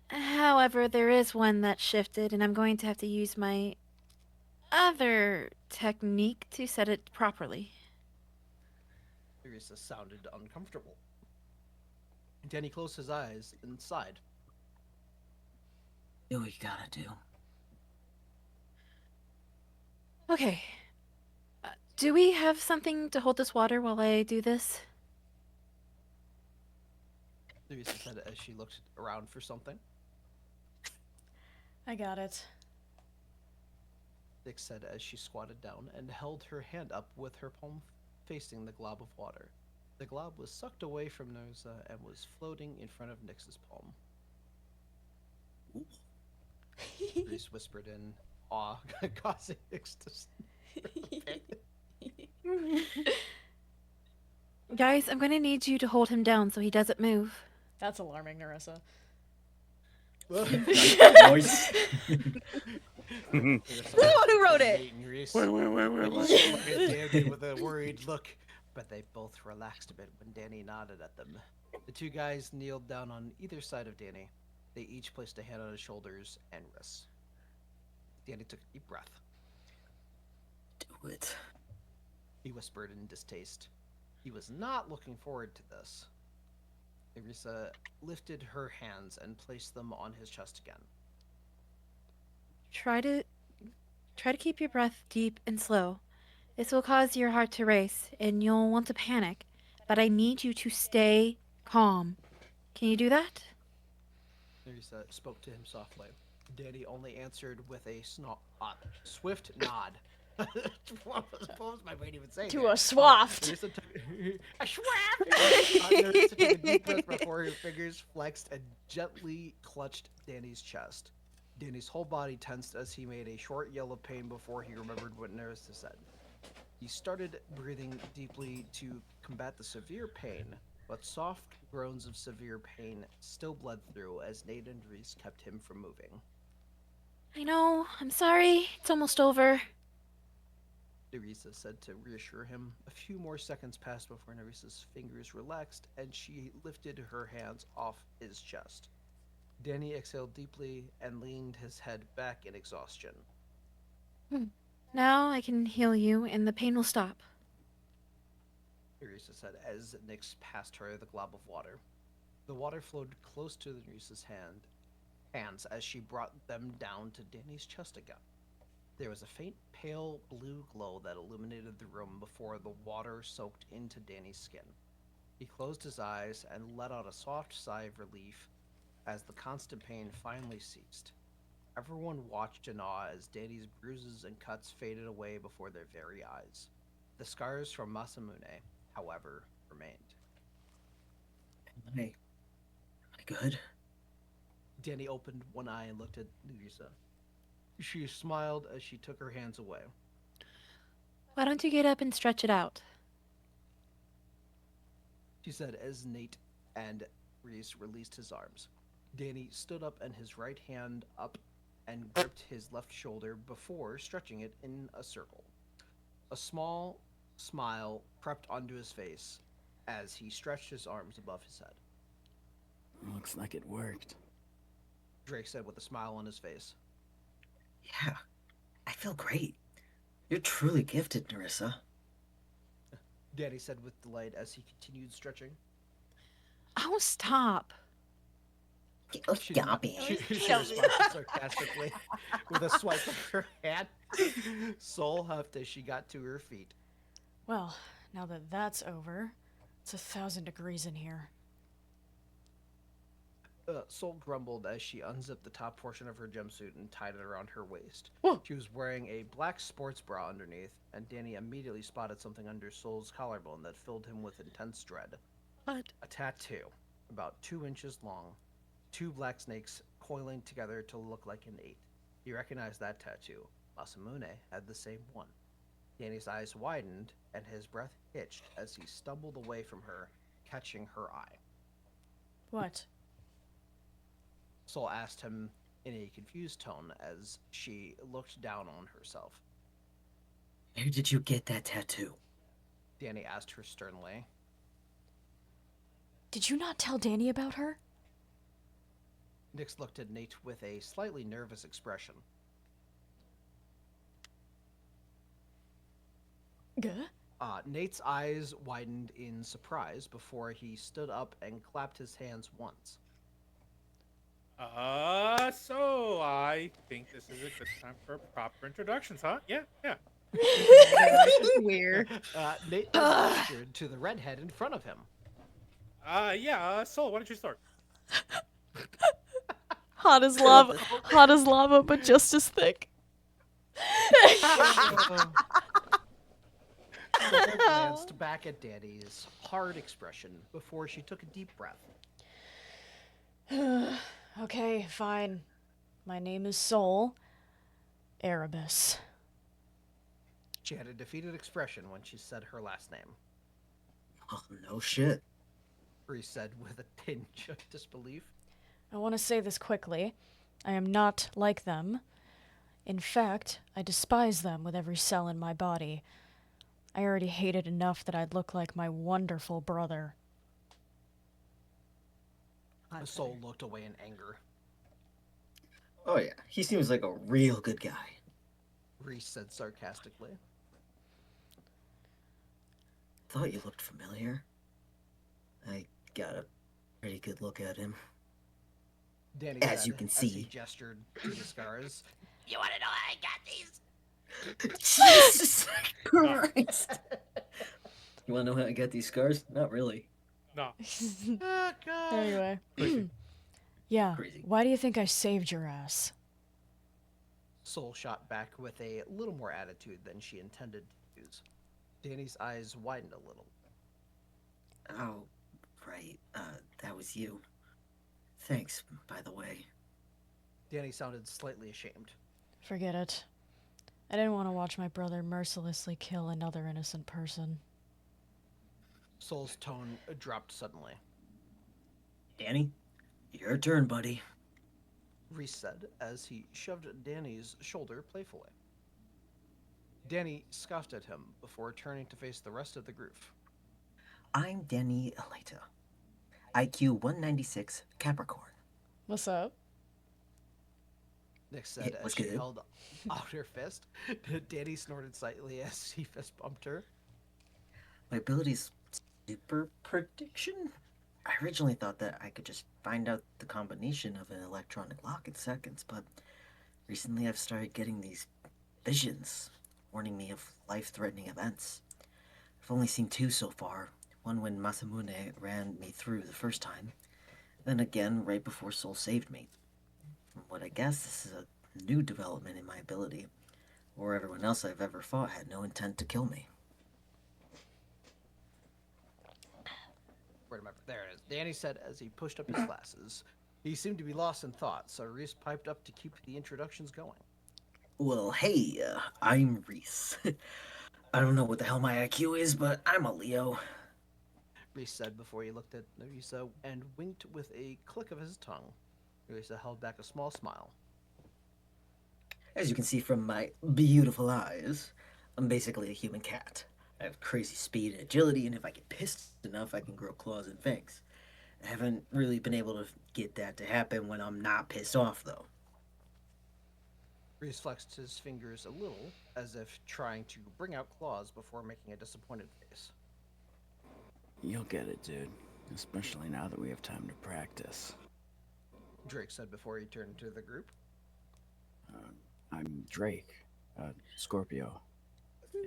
However, there is one that shifted, and I'm going to have to use my other technique to set it properly. Teresa sounded uncomfortable. Danny closed his eyes and sighed. Do what you gotta do. Okay. Do we have something to hold this water while I do this? Theresa said as she looked around for something. I got it. Nyx said as she squatted down and held her hand up with her palm facing the glob of water. The glob was sucked away from Nerissa and was floating in front of Nyx's palm. Reese whispered in awe, causing Nyx to Guys, I'm gonna need you to hold him down so he doesn't move. That's alarming, Nerissa. Nice. Who wrote it? Danny with a worried look, but they both relaxed a bit when Danny nodded at them. The two guys kneeled down on either side of Danny. They each placed a hand on his shoulders and wrists. Danny took a deep breath. Do it. He whispered in distaste. He was not looking forward to this. Nerissa lifted her hands and placed them on his chest again. Try to keep your breath deep and slow. This will cause your heart to race, and you'll want to panic. But I need you to stay calm. Can you do that? Nerissa spoke to him softly. Danny only answered with a swift nod. What was my brain even saying? To a swaft. Nerissa took a swaft. Nerissa took a deep breath before her fingers flexed and gently clutched Danny's chest. Danny's whole body tensed as he made a short yell of pain before he remembered what Nerissa said. He started breathing deeply to combat the severe pain, but soft groans of severe pain still bled through as Nate and Reese kept him from moving. I know. I'm sorry. It's almost over. Nerissa said to reassure him. A few more seconds passed before Nerissa's fingers relaxed and she lifted her hands off his chest. Danny exhaled deeply and leaned his head back in exhaustion. Now I can heal you and the pain will stop. Nerissa said as Nyx passed her the glob of water. The water flowed close to Nerissa's hands as she brought them down to Danny's chest again. There was a faint pale blue glow that illuminated the room before the water soaked into Danny's skin. He closed his eyes and let out a soft sigh of relief as the constant pain finally ceased. Everyone watched in awe as Danny's bruises and cuts faded away before their very eyes. The scars from Masamune, however, remained. Am I good? Danny opened one eye and looked at Nerissa. She smiled as she took her hands away. Why don't you get up and stretch it out? She said as Nate and Reese released his arms. Danny stood up and his right hand up and gripped his left shoulder before stretching it in a circle. A small smile crept onto his face as he stretched his arms above his head. Looks like it worked. Drake said with a smile on his face. Yeah, I feel great. You're truly gifted, Nerissa. Danny said with delight as he continued stretching. Oh, stop. She responded sarcastically with a swipe of her hand. Soul huffed as she got to her feet. Well, now that that's over, it's 1,000 degrees in here. Soul grumbled as she unzipped the top portion of her jumpsuit and tied it around her waist. Whoa. She was wearing a black sports bra underneath, and Danny immediately spotted something under Soul's collarbone that filled him with intense dread. What? A tattoo, about 2 inches long, 2 black snakes coiling together to look like an 8. He recognized that tattoo. Masamune had the same one. Danny's eyes widened, and his breath hitched as he stumbled away from her, catching her eye. What? Soul asked him in a confused tone as she looked down on herself. Where did you get that tattoo? Danny asked her sternly. Did you not tell Danny about her? Nyx looked at Nate with a slightly nervous expression. Nate's eyes widened in surprise before he stood up and clapped his hands once. So I think this is a good time for proper introductions, huh? Yeah. Weird. Nate gestured to the redhead in front of him. Soul, why don't you start? Hot as lava, but just as thick. Soul glanced back at Danny's hard expression before she took a deep breath. Okay, fine. My name is Soul. Erebus. She had a defeated expression when she said her last name. Oh, no shit. Reese said with a tinge of disbelief. I want to say this quickly. I am not like them. In fact, I despise them with every cell in my body. I already hated enough that I'd look like my wonderful brother. The Soul looked away in anger. Oh yeah, he seems like a real good guy. Reese said sarcastically. Thought you looked familiar. I got a pretty good look at him. Danny As said, you can as he see. gestured to the scars. You want to know how I got these? Jesus Christ! You wanna know how I got these scars? Not really. No. Oh, God. Anyway. Yeah, Crazy. why do you think I saved your ass? Soul shot back with a little more attitude than she intended to use. Danny's eyes widened a little. Oh, right. That was you. Thanks, by the way. Danny sounded slightly ashamed. Forget it. I didn't want to watch my brother mercilessly kill another innocent person. Soul's tone dropped suddenly. Danny, your turn, buddy. Reese said as he shoved Danny's shoulder playfully. Danny scoffed at him before turning to face the rest of the group. I'm Danny Aleta. IQ 196, Capricorn. What's up? Nick said as what's she good? held out her fist. Danny snorted slightly as he fist bumped her. My ability's super prediction? I originally thought that I could just find out the combination of an electronic lock in seconds, but recently I've started getting these visions warning me of life-threatening events. I've only seen two so far. One when Masamune ran me through the first time, then again right before Soul saved me. From what I guess, this is a new development in my ability, or everyone else I've ever fought had no intent to kill me. Wait a minute, there it is. Danny said as he pushed up his glasses. He seemed to be lost in thought, so Reese piped up to keep the introductions going. Well, hey, I'm Reese. I don't know what the hell my IQ is, but I'm a Leo. Reese said before he looked at Narisa and winked with a click of his tongue. Narisa held back a small smile. As you can see from my beautiful eyes, I'm basically a human cat. I have crazy speed and agility, and if I get pissed enough, I can grow claws and fangs. I haven't really been able to get that to happen when I'm not pissed off, though. Reese flexed his fingers a little, as if trying to bring out claws before making a disappointed face. You'll get it, dude. Especially now that we have time to practice. Drake said before he turned to the group. I'm Drake, Scorpio,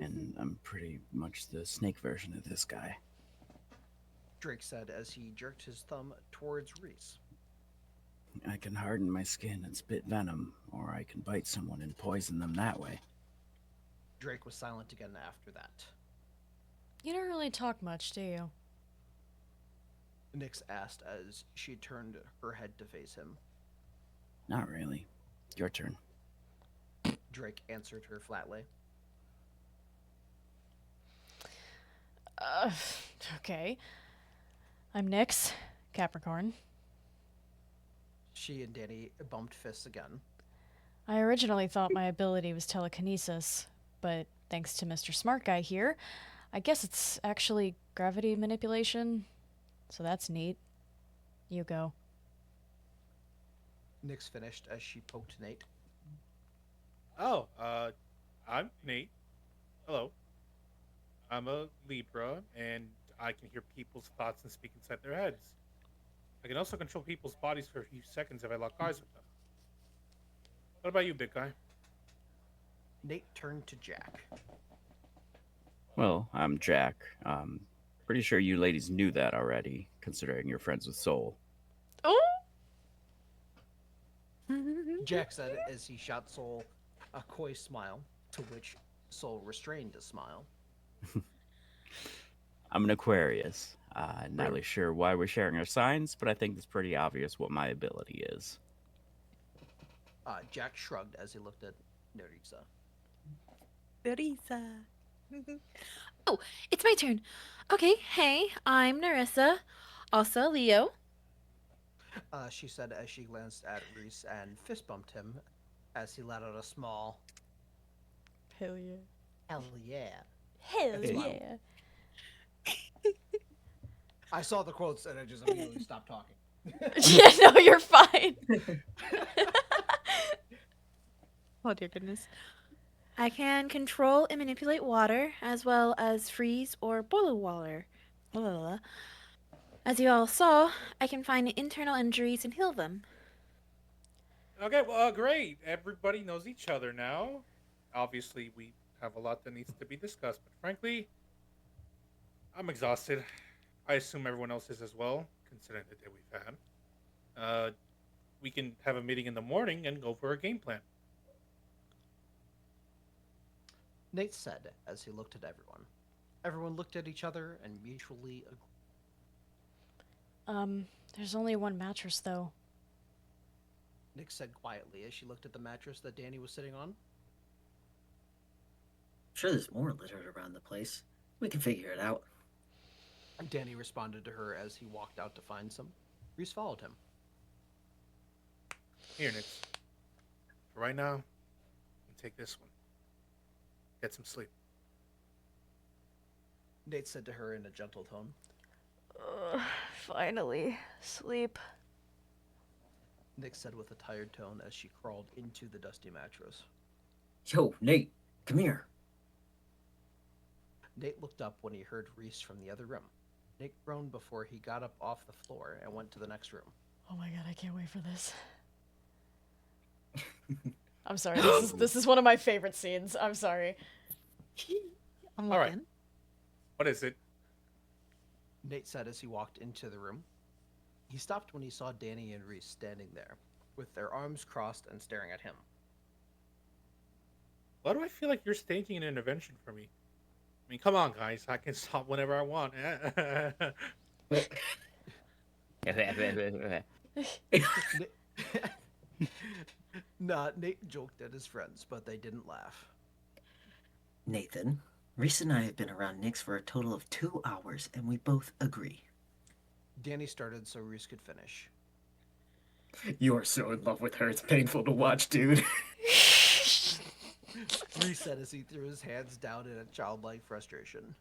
and I'm pretty much the snake version of this guy. Drake said as he jerked his thumb towards Reese. I can harden my skin and spit venom, or I can bite someone and poison them that way. Drake was silent again after that. You don't really talk much, do you? Nyx asked as she turned her head to face him. Not really. Your turn. Drake answered her flatly. Okay. I'm Nyx, Capricorn. She and Danny bumped fists again. I originally thought my ability was telekinesis, but thanks to Mr. Smart Guy here, I guess it's actually gravity manipulation. So that's neat. You go. Nyx finished as she poked Nate. Oh, I'm Nate. Hello. I'm a Libra, and I can hear people's thoughts and speak inside their heads. I can also control people's bodies for a few seconds if I lock eyes with them. What about you, big guy? Nate turned to Jack. Well, I'm Jack. Pretty sure you ladies knew that already, considering you're friends with Soul. Oh. Jack said as he shot Soul a coy smile, to which Soul restrained a smile. I'm an Aquarius. Not really sure why we're sharing our signs, but I think it's pretty obvious what my ability is. Jack shrugged as he looked at Nerissa. Nerissa. Oh, it's my turn. Okay, hey, I'm Nerissa. Also, Leo. She said as she glanced at Reese and fist bumped him as he let out a small Hell yeah. hell yeah. Hell smile. yeah. I saw the quotes and I just immediately stopped talking. Yeah, no, you're fine. Oh, dear goodness. I can control and manipulate water, as well as freeze or boil water. Blah, blah, blah. As you all saw, I can find internal injuries and heal them. Okay, well, great. Everybody knows each other now. Obviously, we have a lot that needs to be discussed, but frankly, I'm exhausted. I assume everyone else is as well, considering the day we've had. We can have a meeting in the morning and go for a game plan. Nate said as he looked at everyone. Everyone looked at each other and mutually agreed. There's only one mattress, though. Nick said quietly as she looked at the mattress that Danny was sitting on. I'm sure there's more littered around the place. We can figure it out. Danny responded to her as he walked out to find some. Reese followed him. Here, Nick. For right now, take this one. Get some sleep. Nate said to her in a gentle tone. Finally. Sleep. Nick said with a tired tone as she crawled into the dusty mattress. Yo, Nate, come here. Nate looked up when he heard Reese from the other room. Nate groaned before he got up off the floor and went to the next room. Oh my god, I can't wait for this. I'm sorry, this is one of my favorite scenes. I'm sorry. I'm all right. What is it? Nate said as he walked into the room. He stopped when he saw Danny and Reese standing there, with their arms crossed and staring at him. Why do I feel like you're staging an intervention for me? I mean, come on, guys. I can stop whenever I want. Nah, Nate joked at his friends, but they didn't laugh. Nathan, Reese and I have been around Nyx for a total of 2 hours, and we both agree. Danny started so Reese could finish. You are so in love with her, it's painful to watch, dude. Reese said as he threw his hands down in a childlike frustration.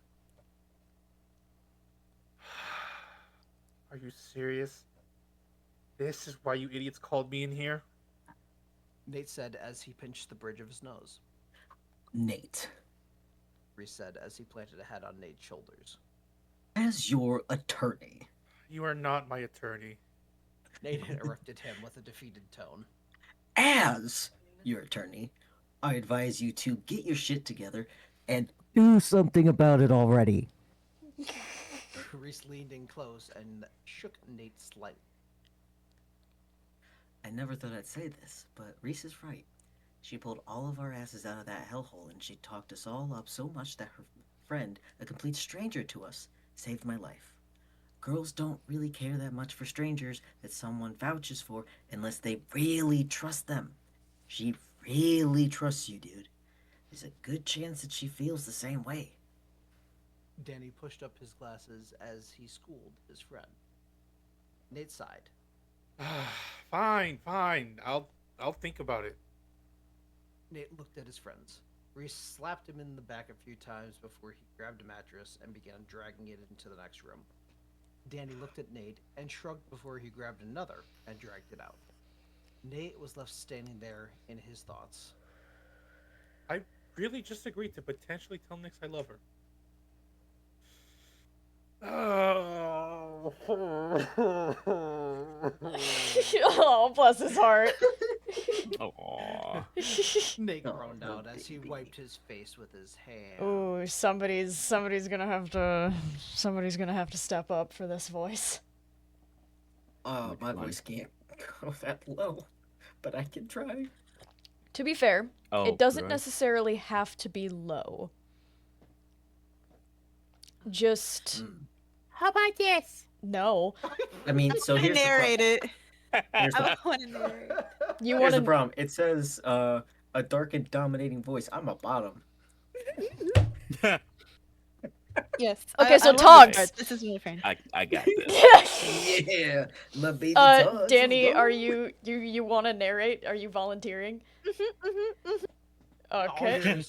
Are you serious? This is why you idiots called me in here? Nate said as he pinched the bridge of his nose. Nate. Reese said as he planted a head on Nate's shoulders. As your attorney. You are not my attorney. Nate interrupted him with a defeated tone. As your attorney, I advise you to get your shit together and do something about it already. Reese leaned in close and shook Nate slightly. I never thought I'd say this, but Reese is right. She pulled all of our asses out of that hellhole, and she talked us all up so much that her friend, a complete stranger to us, saved my life. Girls don't really care that much for strangers that someone vouches for unless they really trust them. She really trusts you, dude. There's a good chance that she feels the same way. Danny pushed up his glasses as he schooled his friend. Nate sighed. Fine. I'll think about it. Nate looked at his friends. Reese slapped him in the back a few times before he grabbed a mattress and began dragging it into the next room. Danny looked at Nate and shrugged before he grabbed another and dragged it out. Nate was left standing there in his thoughts. I really just agreed to potentially tell Nyx I love her. Oh, bless his heart. Aww. Nick Oh, groaned poor out as he baby. wiped his face with his hand. Ooh, somebody's gonna have to step up for this voice. Oh, Which my one? voice can't go that low, but I can try. To be fair, Oh, it doesn't right. necessarily have to be low. Just How about this? no. I mean, so here's the narrate it. Here's the, I want to narrate. You here's want the to problem. It says a dark and dominating voice. I'm a bottom. Yes. Okay, I so love Togs. this part. This is really fun. I got this. Yeah, my baby Togs. Danny, let's go. are you want to narrate? Are you volunteering? Okay.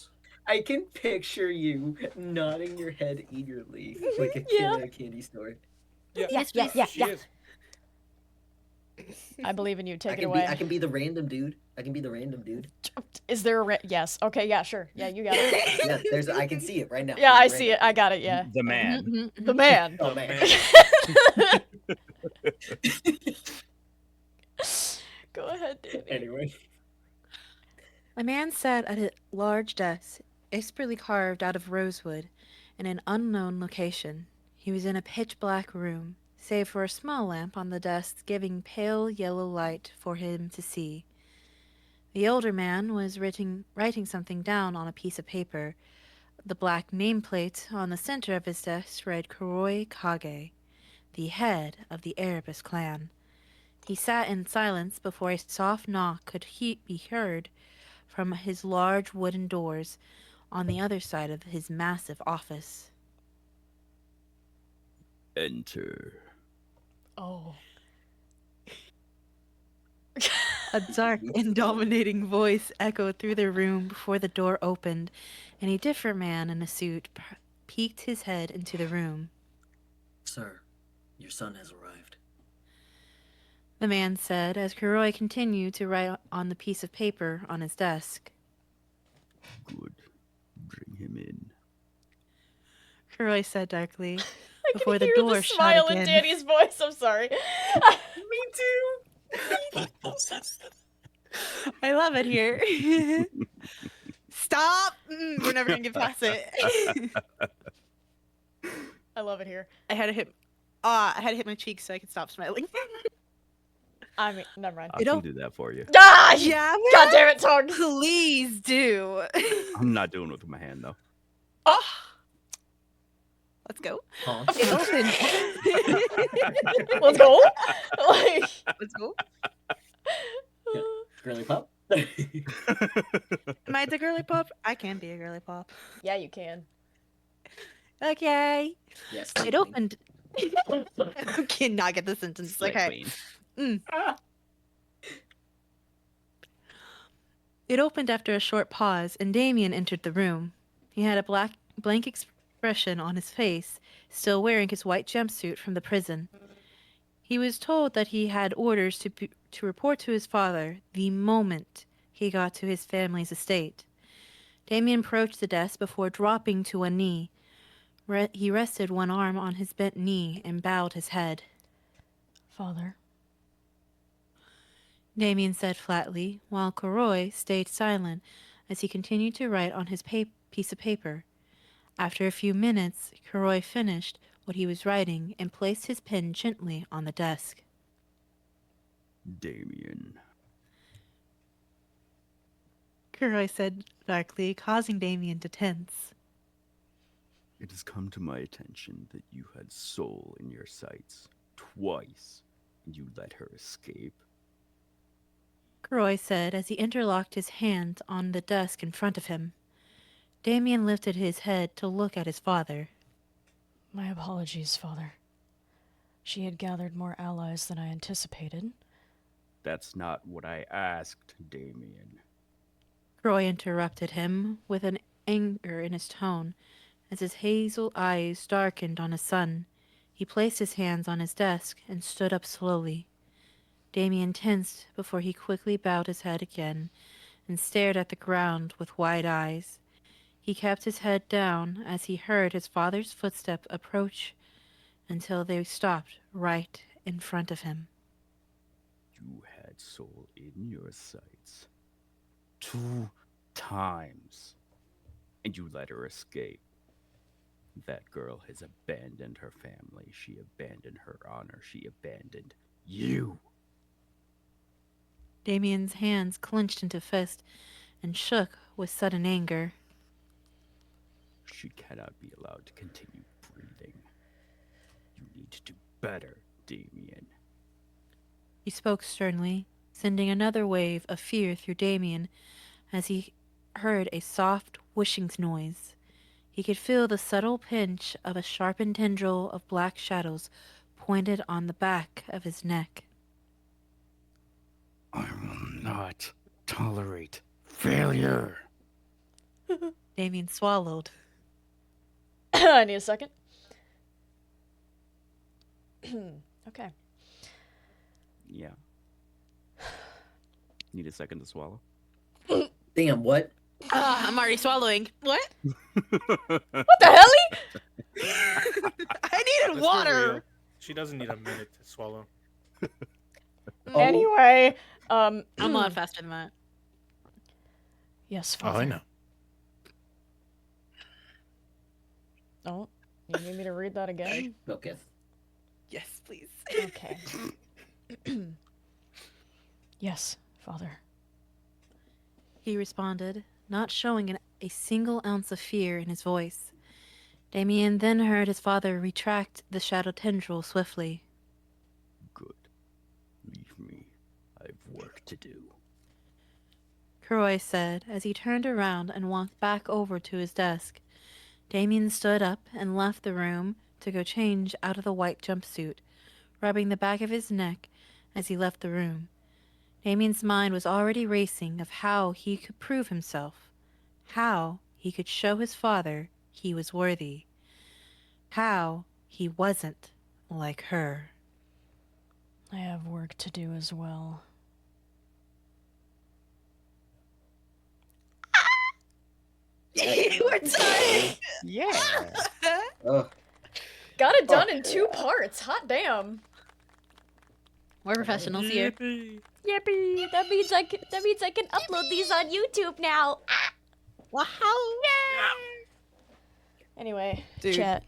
I can picture you nodding your head eagerly, like a kid Yeah. at a candy store. Yes, She is. I believe in you. Take I it can away. I can be the random dude. I can be the random dude. Is there a yes? Okay, yeah, sure. Yeah, you got it. Yeah, I can see it right now. Yeah, I There's a see it. random I got it. Yeah. The man. The man. Oh man. Go ahead, Danny. Anyway. A man sat at a large desk, expertly carved out of rosewood, in an unknown location. He was in a pitch-black room, save for a small lamp on the desk giving pale yellow light for him to see. The older man was writing something down on a piece of paper. The black nameplate on the center of his desk read Kuroi Kage, the head of the Erebus clan. He sat in silence before a soft knock could be heard from his large wooden doors on the other side of his massive office. Enter. Oh. A dark and dominating voice echoed through the room before the door opened, and a different man in a suit peeked his head into the room. Sir, your son has arrived. The man said as Kuroi continued to write on the piece of paper on his desk. Good. Bring him in. Kuroi said darkly, I before can the hear door the shut smile in again. Danny's voice. I'm sorry. Me too. I love it here. Stop! We're never gonna get past it. I love it here. I had to hit my cheek so I could stop smiling. I mean, never mind. I can do that for you. Ah! Yeah, God damn it, Togs. Please do. I'm not doing it with my hand though. Oh. Let's go. Honk. Let's go. Like, Let's go. Girly pop. Am I the girly pop? I can be a girly pop. yeah, you can. Okay. Yes. It opened. I cannot get the sentence. Slay Okay. queen. It opened after a short pause, and Damien entered the room. He had a blank expression on his face, still wearing his white jumpsuit from the prison. He was told that he had orders to report to his father the moment he got to his family's estate. Damien approached the desk before dropping to one knee. He rested one arm on his bent knee and bowed his head. Father. Damien said flatly, while Kuroi stayed silent as he continued to write on his piece of paper. After a few minutes, Kuroi finished what he was writing and placed his pen gently on the desk. Damien. Kuroi said darkly, causing Damien to tense. It has come to my attention that you had Soul in your sights twice, and you let her escape. Kuroi said as he interlocked his hand on the desk in front of him. Damien lifted his head to look at his father. My apologies, Father. She had gathered more allies than I anticipated. That's not what I asked, Damien. Kuroi interrupted him with an anger in his tone as his hazel eyes darkened on his son. He placed his hands on his desk and stood up slowly. Damien tensed before he quickly bowed his head again and stared at the ground with wide eyes. He kept his head down as he heard his father's footstep approach until they stopped right in front of him. You had Soul in your sights. 2 times. And you let her escape. That girl has abandoned her family. She abandoned her honor. She abandoned you. Damien's hands clenched into fist and shook with sudden anger. She cannot be allowed to continue breathing. You need to do better, Damien. He spoke sternly, sending another wave of fear through Damien as he heard a soft whooshing noise. He could feel the subtle pinch of a sharpened tendril of black shadows pointed on the back of his neck. I will not tolerate failure. Damien swallowed. I need a second. Okay. Yeah. Need a second to swallow? Damn, what? I'm already swallowing. What? What the hell? I needed Let's be water. real. She doesn't need a minute to swallow. Anyway, I'm a lot faster than that. Yes, Oh, Father. I know. Oh, you need me to read that again? Okay. Yes, please. Okay. Yes, Father. He responded, not showing a single ounce of fear in his voice. Damien then heard his father retract the shadow tendril swiftly. Good. Leave me. I've work to do. Croy said as he turned around and walked back over to his desk. Damien stood up and left the room to go change out of the white jumpsuit, rubbing the back of his neck as he left the room. Damien's mind was already racing of how he could prove himself, how he could show his father he was worthy, how he wasn't like her. I have work to do as well. We're done! Yeah. Got it done in 2 parts. Hot damn. We're professionals here. Yippee! That means I can upload these on YouTube now. Wow! Anyway, Dude. chat.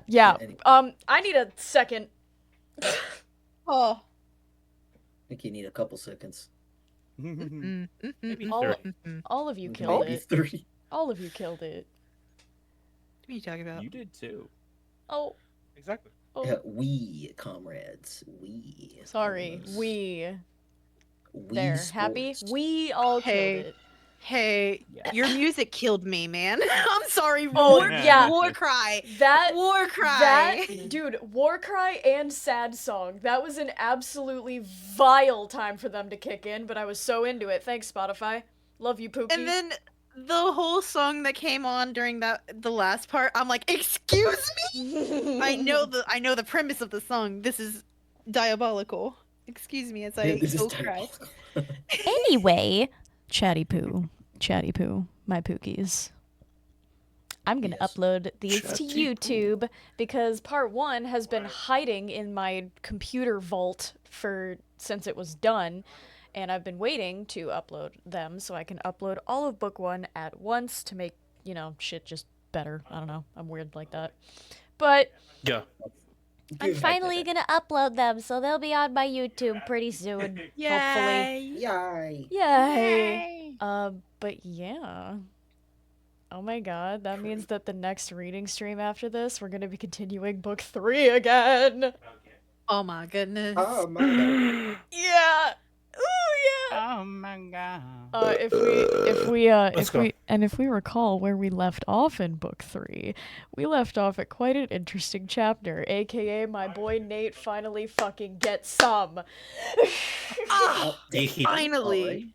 Yeah. I need a second. Oh. I think you need a couple seconds. Maybe all, 30. all of you killed Maybe it. 30. All of you killed it. What are you talking about? You did too. Oh. Exactly. Oh. We, comrades. We. Sorry. We There. Happy? sports. We all Hey. killed it. Hey, your music killed me, man. I'm sorry. Oh, War, yeah. War cry. That War cry. That dude, War Cry and Sad Song. That was an absolutely vile time for them to kick in, but I was so into it. Thanks, Spotify. Love you, Pookie. And then the whole song that came on during the last part, I'm like, excuse me. I know the premise of the song. This is diabolical. Excuse me as I This is go cry. Anyway, Chatty Poo, my Pookies. I'm gonna upload these to YouTube because part 1 has been hiding in my computer vault since it was done, and I've been waiting to upload them so I can upload all of book 1 at once to make, shit just better. I don't know. I'm weird like that. But Yeah. I'm finally gonna upload them, so they'll be on my YouTube pretty soon. Hopefully. Yay. Yay! But yeah. Oh my god, that means that the next reading stream after this, we're gonna be continuing book 3 again! Oh my goodness. Oh my god. Yeah! Ooh, yeah! Oh my god. If we recall where we left off in book 3, we left off at quite an interesting chapter, aka my boy Nate finally fucking gets some. Finally.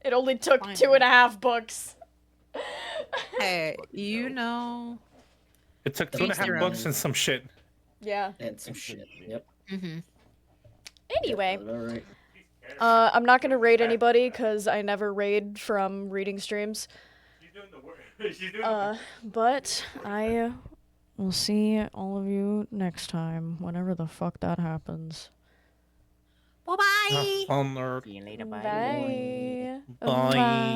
It only took 2.5 books. Hey, you know. It took Each their 2.5 own. books and some shit. Yeah. And some shit. Yep. Mm-hmm. Anyway, All right. I'm not gonna raid anybody because I never raid from reading streams. But I will see all of you next time, whenever the fuck that happens. Bye-bye. Bye. Fun, nerd. See you later. Bye. Bye.